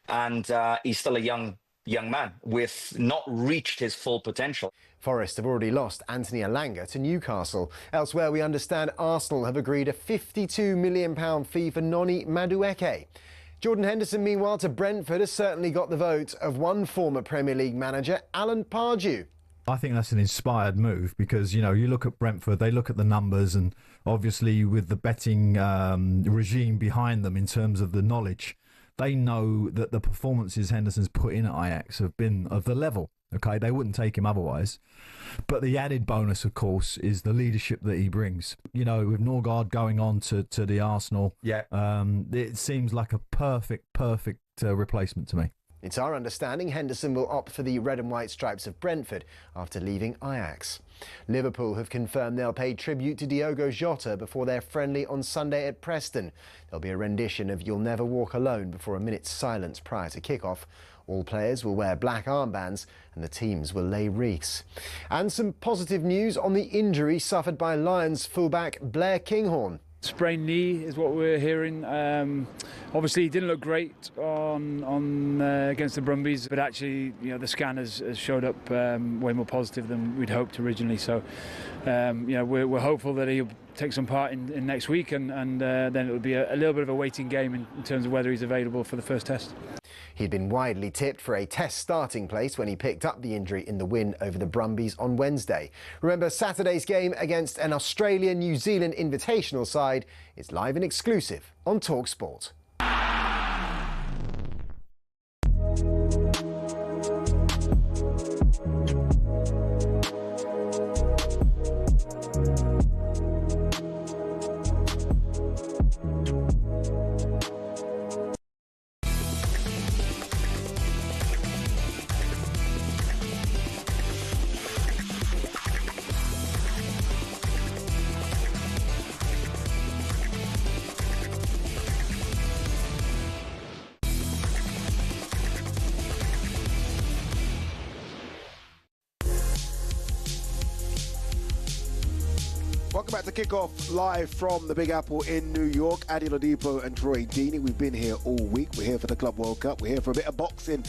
S8: And he's still a young man with not reached his full potential.
S1: Forest have already lost Anthony Elanga to Newcastle. Elsewhere, we understand Arsenal have agreed a £52 million fee for Noni Madueke. Jordan Henderson, meanwhile, to Brentford, has certainly got the vote of one former Premier League manager, Alan Pardew.
S2: I think that's an inspired move because, you know, you look at Brentford, they look at the numbers, and obviously with the betting regime behind them in terms of the knowledge, they know that the performances Henderson's put in at Ajax have been of the level. Okay, they wouldn't take him otherwise. But the added bonus, of course, is the leadership that he brings. You know, with Norgard going on to the Arsenal, it seems like a perfect replacement to me.
S1: It's our understanding Henderson will opt for the red and white stripes of Brentford after leaving Ajax. Liverpool have confirmed they'll pay tribute to Diogo Jota before their friendly on Sunday at Preston. There'll be a rendition of You'll Never Walk Alone before a minute's silence prior to kick-off. All players will wear black armbands and the teams will lay wreaths. And some positive news on the injury suffered by Lions fullback Blair Kinghorn.
S3: Sprained knee is what we're hearing. Obviously, he didn't look great on against the Brumbies, but actually, you know, the scan has showed up way more positive than we'd hoped originally. So, you know, we're hopeful that he'll take some part in next week, and then it'll be a little bit of a waiting game in terms of whether he's available for the first test.
S1: He'd been widely tipped for a test starting place when he picked up the injury in the win over the Brumbies on Wednesday. Remember, Saturday's game against an Australia-New Zealand invitational side is live and exclusive on talkSPORT.
S6: Welcome back to Kickoff live from the Big Apple in New York. Oladipo and Troy Deeney. We've been here all week. We're here for the Club World Cup. We're here for a bit of boxing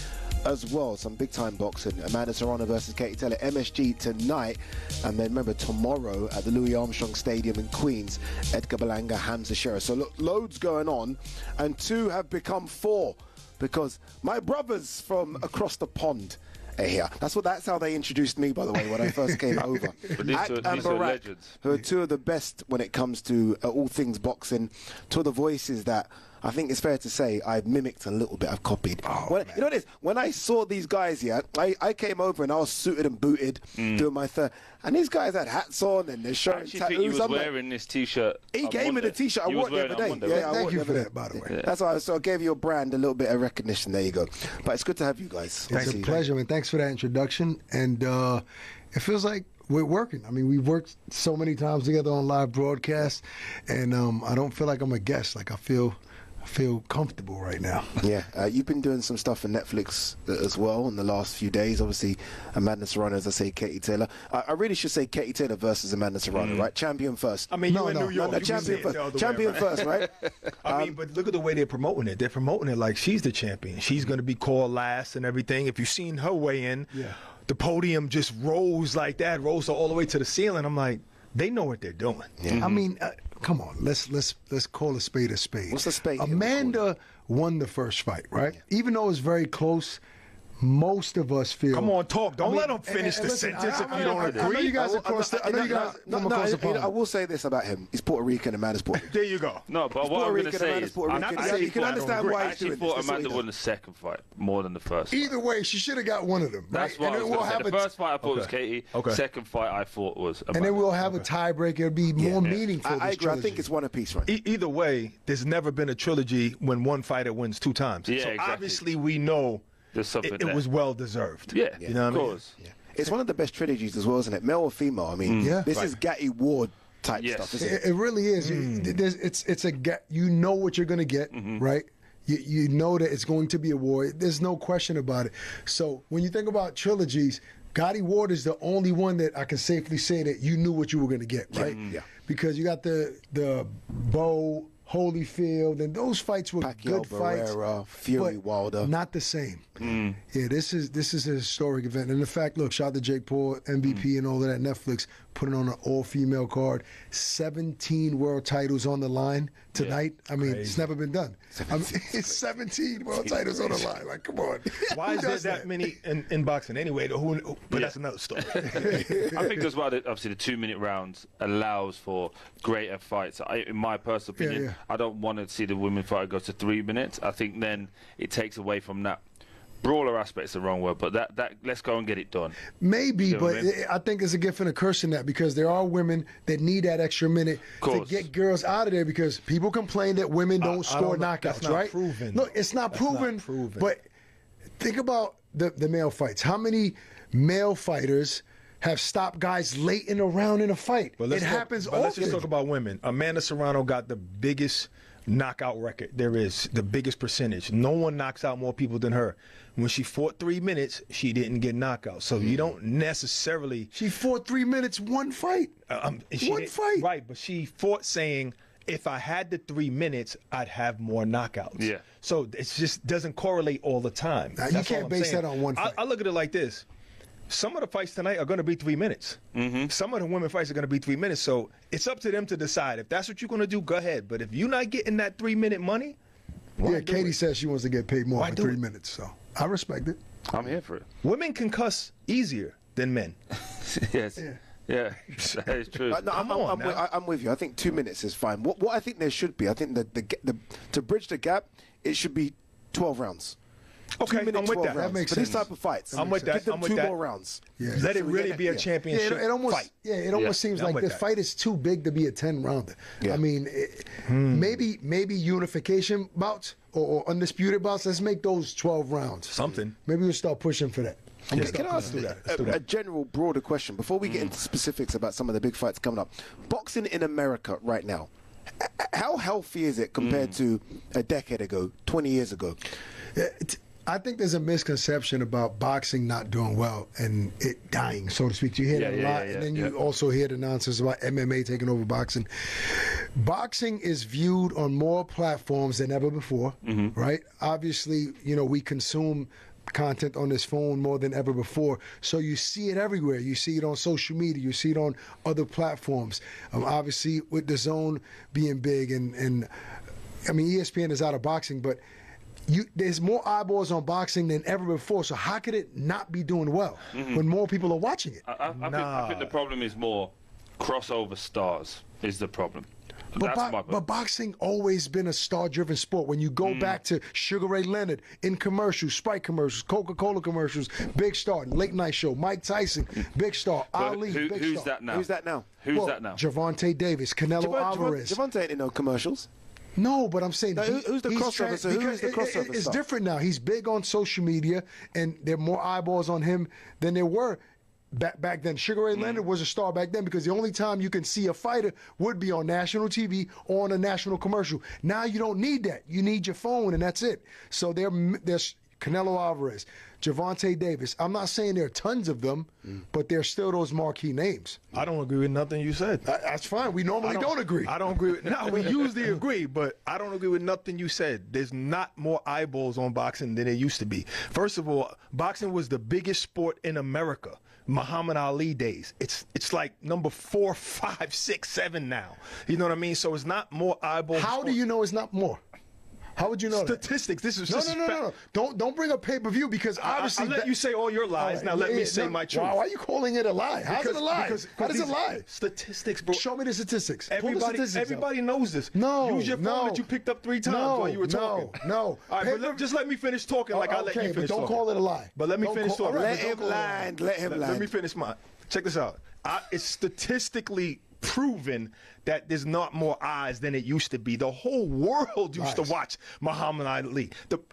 S6: as well. Some big time boxing. Amanda Serrano versus Katie Taylor, MSG tonight. And then remember, tomorrow at the Louis Armstrong Stadium in Queens, Edgar Berlanga, Hamza Shera. So look, loads going on. And 2 have become 4 because my brothers from across the pond here. That's how they introduced me, by the way, when I first came over.
S5: These are legends.
S6: Who are 2 of the best when it comes to all things boxing. 2 of the voices that I think it's fair to say I've mimicked a little bit, I've copied. You know what it is? When I saw these guys here, I came over and I was suited and booted, doing my third. And these guys had hats on and they're showing tattoos.
S5: I think he was wearing this T-shirt.
S6: He gave me the T-shirt. I wore it the other day.
S15: Thank you for that, by the way.
S6: Yeah. That's why I gave your brand a little bit of recognition. There you go. But it's good to have you guys.
S15: It's a pleasure, man. Thanks for that introduction. And it feels like we're working. I mean, we've worked so many times together on live broadcasts, and I don't feel like I'm a guest. Like I feel comfortable right now.
S6: Yeah, you've been doing some stuff for Netflix as well in the last few days. Obviously, Amanda Serrano, as I say, Katie Taylor. I really should say Katie Taylor versus Amanda Serrano, right? Champion first.
S18: I mean, you're in New York.
S6: No, champion first. Champion first, right?
S18: I mean, but look at the way they're promoting it. They're promoting it like she's the champion. She's going to be called last and everything. If you've seen her weigh in, the podium just rose like that, rose all the way to the ceiling. I'm like, they know what they're doing.
S15: I mean, come on, let's call a spade a spade.
S6: What's the spade?
S15: Amanda won the first fight, right? Even though it was very close,
S19: most of us feel.
S18: Come on, talk. Don't let him finish the sentence if you don't agree.
S19: I know you guys across the. I know you guys from across the pond.
S6: I will say this about him: he's Puerto Rican and Amanda Puerto Rican.
S18: There you go.
S5: No, but what I'm going to say is,
S6: you can understand why he's doing this.
S5: I thought Amanda won the second fight more than the first.
S19: Either way, she should have got one of them.
S5: That's what I was going to say. The first fight I thought was Katie. Second fight I thought was Amanda.
S19: And then we'll have a tiebreaker. It'll be more meaningful.
S6: I agree. I think it's one apiece, right?
S18: Either way, there's never been a trilogy when one fighter wins 2 times.
S5: Yeah,
S18: so
S5: exactly.
S18: Obviously we know
S5: there's something
S18: it was well deserved.
S5: Yeah,
S18: you know what I mean?
S6: Yeah. It's one of the best trilogies as well, isn't it? Male or female? I mean, this is Gatti Ward type stuff, isn't it?
S19: It really is. It's a you know what you're going to get, right? You know that it's going to be a war. There's no question about it. So when you think about trilogies, Gatti Ward is the only one that I can safely say that you knew what you were going to get, right?
S6: Yeah.
S19: Because you got the Bo, Holyfield, and those fights were
S6: Pacquiao,
S19: good fights.
S6: Barrera, Fury, Wilder.
S19: Not the same. Yeah, this is a historic event. And in fact, look, shout out to Jake Paul, MVP and all of that. Netflix putting on an all-female card. 17 world titles on the line tonight. I mean, it's never been done. It's 17 world titles on the line. Like, come on.
S18: Why is there that many in boxing anyway? But that's another story.
S5: I think as well that obviously the 2-minute rounds allows for greater fights. In my personal opinion, I don't want to see the women fighter go to 3 minutes. I think then it takes away from that. Brawler aspect's the wrong word, but that let's go and get it done.
S19: Maybe, but I think it's a gift and a curse in that, because there are women that need that extra minute to get girls out of there, because people complain that women don't score knockouts,
S18: that's not
S19: right?
S18: Proven.
S19: Look, it's not proven, but think about the male fights. How many male fighters have stopped guys late in a round in a fight? It happens often.
S18: Let's just talk about women. Amanda Serrano got the biggest knockout record there is, the biggest percentage. No one knocks out more people than her. When she fought 3 minutes, she didn't get knocked So you don't necessarily.
S19: She fought 3 minutes, one fight. One fight.
S18: Right, but she fought saying, if I had the 3 minutes, I'd have more knockouts.
S5: Yeah.
S18: So it just doesn't correlate all the time.
S19: Now, you can't base that on one fight.
S18: I look at it like this. Some of the fights tonight are going to be 3 minutes. Some of the women fights are going to be 3 minutes. So it's up to them to decide. If that's what you're going to do, go ahead. But if you're not getting that 3-minute money,
S19: Katie says she wants to get paid more for 3 minutes. So I respect it.
S5: I'm here for it.
S18: Women can cuss easier than men.
S5: Yes. Yeah, that is true.
S6: I'm with you. I think 2 minutes is fine. What I think there should be, I think the to bridge the gap, it should be 12 rounds.
S18: Okay, I'm with that.
S19: That makes
S6: for
S19: sense.
S6: these type of fights.
S18: I'm with that.
S6: Give them 2 more rounds.
S19: Yeah.
S18: Let it really be a championship fight.
S19: Yeah, it almost seems like this fight is too big to be a 10-rounder.
S6: Yeah.
S19: I mean, maybe unification bouts or undisputed bouts. Let's make those 12 rounds.
S18: Something.
S19: Maybe we'll start pushing for that.
S6: Can I ask a general, broader question before we get into specifics about some of the big fights coming up? Boxing in America right now, how healthy is it compared to a decade ago, 20 years ago?
S19: I think there's a misconception about boxing not doing well and it dying, so to speak. You hear that a lot, and then you also hear the nonsense about MMA taking over boxing. Boxing is viewed on more platforms than ever before, right? Obviously, we consume content on this phone more than ever before, so you see it everywhere. You see it on social media, you see it on other platforms. Obviously, with the Zone being big, and I mean, ESPN is out of boxing, but there's more eyeballs on boxing than ever before. So how could it not be doing well when more people are watching it?
S5: I think the problem is more crossover stars is the problem.
S19: But boxing always been a star-driven sport. When you go back to Sugar Ray Leonard in commercials, Sprite commercials, Coca-Cola commercials, big star, late night show, Mike Tyson, big star, Ali, big star.
S5: Who's that now?
S6: Who's that now?
S5: Who's that now?
S19: Gervonta Davis, Canelo Alvarez.
S6: Gervonta ain't in no commercials.
S19: No, but I'm saying
S6: who's the crossover? So who is the crossover?
S19: It's different now. He's big on social media, and there are more eyeballs on him than there were back then. Sugar Ray Leonard was a star back then because the only time you can see a fighter would be on national TV or on a national commercial. Now you don't need that. You need your phone, and that's it. So there's Canelo Alvarez, Gervonta Davis. I'm not saying there are tons of them, but there's still those marquee names.
S18: I don't agree with nothing you said.
S19: That's fine. We normally don't agree.
S18: I don't agree with. No, we usually agree, but I don't agree with nothing you said. There's not more eyeballs on boxing than there used to be. First of all, boxing was the biggest sport in America. Muhammad Ali days. It's like number 4, 5, 6, 7 now. You know what I mean? So it's not more eyeballs.
S19: How do you know it's not more? How would you know
S18: statistics? This is just
S19: no. Don't bring up pay-per-view because obviously
S18: I'll let you say all your lies.
S19: Right.
S18: Now let me say my truth.
S19: Why are you calling it a lie? How's it a lie? How does it lie?
S18: Statistics, bro.
S19: Show me the statistics.
S18: Everybody knows this.
S19: No,
S18: use your phone that you picked up 3 times while you were talking.
S19: No.
S18: All right, but just let me finish talking like I let you finish
S19: but don't
S18: talking.
S19: call it a lie.
S18: But let me finish talking.
S19: Right,
S6: let him land. Let him land.
S18: Let me finish mine. Check this out. It's statistically proven that there's not more eyes than it used to be. The whole world used to watch Muhammad Ali.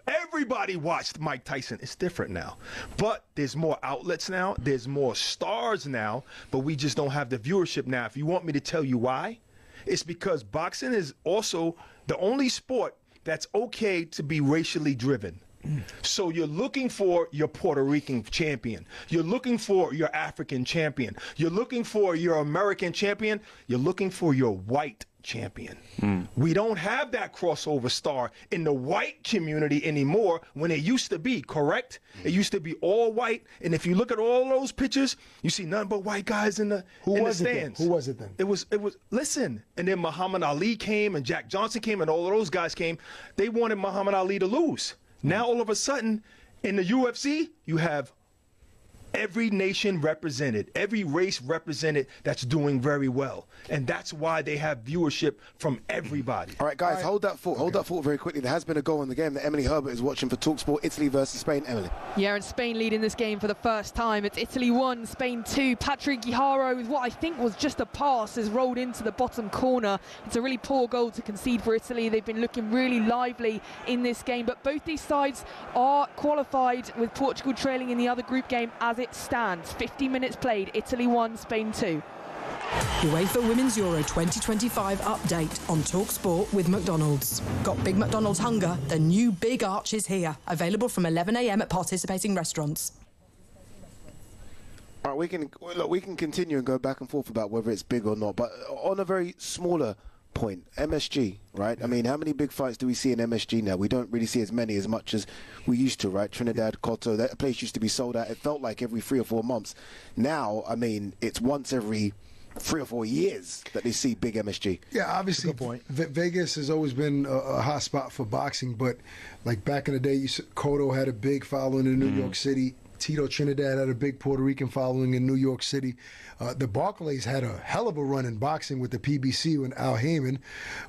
S18: Everybody watched Mike Tyson. It's different now. But there's more outlets now. There's more stars now. But we just don't have the viewership now. If you want me to tell you why, it's because boxing is also the only sport that's okay to be racially driven. So you're looking for your Puerto Rican champion. You're looking for your African champion. You're looking for your American champion. You're looking for your white champion. We don't have that crossover star in the white community anymore when it used to be, correct? It used to be all white. And if you look at all those pictures, you see nothing but white guys in the stands.
S19: Who was it then?
S18: It was listen, and then Muhammad Ali came and Jack Johnson came and all of those guys came. They wanted Muhammad Ali to lose. Now, all of a sudden, in the UFC, you have every nation represented, every race represented that's doing very well. And that's why they have viewership from everybody.
S6: All right, guys, hold that thought. Hold that thought very quickly. There has been a goal in the game that Emily Herbert is watching for talkSPORT. Italy versus Spain. Emily.
S16: Yeah, and Spain leading this game for the first time. It's Italy 1, Spain 2. Patrick Guijarro, with what I think was just a pass, has rolled into the bottom corner. It's a really poor goal to concede for Italy. They've been looking really lively in this game, but both these sides are qualified with Portugal trailing in the other group game as it stands. 50 minutes played, Italy 1, Spain 2.
S13: UEFA Women's Euro 2025 update on talkSPORT with McDonald's. Got Big McDonald's hunger? The new Big Arch is here. Available from 11 a.m. at participating restaurants.
S6: All right, we can continue and go back and forth about whether it's big or not, but on a very smaller point, MSG, right? I mean, how many big fights do we see in MSG now? We don't really see as much as we used to, right? Trinidad, Cotto, that place used to be sold out. It felt like every 3 or 4 months. Now, I mean, it's once every 3 or 4 years that they see big MSG.
S19: Yeah, obviously, Vegas has always been a hot spot for boxing, but like back in the day, Cotto had a big following in New York City. Tito Trinidad had a big Puerto Rican following in New York City. The Barclays had a hell of a run in boxing with the PBC and Al Heyman.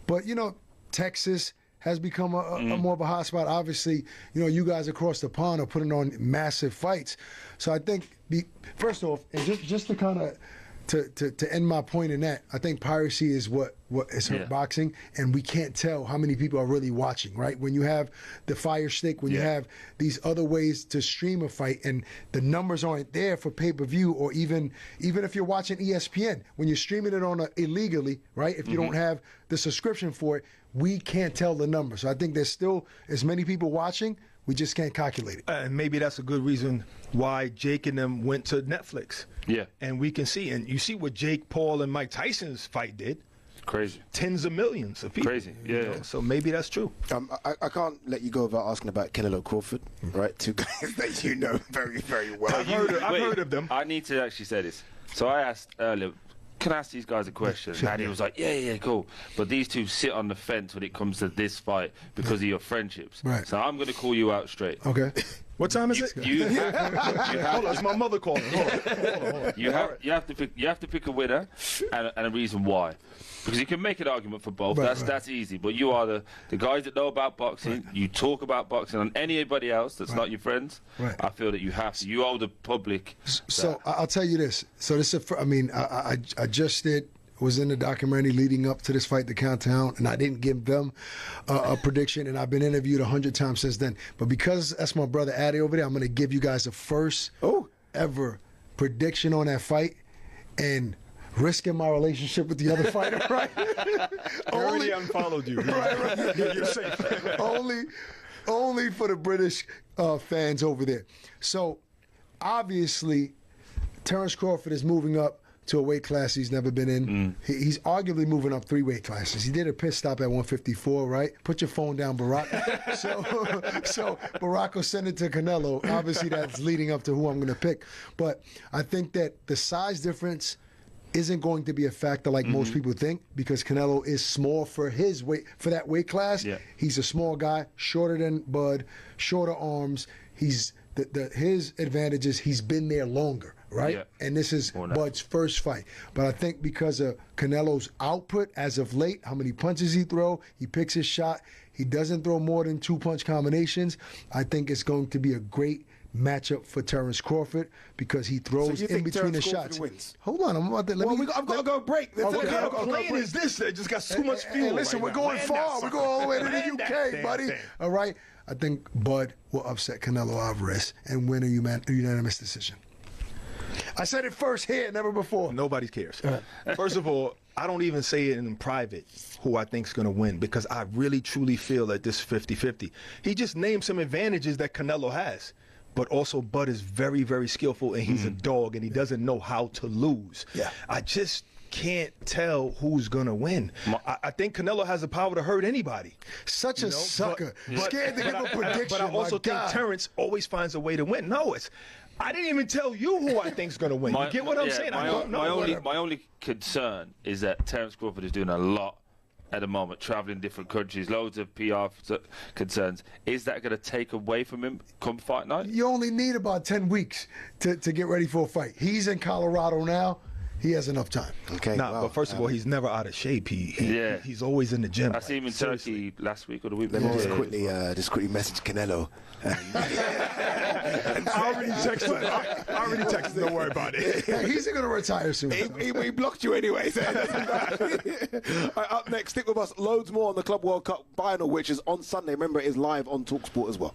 S19: But, you know, Texas has become a more of a hotspot. Obviously, you know, you guys across the pond are putting on massive fights. So I think, first off, and just to kind of to end my point in that, I think piracy is what is hurt boxing, and we can't tell how many people are really watching, right? When you have the Fire Stick, when you have these other ways to stream a fight, and the numbers aren't there for pay-per-view, or even if you're watching ESPN, when you're streaming it on illegally, right? If you don't have the subscription for it, we can't tell the numbers. So I think there's still as many people watching. We just can't calculate it.
S18: And maybe that's a good reason why Jake and them went to Netflix.
S5: Yeah.
S18: And we can see, and you see what Jake Paul and Mike Tyson's fight did.
S5: Crazy.
S18: Tens of millions of people.
S5: Crazy, yeah.
S18: You know? So maybe that's true.
S6: I can't let you go without asking about Canelo Crawford, right? 2 guys that you know very, very well.
S18: I've heard of them.
S5: I need to actually say this. So I asked earlier, can I ask these guys a question? And he was like, yeah, cool. But these two sit on the fence when it comes to this fight because of your friendships.
S19: Right.
S5: So I'm going to call you out straight.
S19: Okay.
S18: What time is it? Hold on, it's my mother calling. Hold on.
S5: You have to pick a winner and a reason why. Because you can make an argument for both. That's easy. But you are the guys that know about boxing. Right. You talk about boxing on anybody else that's not your friends.
S19: Right.
S5: I feel that you have to. You owe the public.
S19: So I'll tell you this. So this is, I just was in the documentary leading up to this fight, The Countdown, and I didn't give them a prediction, and I've been interviewed 100 times since then. But because that's my brother Addy over there, I'm going to give you guys the first ever prediction on that fight, and risking my relationship with the other fighter, right?
S18: I already unfollowed you.
S19: Right.
S18: You're safe.
S19: only for the British fans over there. So, obviously, Terence Crawford is moving up to a weight class he's never been in. He's arguably moving up 3 weight classes. He did a pit stop at 154, right? Put your phone down, Barack. so Barack will send it to Canelo. Obviously, that's leading up to who I'm going to pick. But I think that the size difference isn't going to be a factor like most people think, because Canelo is small for his weight, for that weight class. Yeah. He's a small guy, shorter than Bud, shorter arms. He's his advantage is he's been there longer, right? Yeah. And this is Bud's first fight. But I think because of Canelo's output as of late, how many punches he throw, he picks his shot, he doesn't throw more than 2-punch combinations. I think it's going to be a great matchup for Terence Crawford because he throws in between the shots.
S6: Wins?
S19: Hold on, I'm about to
S6: I've got to go break.
S19: What
S6: kind of plane
S19: is this? They just got so much fuel. Listen, we're going far. We're going all the way to the UK, buddy. All right. I think Bud will upset Canelo Alvarez and win a unanimous decision. I said it first here, never before.
S18: Nobody cares. First of all, I don't even say it in private who I think is going to win, because I really, truly feel that this is 50-50. He just named some advantages that Canelo has. But also, Bud is very, very skillful, and he's a dog, and he doesn't know how to lose. Yeah. I just can't tell who's going to win. I think Canelo has the power to hurt anybody.
S19: Such a sucker. Scared to give a prediction.
S18: But I also think Terence always finds a way to win. No, I didn't even tell you who I think's going to win. You get what I'm saying? I don't know.
S5: My only concern is that Terence Crawford is doing a lot at the moment, traveling different countries, loads of PR concerns. Is that going to take away from him come fight night?
S19: You only need about 10 weeks to get ready for a fight. He's in Colorado now. He has enough time.
S18: Okay. But first of all, he's never out of shape. He's always in the gym.
S5: I see him in Turkey last week or the week
S6: before.
S5: Let
S6: me just quickly message Canelo.
S18: I already texted. Don't worry about it.
S19: He's going to retire soon.
S6: He blocked you anyway. So up next, stick with us. Loads more on the Club World Cup final, which is on Sunday. Remember, it is live on talkSPORT as well.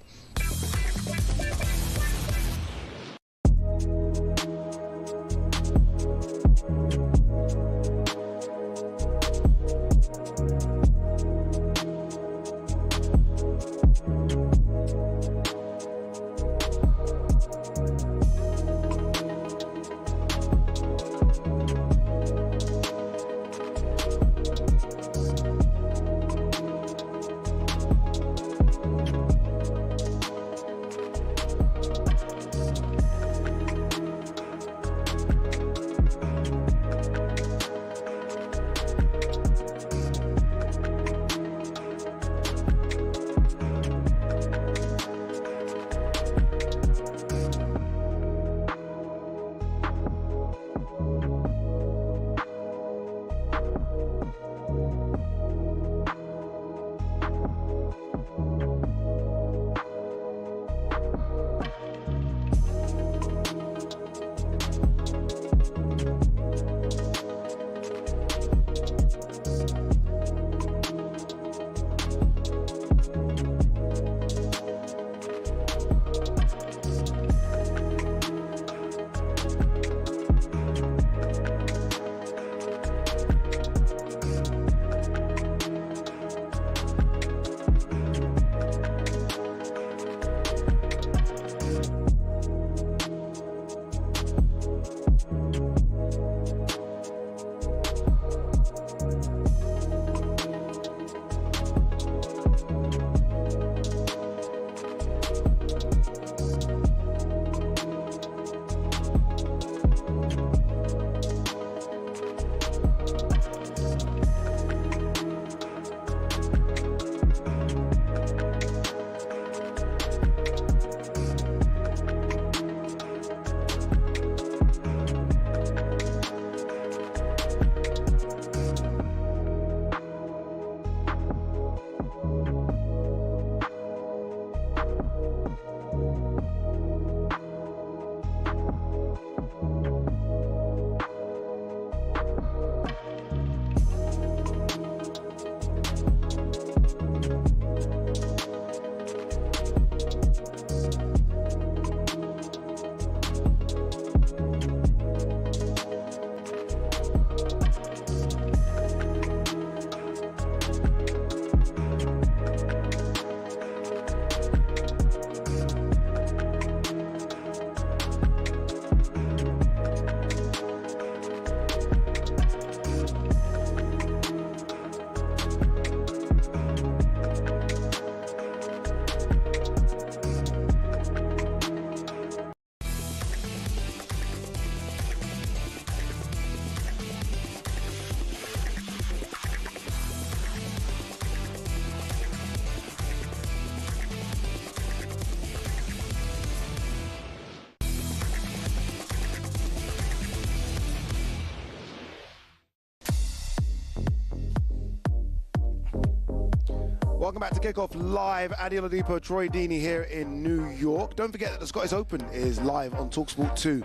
S6: Welcome back to Kickoff Live. Adi Oladipo, Troy Deeney here in New York. Don't forget that the Scottish Open is live on talkSPORT 2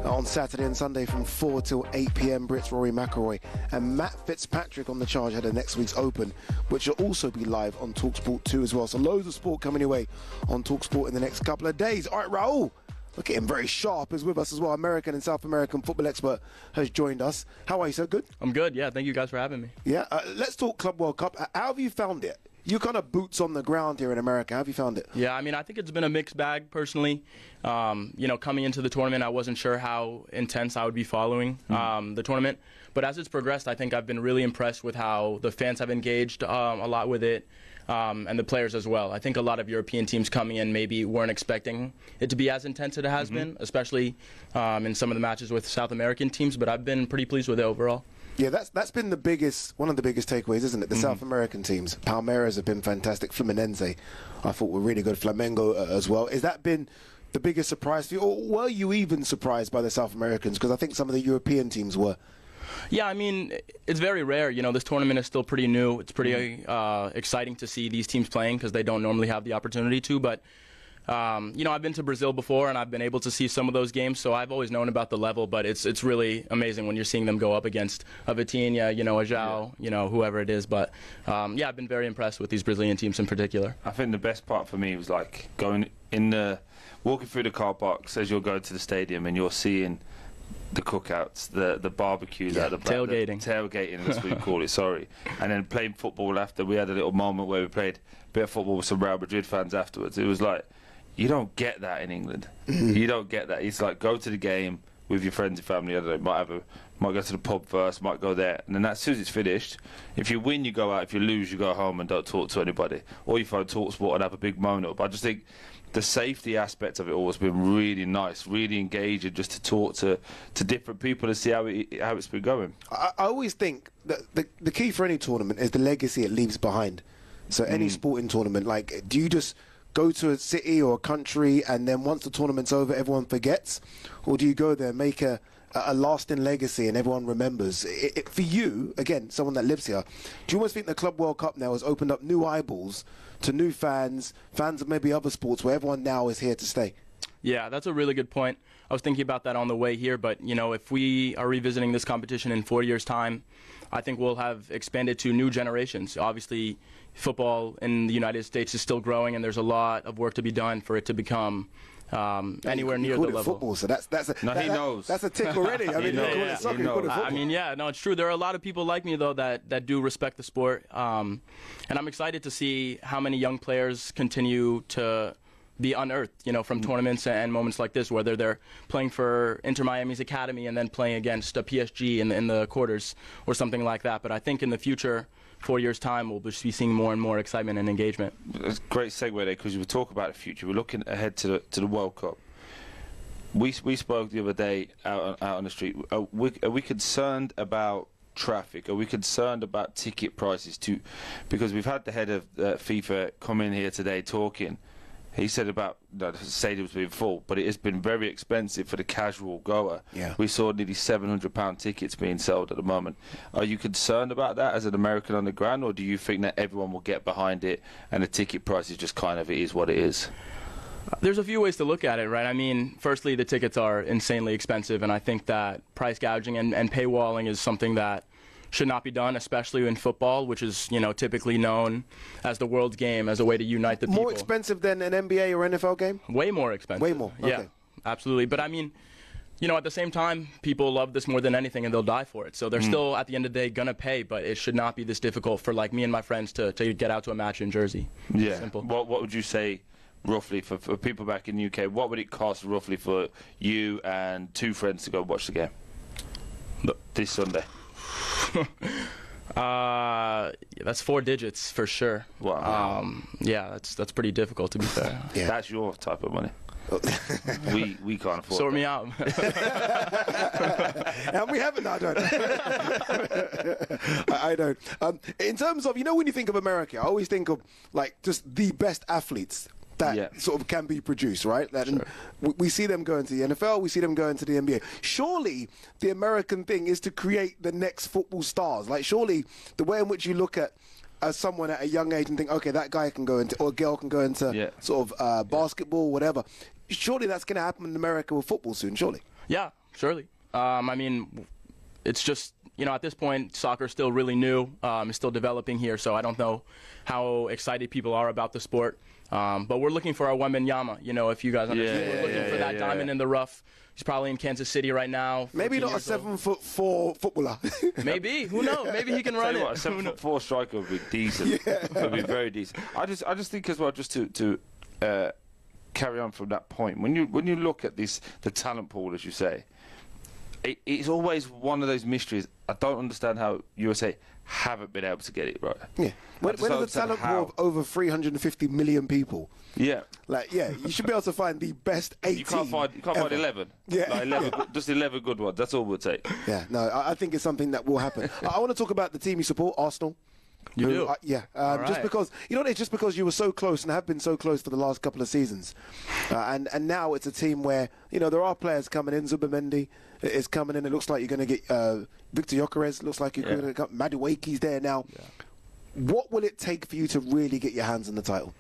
S6: on Saturday and Sunday from 4 till 8 p.m. Brits Rory McIlroy and Matt Fitzpatrick on the charge ahead of next week's Open, which will also be live on talkSPORT 2 as well. So loads of sport coming your way on talkSPORT in the next couple of days. All right, Raul. Look at him, very sharp, is with us as well. American and South American football expert has joined us. How are you, sir? Good?
S20: I'm good, yeah. Thank you guys for having me.
S6: Yeah, let's talk Club World Cup. How have you found it? You kind of boots on the ground here in America. How have you found it?
S20: Yeah, I mean, I think it's been a mixed bag, personally. Coming into the tournament, I wasn't sure how intense I would be following the tournament. But as it's progressed, I think I've been really impressed with how the fans have engaged a lot with it. And the players as well. I think a lot of European teams coming in maybe weren't expecting it to be as intense as it has been, especially in some of the matches with South American teams, but I've been pretty pleased with it overall.
S6: Yeah, that's been one of the biggest takeaways, isn't it? The South American teams. Palmeiras have been fantastic. Fluminense, I thought, were really good. Flamengo as well. Has that been the biggest surprise for you? Or were you even surprised by the South Americans? Because I think some of the European teams were.
S20: Yeah, I mean, it's very rare. This tournament is still pretty new. It's pretty exciting to see these teams playing because they don't normally have the opportunity to. But, I've been to Brazil before, and I've been able to see some of those games, so I've always known about the level. But it's really amazing when you're seeing them go up against a Vitinha, a João, whoever it is. But, I've been very impressed with these Brazilian teams in particular.
S5: I think the best part for me was like walking through the car box as you're going to the stadium and you're seeing the cookouts, the barbecues out the back, tailgating, that's what you call it. Sorry, and then playing football after. We had a little moment where we played a bit of football with some Real Madrid fans afterwards. It was like, you don't get that in England. You don't get that. It's like go to the game with your friends and family. I don't know, might go to the pub first, might go there, and then as soon as it's finished, if you win, you go out. If you lose, you go home and don't talk to anybody, or you phone talkSPORT and have a big moan up. I just think the safety aspect of it all has been really nice, really engaging, just to talk to different people and see how it's been going.
S6: I always think that the key for any tournament is the legacy it leaves behind. So any sporting tournament, like, do you just go to a city or a country and then once the tournament's over, everyone forgets? Or do you go there, make a lasting legacy and everyone remembers? For you, again, someone that lives here, do you almost think the Club World Cup now has opened up new eyeballs to new fans of maybe other sports where everyone now is here to stay?
S20: Yeah, that's a really good point. I was thinking about that on the way here, but if we are revisiting this competition in 4 years' time, I think we'll have expanded to new generations. Obviously, football in the United States is still growing, and there's a lot of work to be done for it to become anywhere near the level.
S6: Football, so he knows. That's a tick already. I mean,
S20: it's true. There are a lot of people like me though that do respect the sport, and I'm excited to see how many young players continue to be unearthed, from tournaments and moments like this, whether they're playing for Inter Miami's academy and then playing against a PSG in the quarters or something like that. But I think in the future, 4 years' time, we'll just be seeing more and more excitement and engagement.
S5: It's a great segue there, because we talk about the future. We're looking ahead to the World Cup. We spoke the other day out on the street. Are we concerned about traffic? Are we concerned about ticket prices too? Because we've had the head of FIFA come in here today talking. He said about the stadium's being full, but it has been very expensive for the casual goer.
S6: Yeah.
S5: We saw nearly £700 tickets being sold at the moment. Are you concerned about that as an American on the ground, or do you think that everyone will get behind it and the ticket price is just kind of it is what it is?
S20: There's a few ways to look at it, right? I mean, firstly, the tickets are insanely expensive, and I think that price gouging and paywalling is something that should not be done, especially in football, which is, typically known as the world's game, as a way to unite the people.
S6: More expensive than an NBA or NFL game?
S20: Way more expensive.
S6: Way more, okay.
S20: Yeah, absolutely. But I mean, at the same time, people love this more than anything, and they'll die for it. So they're still, at the end of the day, going to pay, but it should not be this difficult for, like, me and my friends to get out to a match in Jersey.
S5: Yeah.
S20: Simple.
S5: What would you say, roughly, for people back in the UK, what would it cost, roughly, for you and two friends to go watch the game this Sunday?
S20: That's 4 digits for sure.
S5: Wow.
S20: That's pretty difficult, to be fair.
S6: Yeah.
S5: That's your type of money. we can't afford
S20: Sort
S5: that.
S20: me out.
S6: And we haven't, I don't. I don't. In terms of, when you think of America, I always think of, like, just the best athletes that sort of can be produced, right? And we see them going to the NFL, we see them going to the NBA. Surely the American thing is to create the next football stars. Like, surely the way in which you look at as someone at a young age and think, okay, that guy can go into, or a girl can go into sort of basketball, whatever. Surely that's going to happen in America with football soon, surely.
S20: Yeah, surely. I mean, it's just, at this point, soccer is still really new. It's still developing here, so I don't know how excited people are about the sport. But we're looking for our Wembanyama, if you guys understand. We're looking for that diamond in the rough. He's probably in Kansas City right now.
S6: Maybe not a 7'4" footballer.
S20: Maybe. Who knows? Maybe he can run it.
S5: A 7'4" striker would be decent. Would be very decent. I just think as well, just to carry on from that point, when you look at the talent pool, as you say, it's always one of those mysteries. I don't understand how USA haven't been able to get it right.
S6: Yeah. When is the talent pool of over 350 million people?
S5: Yeah.
S6: You should be able to find the best 8
S5: You can't find 11.
S6: Yeah.
S5: 11, just 11 good ones. That's all we'll take.
S6: Yeah. No, I think it's something that will happen. I want to talk about the team you support, Arsenal.
S20: You do?
S6: Just because, it's just because you were so close and have been so close for the last couple of seasons. And now it's a team where, there are players coming in. Zubimendi is coming in. It looks like you're going to get Victor Gyökeres. Looks like you're going to get Madueke's there now. Yeah. What will it take for you to really get your hands on the title?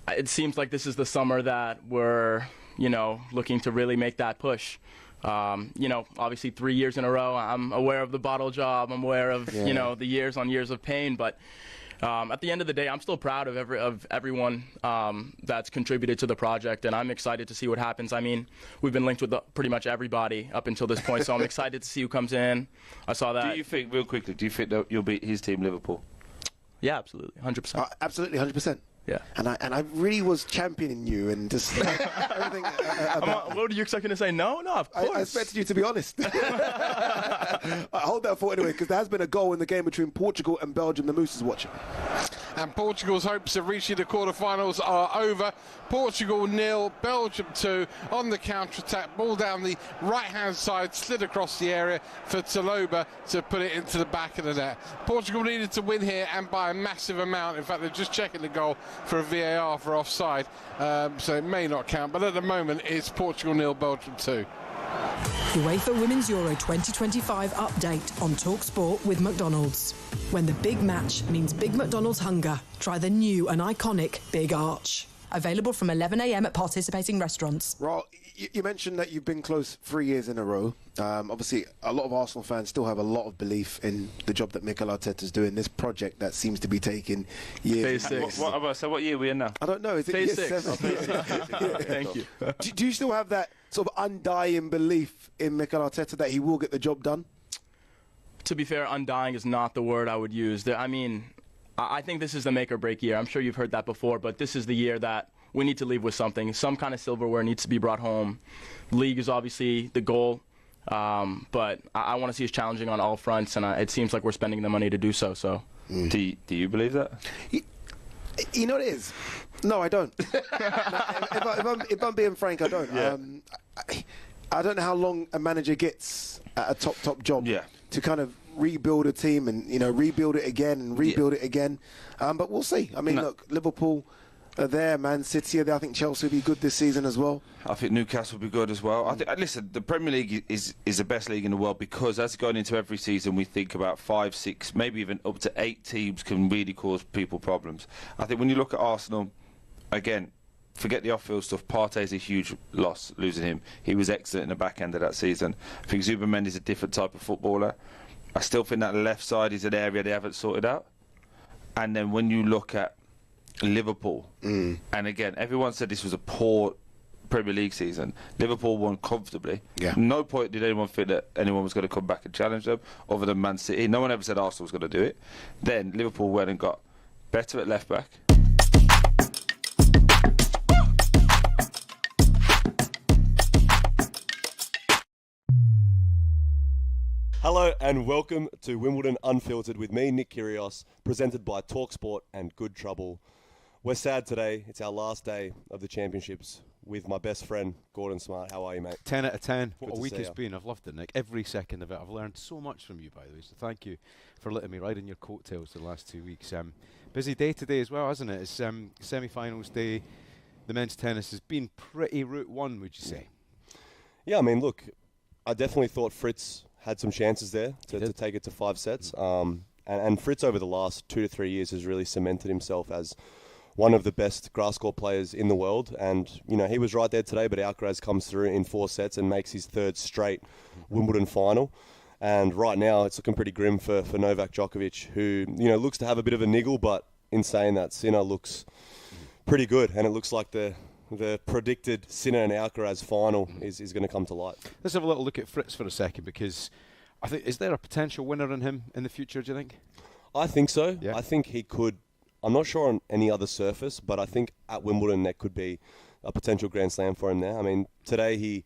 S20: It seems like this is the summer that we're, looking to really make that push. Obviously 3 years in a row, I'm aware of the bottle job. I'm aware of, the years on years of pain. But at the end of the day, I'm still proud of everyone that's contributed to the project, and I'm excited to see what happens. I mean, we've been linked with pretty much everybody up until this point, so I'm excited to see who comes in. I saw that.
S5: Do you think, real quickly, that you'll beat his team, Liverpool?
S20: Yeah, absolutely, 100%.
S6: Absolutely, 100%.
S20: Yeah.
S6: And I really was championing you and just everything.
S20: What were you expecting to say? No, of course.
S6: I expected you to be honest. I hold that thought anyway, because there has been a goal in the game between Portugal and Belgium. The Moose is watching.
S12: And Portugal's hopes of reaching the quarterfinals are over. Portugal 0, Belgium 2 on the counter-attack. Ball down the right-hand side, slid across the area for Taloba to put it into the back of the net. Portugal needed to win here and by a massive amount. In fact, they're just checking the goal for a VAR for offside, so it may not count. But at the moment, it's Portugal 0, Belgium 2.
S13: UEFA Women's Euro 2025 update on talkSPORT with McDonald's. When the big match means Big McDonald's hunger, try the new and iconic Big Arch. Available from 11 a.m. at participating restaurants.
S6: Well, you mentioned that you've been close 3 years in a row. Obviously, a lot of Arsenal fans still have a lot of belief in the job that Mikel Arteta's doing. This project that seems to be taking years.
S20: Phase 6.
S5: What year are we in now?
S6: I don't know. Is it
S20: Phase
S6: year
S20: 6?
S6: 7?
S20: Thank you.
S6: Do you still have that sort of undying belief in Mikel Arteta that he will get the job done?
S20: To be fair, undying is not the word I would use. I think this is the make or break year. I'm sure you've heard that before, but this is the year that we need to leave with something. Some kind of silverware needs to be brought home. League is obviously the goal, but I want to see us challenging on all fronts, and it seems like we're spending the money to do so.
S5: Do you believe that?
S6: You know what it is? No, I don't. If I'm being frank, I don't. Yeah. I don't know how long a manager gets at a top job to kind of rebuild a team and rebuild it again and rebuild it again. But we'll see. I mean, look, Liverpool are there, Man City are there. I think Chelsea will be good this season as well.
S5: I think Newcastle will be good as well. I think, listen, the Premier League is the best league in the world because as going into every season, we think about 5, 6, maybe even up to 8 teams can really cause people problems. I think when you look at Arsenal, again, forget the off-field stuff. Partey's a huge loss, losing him. He was excellent in the back end of that season. I think Zubimendi's a different type of footballer. I still think that left side is an area they haven't sorted out. And then when you look at Liverpool, and again, everyone said this was a poor Premier League season. Liverpool won comfortably. Yeah. No point did anyone think that anyone was going to come back and challenge them, other than Man City. No one ever said Arsenal was going to do it. Then Liverpool went and got better at left back.
S21: Hello and welcome to Wimbledon Unfiltered with me, Nick Kyrgios, presented by talkSPORT and Good Trouble. We're sad today. It's our last day of the championships with my best friend, Gordon Smart. How are you, mate?
S22: 10 out of 10.
S21: Good
S22: what a
S21: to
S22: week
S21: see
S22: it's
S21: you.
S22: been. I've loved it, Nick. Every second of it. I've learned so much from you, by the way, so thank you for letting me ride in your coattails the last 2 weeks. Busy day today as well, hasn't it? It's semi-finals day. The men's tennis has been pretty route one, would you say?
S21: Yeah, I mean, look, I definitely thought Fritz had some chances there to take it to 5 sets. And Fritz over the last 2 to 3 years has really cemented himself as one of the best grass court players in the world. And, he was right there today, but Alcaraz comes through in 4 sets and makes his 3rd straight Wimbledon final. And right now it's looking pretty grim for Novak Djokovic, who, looks to have a bit of a niggle, but in saying that, Sinner looks pretty good. And it looks like the predicted Sinner and Alcaraz final is going to come to light.
S22: Let's have a little look at Fritz for a second, because I think, is there a potential winner in him in the future, do you think?
S21: I think so.
S22: Yeah.
S21: I think he could. I'm not sure on any other surface, but I think at Wimbledon there could be a potential Grand Slam for him there. I mean, today he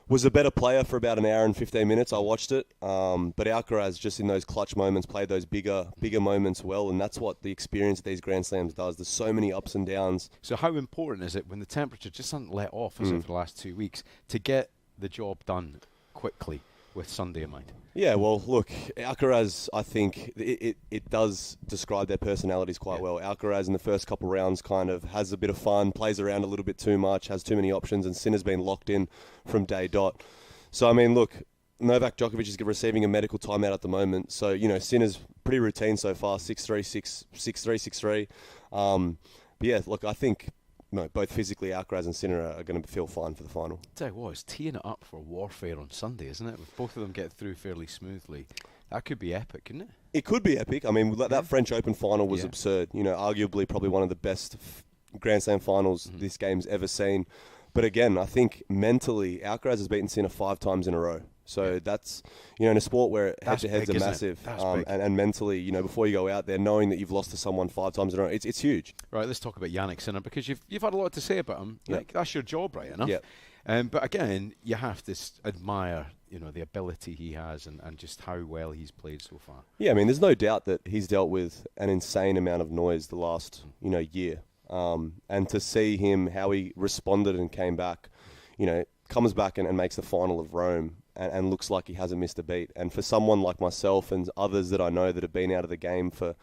S21: was a better player for about an hour and 15 minutes. I watched it. But Alcaraz, just in those clutch moments, played those bigger moments well, and that's what the experience of these Grand Slams does. There's so many ups and downs.
S22: So how important is it when the temperature just hasn't let off, has it, for the last 2 weeks, to get the job done quickly with Sunday in mind?
S21: Yeah, well, look, Alcaraz, I think it does describe their personalities quite well. Alcaraz in the first couple rounds kind of has a bit of fun, plays around a little bit too much, has too many options, and Sinner's been locked in from day dot. So, I mean, look, Novak Djokovic is receiving a medical timeout at the moment. So, Sinner's pretty routine so far, 6-3, 6-3, 6-3. But yeah, look, I think both physically, Alcaraz and Sinner are going to feel fine for the final.
S22: Tell you what, it's teeing it up for warfare on Sunday, isn't it? If both of them get through fairly smoothly, that could be epic, couldn't it?
S21: It could be epic. I mean, that French Open final was absurd. Arguably probably one of the best Grand Slam finals this game's ever seen. But again, I think mentally, Alcaraz has beaten Sinner 5 times in a row. So that's, in a sport where head-to-heads are massive, and mentally, before you go out there, knowing that you've lost to someone 5 times in a row, it's huge.
S22: Right, let's talk about Jannik Sinner, because you've had a lot to say about him. Like, that's your job, right enough.
S21: Yeah.
S22: But again, you have to admire, the ability he has and just how well he's played so far.
S21: Yeah, I mean, there's no doubt that he's dealt with an insane amount of noise the last, year. And to see him, how he responded and came back, comes back and makes the final of Rome and looks like he hasn't missed a beat. And for someone like myself and others that I know that have been out of the game for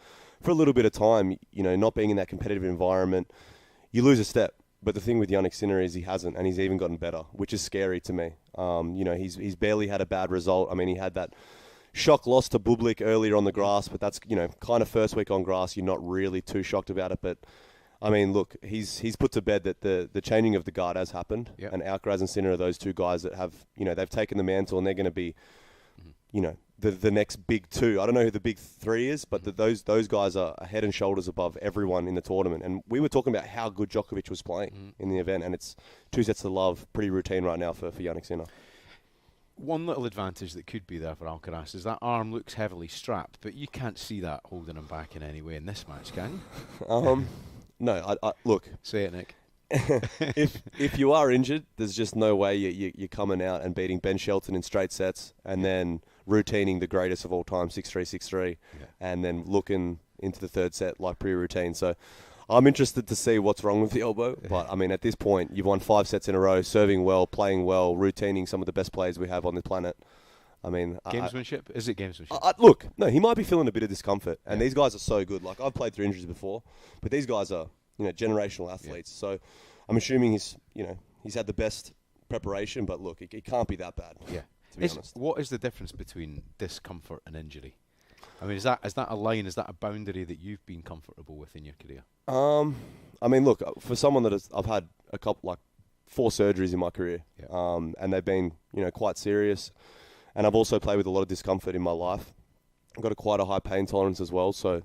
S21: a little bit of time, not being in that competitive environment, you lose a step. But the thing with Jannik Sinner is he hasn't, and he's even gotten better, which is scary to me. He's barely had a bad result. I mean, he had that shock loss to Bublik earlier on the grass, but that's, kind of first week on grass, you're not really too shocked about it. But I mean, look, he's put to bed that the changing of the guard has happened, and Alcaraz and Sinner are those two guys that have, they've taken the mantle and they're going to be, the next big two. I don't know who the big three is, but those guys are head and shoulders above everyone in the tournament. And we were talking about how good Djokovic was playing in the event, and it's 2 sets to love, pretty routine right now for Jannik Sinner.
S22: One little advantage that could be there for Alcaraz is that arm looks heavily strapped, but you can't see that holding him back in any way in this match, can you?
S21: No, I look.
S22: Say it, Nick.
S21: if you are injured, there's just no way you're coming out and beating Ben Shelton in straight sets and then routining the greatest of all time, 6-3, 6-3, and then looking into the third set like pre-routine. So I'm interested to see what's wrong with the elbow. But, I mean, at this point, you've won 5 sets in a row, serving well, playing well, routining some of the best players we have on the planet. I mean,
S22: gamesmanship? Is it gamesmanship?
S21: Look, no, he might be feeling a bit of discomfort, and these guys are so good. Like, I've played through injuries before, but these guys are, generational athletes. So I'm assuming he's had the best preparation, but look, it can't be that bad.
S22: Yeah,
S21: to be honest.
S22: What is the difference between discomfort and injury? I mean, is that a line? Is that a boundary that you've been comfortable with in your career?
S21: I mean, look, for someone that I've had a couple, like 4 surgeries in my career, and they've been, quite serious. And I've also played with a lot of discomfort in my life. I've got quite a high pain tolerance as well. So,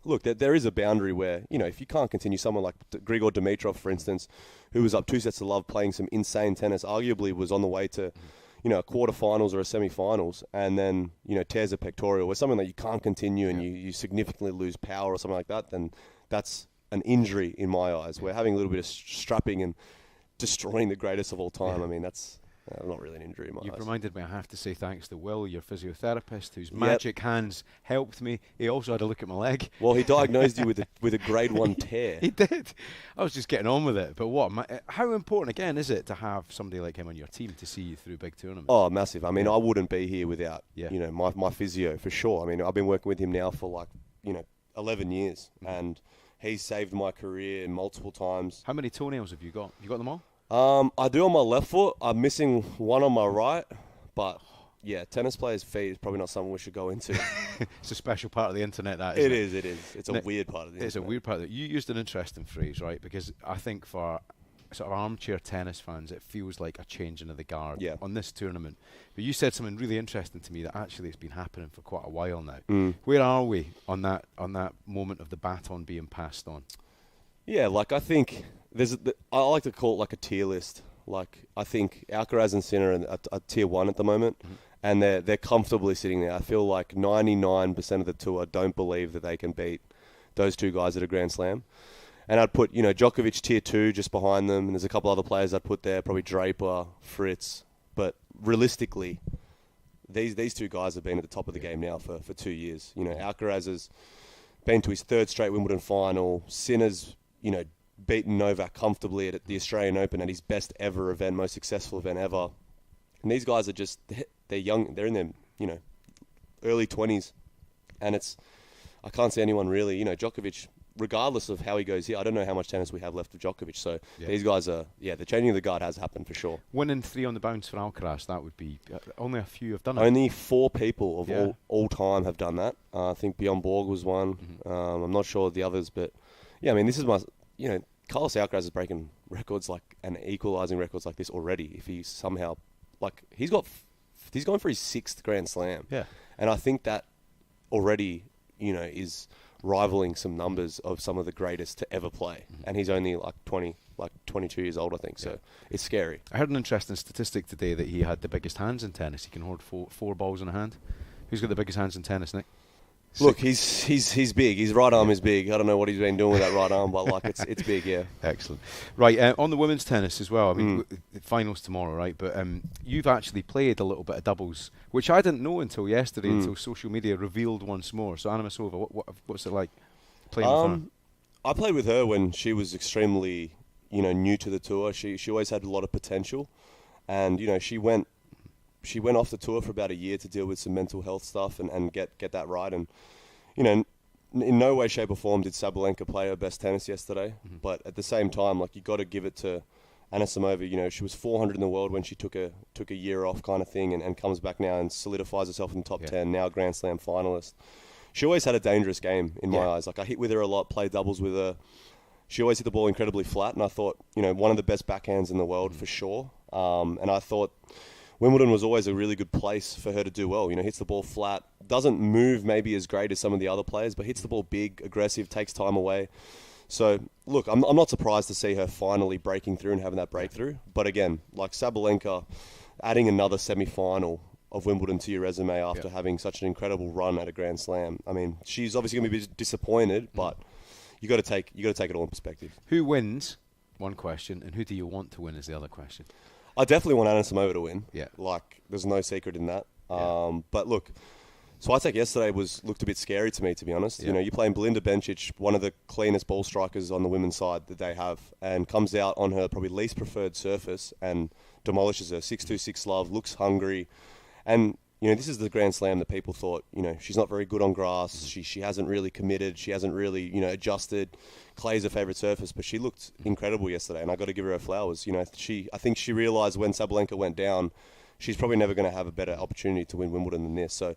S21: look, there is a boundary where, if you can't continue, someone like Grigor Dimitrov, for instance, who was up 2 sets to love playing some insane tennis, arguably was on the way to, a quarterfinals or a semi-finals, and then, tears a pectoral or something that you can't continue and you significantly lose power or something like that, then that's an injury in my eyes. Where having a little bit of strapping and destroying the greatest of all time, I mean, that's not really an injury in my eyes.
S22: You've reminded me I have to say thanks to Will, your physiotherapist, whose magic hands helped me. He also had a look at my leg.
S21: Well, he diagnosed you with a grade 1 tear.
S22: He did. I was just getting on with it. But how important, again, is it to have somebody like him on your team to see you through big tournaments?
S21: Oh, massive. I mean, I wouldn't be here without, my physio, for sure. I mean, I've been working with him now for 11 years, and he's saved my career multiple times.
S22: How many toenails have you got? You got them all?
S21: I do on my left foot. I'm missing one on my right, but yeah, tennis players' feet is probably not something we should go into.
S22: it's a special part of the internet. That
S21: it
S22: isn't
S21: is. It's a weird part of the internet.
S22: It's a weird part of it. You used an interesting phrase, right? Because I think for sort of armchair tennis fans, it feels like a changing of the guard on this tournament. But you said something really interesting to me that actually it's been happening for quite a while now. Where are we on that moment of the baton being passed on?
S21: Yeah, like I think I like to call it like a tier list. Like I think Alcaraz and Sinner are tier 1 at the moment, and they're comfortably sitting there. I feel like 99% of the tour don't believe that they can beat those two guys at a Grand Slam. And I'd put, Djokovic tier 2 just behind them, and there's a couple other players I'd put there, probably Draper, Fritz. But realistically, these two guys have been at the top of the game now for 2 years. Alcaraz has been to his 3rd straight Wimbledon final. Sinner's, beaten Novak comfortably at the Australian Open at his best ever event, most successful event ever. And these guys are they're young, they're in their, early 20s. And I can't see anyone really, Djokovic, regardless of how he goes here, I don't know how much tennis we have left of Djokovic. So these guys are, the changing of the guard has happened for sure.
S22: 1 in 3 on the bounce for Alcaraz, that would be, only a few have done it.
S21: Only 4 people of all time have done that. I think Bjorn Borg was one. I'm not sure the others, but this is my, Carlos Alcaraz is breaking records and equalising records like this already. If he somehow, he's going for his 6th Grand Slam.
S22: Yeah.
S21: And I think that already, is rivaling some numbers of some of the greatest to ever play. And he's only 22 years old, I think. So it's scary.
S22: I heard an interesting statistic today that he had the biggest hands in tennis. He can hold four balls in a hand. Who's got the biggest hands in tennis, Nick?
S21: Look, he's big. His right arm is big. I don't know what he's been doing with that right arm, but it's big, yeah.
S22: Excellent. Right, on the women's tennis as well. I mean, finals tomorrow, right? But you've actually played a little bit of doubles, which I didn't know until yesterday, until social media revealed once more. So Anna Masova, what's it like playing with her?
S21: I played with her when she was extremely, new to the tour. She always had a lot of potential, and she went off the tour for about a year to deal with some mental health stuff and get that right. And, in no way, shape or form did Sabalenka play her best tennis yesterday. But at the same time, you got to give it to Anna Samova. She was 400 in the world when she took a year off kind of thing and comes back now and solidifies herself in the top 10, now Grand Slam finalist. She always had a dangerous game in my eyes. I hit with her a lot, played doubles with her. She always hit the ball incredibly flat. And I thought, one of the best backhands in the world for sure. And I thought Wimbledon was always a really good place for her to do well. Hits the ball flat, doesn't move maybe as great as some of the other players, but hits the ball big, aggressive, takes time away. So, look, I'm not surprised to see her finally breaking through and having that breakthrough. But again, Sabalenka, adding another semi-final of Wimbledon to your resume after having such an incredible run at a Grand Slam. I mean, she's obviously going to be disappointed, but you got to take it all in perspective.
S22: Who wins? One question, and who do you want to win is the other question.
S21: I definitely want Anna Samova to win.
S22: Yeah.
S21: There's no secret in that. But look, Swiatek yesterday looked a bit scary to me, to be honest.
S22: Yeah.
S21: You're playing Belinda Bencic, one of the cleanest ball strikers on the women's side that they have, and comes out on her probably least preferred surface and demolishes her. 6-2, 6-love, looks hungry. And, this is the Grand Slam that people thought, she's not very good on grass. She hasn't really committed. She hasn't really, adjusted. Clay's her favourite surface, but she looked incredible yesterday, and I got to give her flowers. I think she realised when Sabalenka went down, she's probably never going to have a better opportunity to win Wimbledon than this. So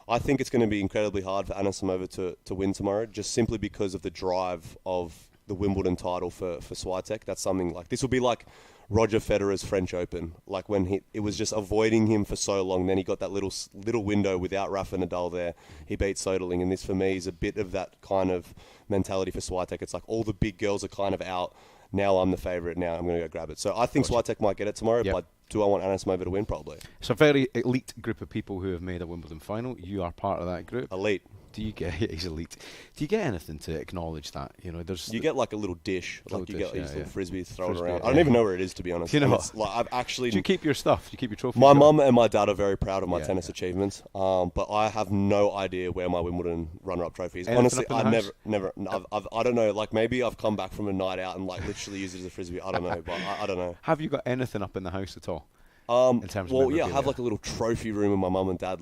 S21: I think it's going to be incredibly hard for Anna Samova to win tomorrow, just simply because of the drive of the Wimbledon title for Swiatek. That's something this will be like Roger Federer's French Open, when it was just avoiding him for so long. Then he got that little window without Rafa Nadal there. He beat Soderling, and this for me is a bit of that kind of mentality for Swiatek. It's all the big girls are kind of out. Now I'm the favourite. Now I'm going to go grab it. So I think Swiatek might get it tomorrow, but do I want Anna Samova to win? Probably.
S22: It's a very elite group of people who have made a Wimbledon final. You are part of that group.
S21: Elite.
S22: He's elite. Do you get anything to acknowledge that? You
S21: get a little dish, you get these little frisbees thrown around.
S22: Yeah.
S21: I don't even know where it is, to be honest.
S22: Do you know
S21: I've actually.
S22: Do you keep your stuff? Do you keep your trophies?
S21: My mum and my dad are very proud of my tennis achievements, but I have no idea where my Wimbledon runner-up trophy is. Honestly, I never. I don't know. Maybe I've come back from a night out and literally used it as a frisbee. I don't know, but I don't know.
S22: Have you got anything up in the house at all?
S21: In terms of I have a little trophy room with my mum and dad.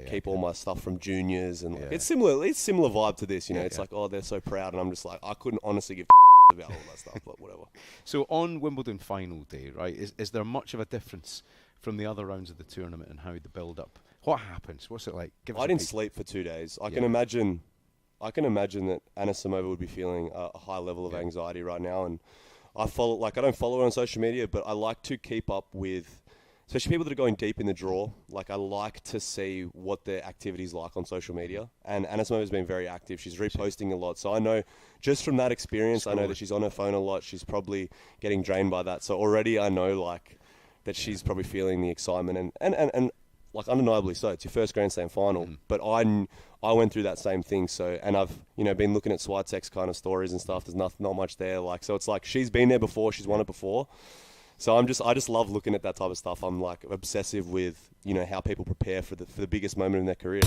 S21: Keep all my stuff from juniors, and it's similar. It's similar vibe to this. They're so proud, and I'm just I couldn't honestly give about all that stuff, but whatever.
S22: So on Wimbledon final day, right? Is there much of a difference from the other rounds of the tournament and how the build-up What happens? What's it like?
S21: I didn't sleep for 2 days. I can imagine that Anisimova would be feeling a high level of anxiety right now. And I don't follow her on social media, but I like to keep up with, especially people that are going deep in the draw. Like, I like to see what their activity's like on social media. And Anisimova's been very active. She's reposting a lot. So I know, just from that experience, I know that she's on her phone a lot. She's probably getting drained by that. So already I know, like, that she's probably feeling the excitement. And like, undeniably so. It's your first Grand Slam final. But I went through that same thing. So, and I've, been looking at Swiatek's kind of stories and stuff. There's not much there. Like, so it's like, she's been there before. She's won it before. So I just love looking at that type of stuff. I'm like obsessive with, how people prepare for the biggest moment in their career.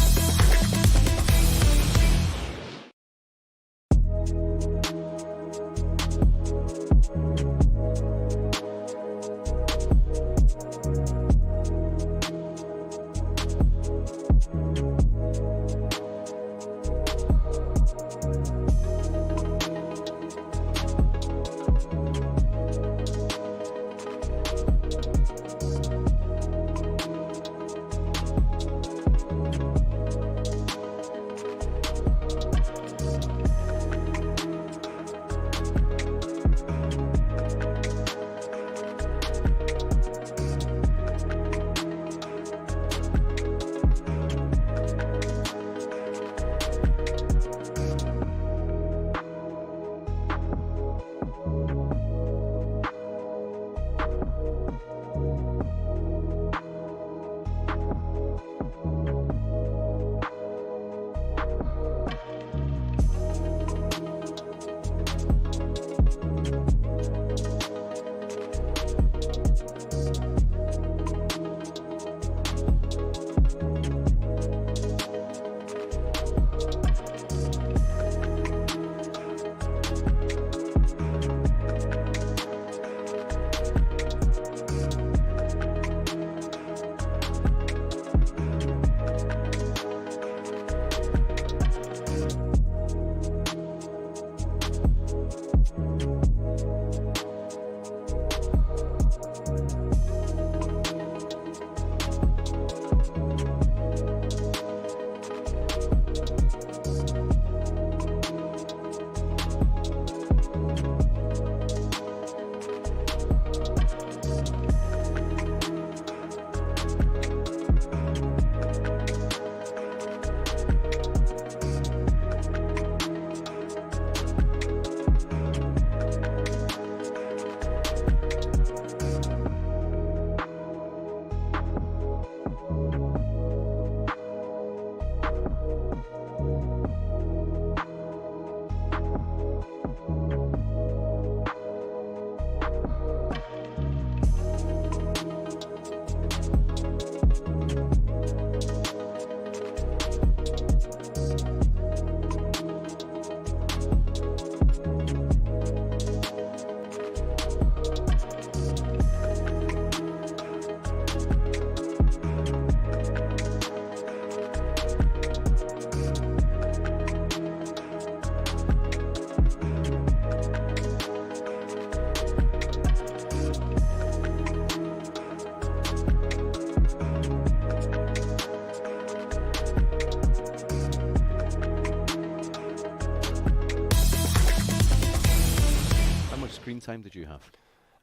S22: screen time did you have?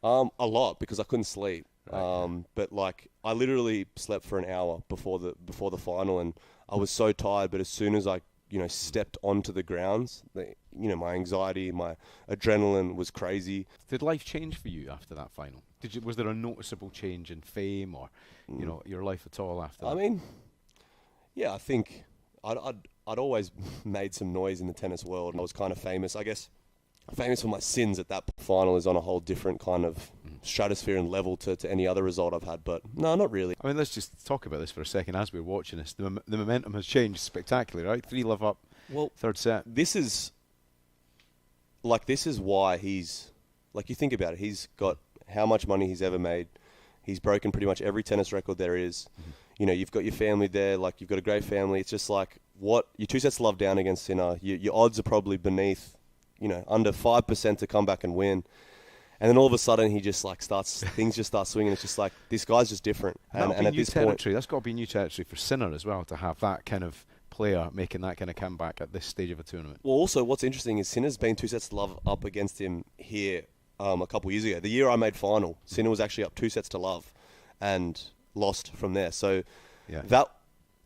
S21: A lot, because I couldn't sleep. Right. But like, I literally slept for an hour before the final, and I was so tired. But as soon as I, stepped onto the grounds, my anxiety, my adrenaline was crazy.
S22: Did life change for you after that final? Was there a noticeable change in fame or, your life at all after that?
S21: I mean, yeah, I think I'd always made some noise in the tennis world, and I was kind of famous. I guess famous for my sins at that final is on a whole different kind of stratosphere and level to any other result I've had. But no, not really.
S22: I mean, let's just talk about this for a second. As we're watching this, the momentum has changed spectacularly, right? 3-love up, third set.
S21: This is why he's, like, you think about it, he's got how much money he's ever made. He's broken pretty much every tennis record there is. Mm-hmm. You've got your family there, like, you've got a great family. It's just like, you're 2 sets to love down against Sinner. Your odds are probably beneath, under 5% to come back and win. And then all of a sudden he just like things just start swinging. It's just like, this guy's just different. And at this point,
S22: that's got to be new territory for Sinner as well, to have that kind of player making that kind of comeback at this stage of a tournament.
S21: Well, also what's interesting is Sinner's been 2 sets to love up against him here a couple of years ago. The year I made final, Sinner was actually up 2 sets to love and lost from there. So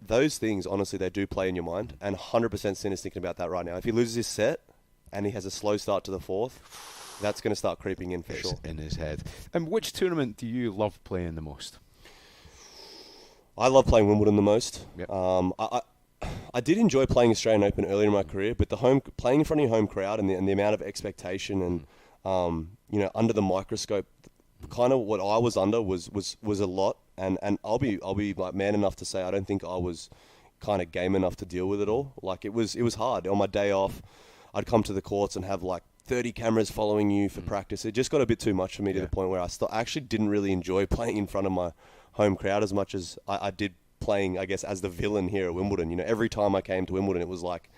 S21: those things, honestly, they do play in your mind. And 100% Sinner's thinking about that right now. If he loses his set and he has a slow start to the fourth, that's going to start creeping in for sure.
S22: In his head. And which tournament do you love playing the most?
S21: I love playing Wimbledon the most.
S22: Yep.
S21: I did enjoy playing Australian Open earlier in my career, but playing in front of your home crowd and the amount of expectation and under the microscope, kind of what I was under was a lot. And I'll be like man enough to say I don't think I was kind of game enough to deal with it all. Like it was hard. On my day off, I'd come to the courts and have like 30 cameras following you for practice. It just got a bit too much for me to the point where I actually didn't really enjoy playing in front of my home crowd as much as I did playing, I guess, as the villain here at Wimbledon. Every time I came to Wimbledon, it was like,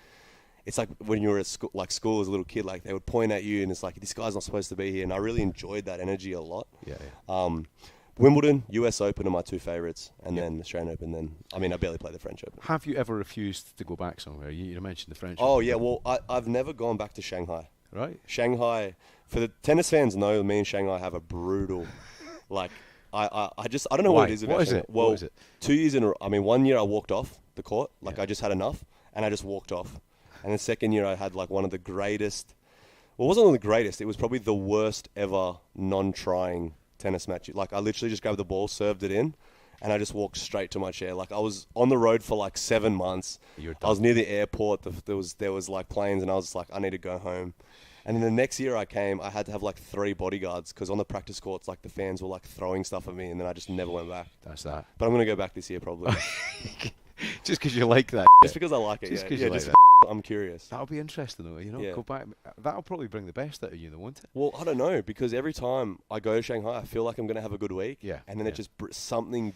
S21: it's like when you were at school as a little kid, like they would point at you and it's like, this guy's not supposed to be here. And I really enjoyed that energy a lot. Wimbledon, US Open are my 2 favourites, and then Australian Open. I barely play the French Open.
S22: Have you ever refused to go back somewhere? You mentioned the French
S21: Open.
S22: Oh,
S21: yeah, well, I've never gone back to Shanghai.
S22: Right.
S21: Shanghai, for the tennis fans know, me and Shanghai have a brutal, like, I don't know what it is about Shanghai.
S22: Well, what is it?
S21: 2 years in a row. 1 year I walked off the court, I just had enough, and I just walked off. And the second year I had like one of the greatest, well, it wasn't one of the greatest, it was probably the worst ever non-trying tennis match. Like I literally just grabbed the ball, served it in, and I just walked straight to my chair. Like I was on the road for like 7 months. I was near the airport. There was like planes, and I was just like, I need to go home. And then the next year I came, I had to have like 3 bodyguards because on the practice courts, like the fans were like throwing stuff at me, and then I just never went back.
S22: That's that.
S21: But I'm going to go back this year probably.
S22: Just because you like that.
S21: Just because I like it. I'm curious.
S22: That'll be interesting though, Go back. That'll probably bring the best out of you, though, won't it?
S21: Well, I don't know, because every time I go to Shanghai, I feel like I'm going to have a good week.
S22: Yeah.
S21: And then it just something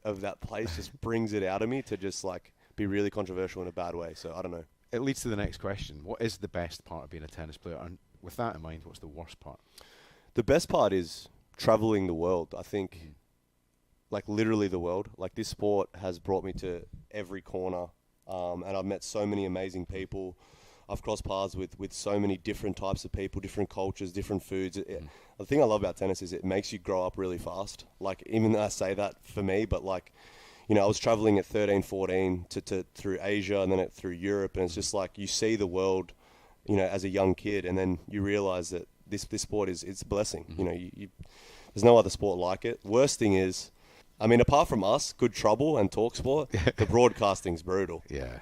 S21: of that place just brings it out of me to just like be really controversial in a bad way. So I don't know.
S22: It leads to the next question. What is the best part of being a tennis player? And with that in mind, what's the worst part?
S21: The best part is traveling the world. I think, like literally the world. Like this sport has brought me to every corner. And I've met so many amazing people. I've crossed paths with so many different types of people, different cultures, different foods. The thing I love about tennis is it makes you grow up really fast. Like, even though I say that for me, but like, I was traveling at 13, 14 through Asia and then through Europe. And it's just like, you see the world, as a young kid, and then you realize that this sport it's a blessing. There's no other sport like it. Worst thing is, apart from us, Good Trouble and talkSPORT, the broadcasting's brutal.
S22: Yeah.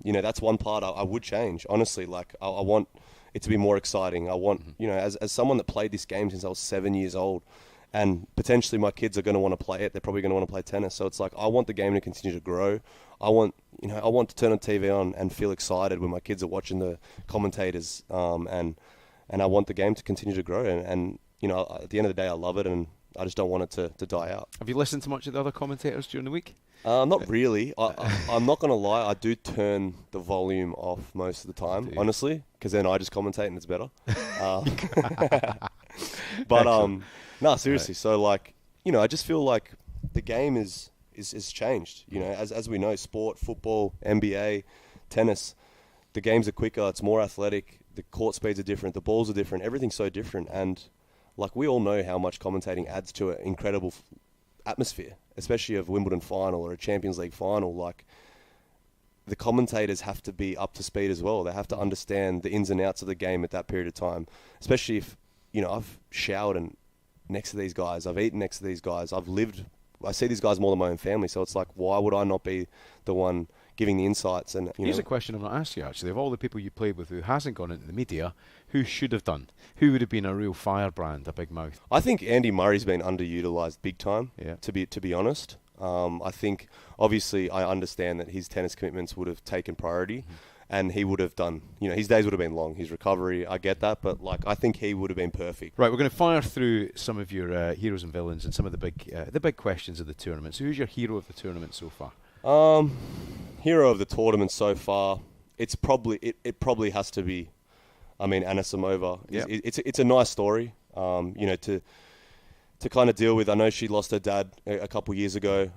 S21: That's one part I would change, honestly. Like, I want it to be more exciting. I want, as someone that played this game since I was 7 years old, and potentially my kids are going to want to play it. They're probably going to want to play tennis. So it's like, I want the game to continue to grow. I want to turn the TV on and feel excited when my kids are watching the commentators. And I want the game to continue to grow. And at the end of the day, I love it, and I just don't want it to die out.
S22: Have you listened to much of the other commentators during the week?
S21: Not really. I'm not going to lie. I do turn the volume off most of the time, honestly, because then I just commentate and it's better. But no, seriously. Right. So like, I just feel like the game is changed. As we know, sport, football, NBA, tennis, the games are quicker. It's more athletic. The court speeds are different. The balls are different. Everything's so different. And like, we all know how much commentating adds to an incredible atmosphere, especially of Wimbledon final or a Champions League final. Like, the commentators have to be up to speed as well. They have to understand the ins and outs of the game at that period of time, especially if, I've showered next to these guys. I've eaten next to these guys. I see these guys more than my own family. So it's like, why would I not be the one giving the insights? And
S22: here's a question I'm not asked you, actually. Of all the people you played with who hasn't gone into the media, who should have done? Who would have been a real firebrand, a big mouth?
S21: I think Andy Murray's been underutilized big time.
S22: Yeah.
S21: To be honest, I think obviously I understand that his tennis commitments would have taken priority, and he would have done. His days would have been long. His recovery, I get that, but like, I think he would have been perfect.
S22: Right, we're going to fire through some of your heroes and villains and some of the big questions of the tournament. So, who's your hero of the tournament so far?
S21: Hero of the tournament so far, it probably has to be, Anisimova.
S22: Yep.
S21: It's a nice story. to kind of deal with. I know she lost her dad a couple years ago,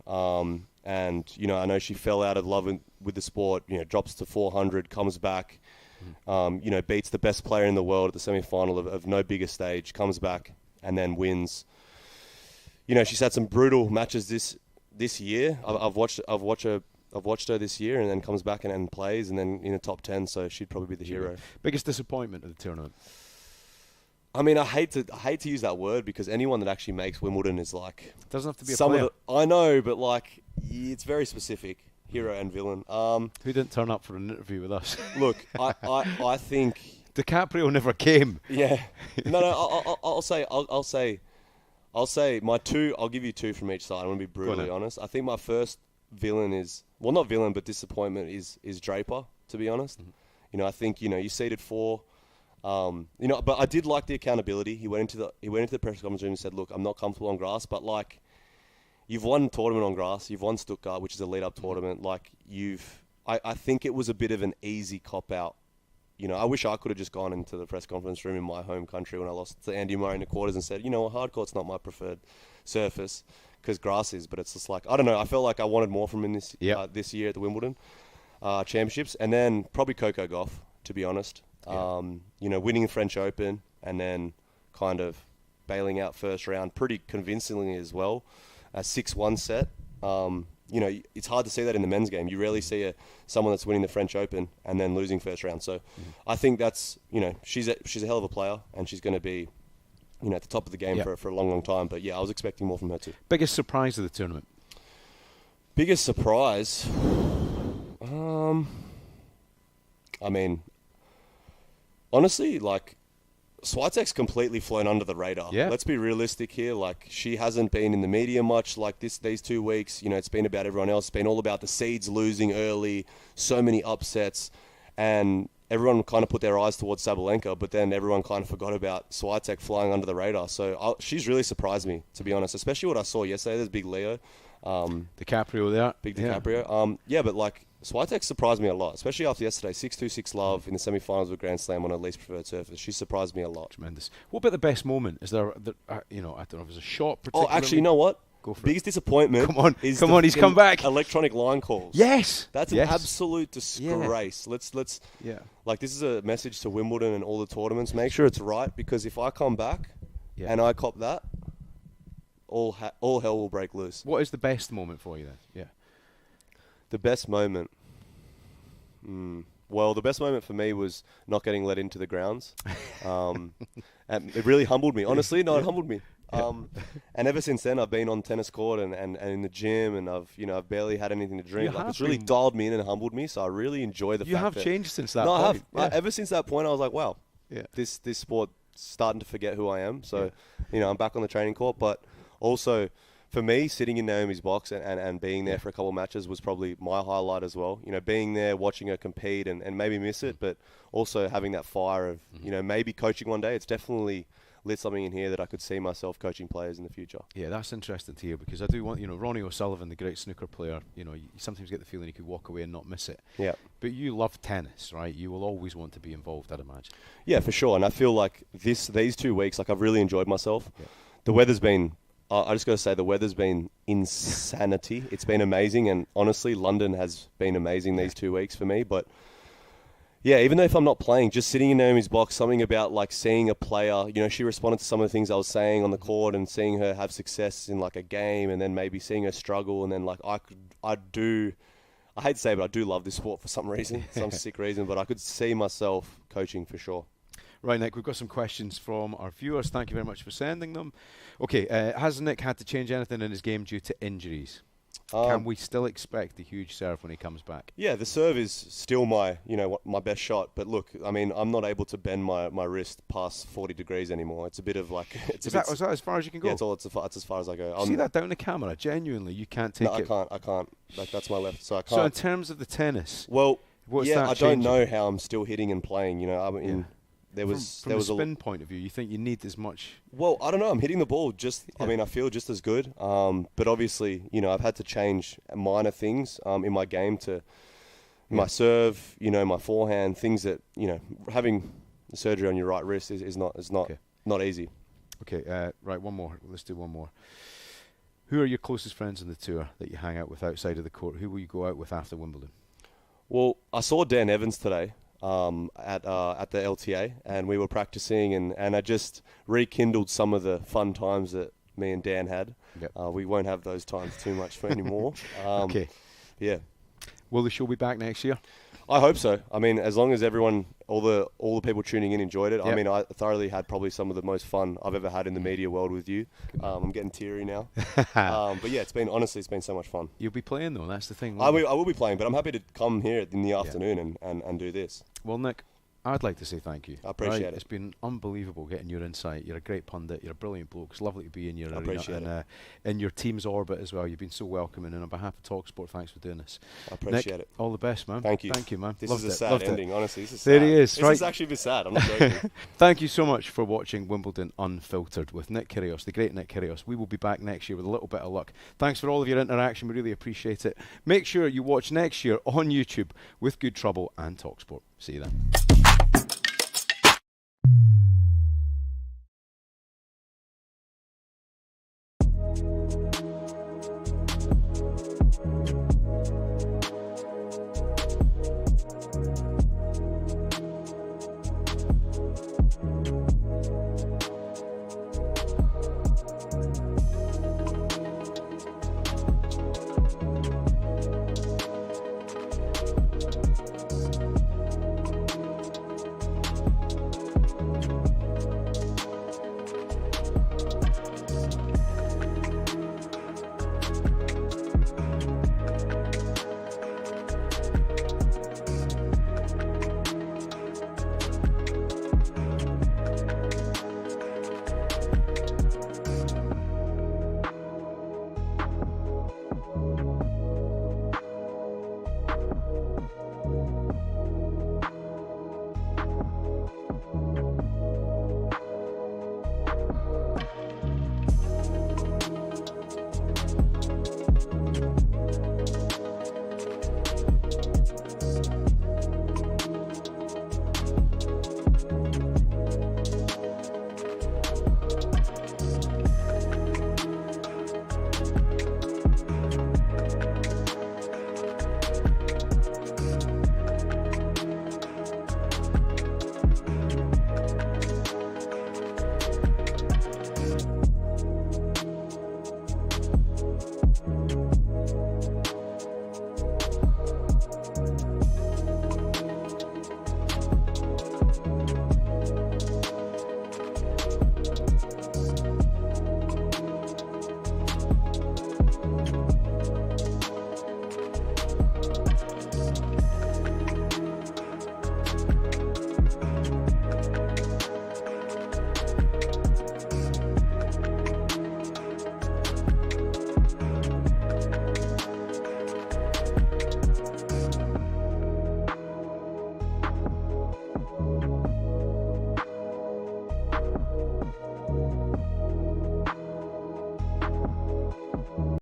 S21: and I know she fell out of love with the sport. Drops to 400, comes back, beats the best player in the world at the semi-final of no bigger stage, comes back and then wins. She's had some brutal matches this year. I've watched her this year, and then comes back and plays, and then in the top 10. So she'd probably be the hero.
S22: Biggest disappointment of the tournament?
S21: I mean, I hate to use that word, because anyone that actually makes Wimbledon is like...
S22: Doesn't have to be a player.
S21: I know, but like, it's very specific. Hero and villain.
S22: Who didn't turn up for an interview with us?
S21: Look, I think...
S22: DiCaprio never came.
S21: Yeah. No, I'll say my two... I'll give you two from each side. I'm going to be brutally honest. I think my first villain is... Well, not villain, but disappointment is Draper, to be honest. Mm-hmm. I think, you seeded 4... but I did like the accountability. He went into the press conference room and said, "Look, I'm not comfortable on grass, but like, you've won a tournament on grass. You've won Stuttgart, which is a lead-up tournament. Like, I think it was a bit of an easy cop-out. I wish I could have just gone into the press conference room in my home country when I lost to Andy Murray in the quarters and said, hard court's not my preferred surface, because grass is. But it's just like, I don't know. I felt like I wanted more from him this year at the Wimbledon Championships, and then probably Coco Gauff, to be honest. Winning the French Open and then kind of bailing out first round pretty convincingly as well. A 6-1 set. It's hard to see that in the men's game. You rarely see someone that's winning the French Open and then losing first round. So I think that's, she's a hell of a player, and she's going to be, at the top of the game for a long, long time. But yeah, I was expecting more from her too.
S22: Biggest surprise of the tournament?
S21: Biggest surprise? Honestly, like, Swiatek's completely flown under the radar.
S22: Yeah.
S21: Let's be realistic here. Like, she hasn't been in the media much like these 2 weeks. It's been about everyone else. It's been all about the seeds losing early, so many upsets, and everyone kind of put their eyes towards Sabalenka, but then everyone kind of forgot about Swiatek flying under the radar. So she's really surprised me, to be honest, especially what I saw yesterday. There's big Leo.
S22: DiCaprio there.
S21: Big DiCaprio. But like, Swiatek surprised me a lot, especially after yesterday. 6-2, 6-love in the semi-finals of Grand Slam on her least preferred surface. She surprised me a lot.
S22: Tremendous. What about the best moment? Is there, I don't know if there's a shot.
S21: Oh, actually, you know what?
S22: Go for
S21: Biggest disappointment.
S22: Come on, he's come back.
S21: Electronic line calls.
S22: Yes,
S21: that's an absolute disgrace.
S22: Yeah.
S21: Like, this is a message to Wimbledon and all the tournaments. Make sure it's right, because if I come back and I cop that, all hell will break loose.
S22: What is the best moment for you then? Yeah.
S21: The best moment. Well, the best moment for me was not getting let into the grounds. And it really humbled me. Honestly, it humbled me. And ever since then, I've been on tennis court and in the gym, and I've barely had anything to drink. Like, it's really dialed me in and humbled me. So I really enjoy the fact that...
S22: You have changed since that
S21: point.
S22: I have.
S21: Ever since that point, I was like, wow, this sport starting to forget who I am. So, I'm back on the training court. But also, for me, sitting in Naomi's box and being there for a couple of matches was probably my highlight as well. Being there, watching her compete and maybe miss it, but also having that fire of, maybe coaching one day. It's definitely lit something in here that I could see myself coaching players in the future.
S22: Yeah, that's interesting to hear, because I do want, Ronnie O'Sullivan, the great snooker player, you sometimes get the feeling he could walk away and not miss it.
S21: Yeah.
S22: But you love tennis, right? You will always want to be involved, I'd imagine.
S21: Yeah, for sure. And I feel like these 2 weeks, like, I've really enjoyed myself. Yeah. The weather's been... I just got to say, the weather's been insanity. It's been amazing, and honestly, London has been amazing these 2 weeks for me. But yeah, even though if I'm not playing, just sitting in Naomi's box, something about like seeing a player, she responded to some of the things I was saying on the court, and seeing her have success in like a game, and then maybe seeing her struggle, and then like I hate to say it, but I do love this sport for some reason, some sick reason, but I could see myself coaching for sure.
S22: Right, Nick, we've got some questions from our viewers. Thank you very much for sending them. Okay, has Nick had to change anything in his game due to injuries? Can we still expect a huge serve when he comes back?
S21: Yeah, the serve is still my best shot. But look, I mean, I'm not able to bend my wrist past 40 degrees anymore. It's a bit of like...
S22: Is that as far as you can go?
S21: Yeah, it's as far as I go.
S22: See that down the camera? Genuinely, you can't take it?
S21: No, I can't. Like, that's my left, so I can't.
S22: So in terms of the tennis...
S21: Well,
S22: I
S21: don't know how I'm still hitting and playing. There was
S22: from a spin point of view, you think you need as much?
S21: Well, I don't know. I'm hitting the ball I feel just as good. But obviously, I've had to change minor things in my game to my serve, my forehand, things that, having the surgery on your right wrist is not easy.
S22: Okay, right, one more. Let's do one more. Who are your closest friends on the tour that you hang out with outside of the court? Who will you go out with after Wimbledon?
S21: Well, I saw Dan Evans today at the LTA, and we were practicing, and I just rekindled some of the fun times that me and Dan had.
S22: Yep.
S21: We won't have those times too much anymore.
S22: Okay.
S21: Yeah.
S22: Will the show be back next year?
S21: I hope so. I mean, as long as everyone, all the people tuning in enjoyed it.
S22: Yep.
S21: I mean, I thoroughly had probably some of the most fun I've ever had in the media world with you. I'm getting teary now. But yeah, it's been so much fun.
S22: You'll be playing though, that's the thing.
S21: I will be playing, but I'm happy to come here in the afternoon and do this.
S22: Well, Nick, I'd like to say thank you.
S21: I appreciate it.
S22: It's been unbelievable getting your insight. You're a great pundit. You're a brilliant bloke. It's lovely to be in your arena
S21: appreciate
S22: and in your team's orbit as well. You've been so welcoming, and on behalf of talkSPORT, thanks for doing this.
S21: I appreciate
S22: Nick,
S21: it.
S22: all the best, man.
S21: Thank you.
S22: Thank you, man.
S21: This
S22: Loved
S21: is a
S22: it.
S21: sad
S22: Loved
S21: ending,
S22: it.
S21: honestly. This is
S22: there
S21: sad.
S22: he is.
S21: This
S22: right.
S21: is actually a bit sad. I'm not joking.
S22: Thank you so much for watching Wimbledon Unfiltered with Nick Kyrgios, the great Nick Kyrgios. We will be back next year with a little bit of luck. Thanks for all of your interaction. We really appreciate it. Make sure you watch next year on YouTube with Good Trouble and talkSPORT. See you then.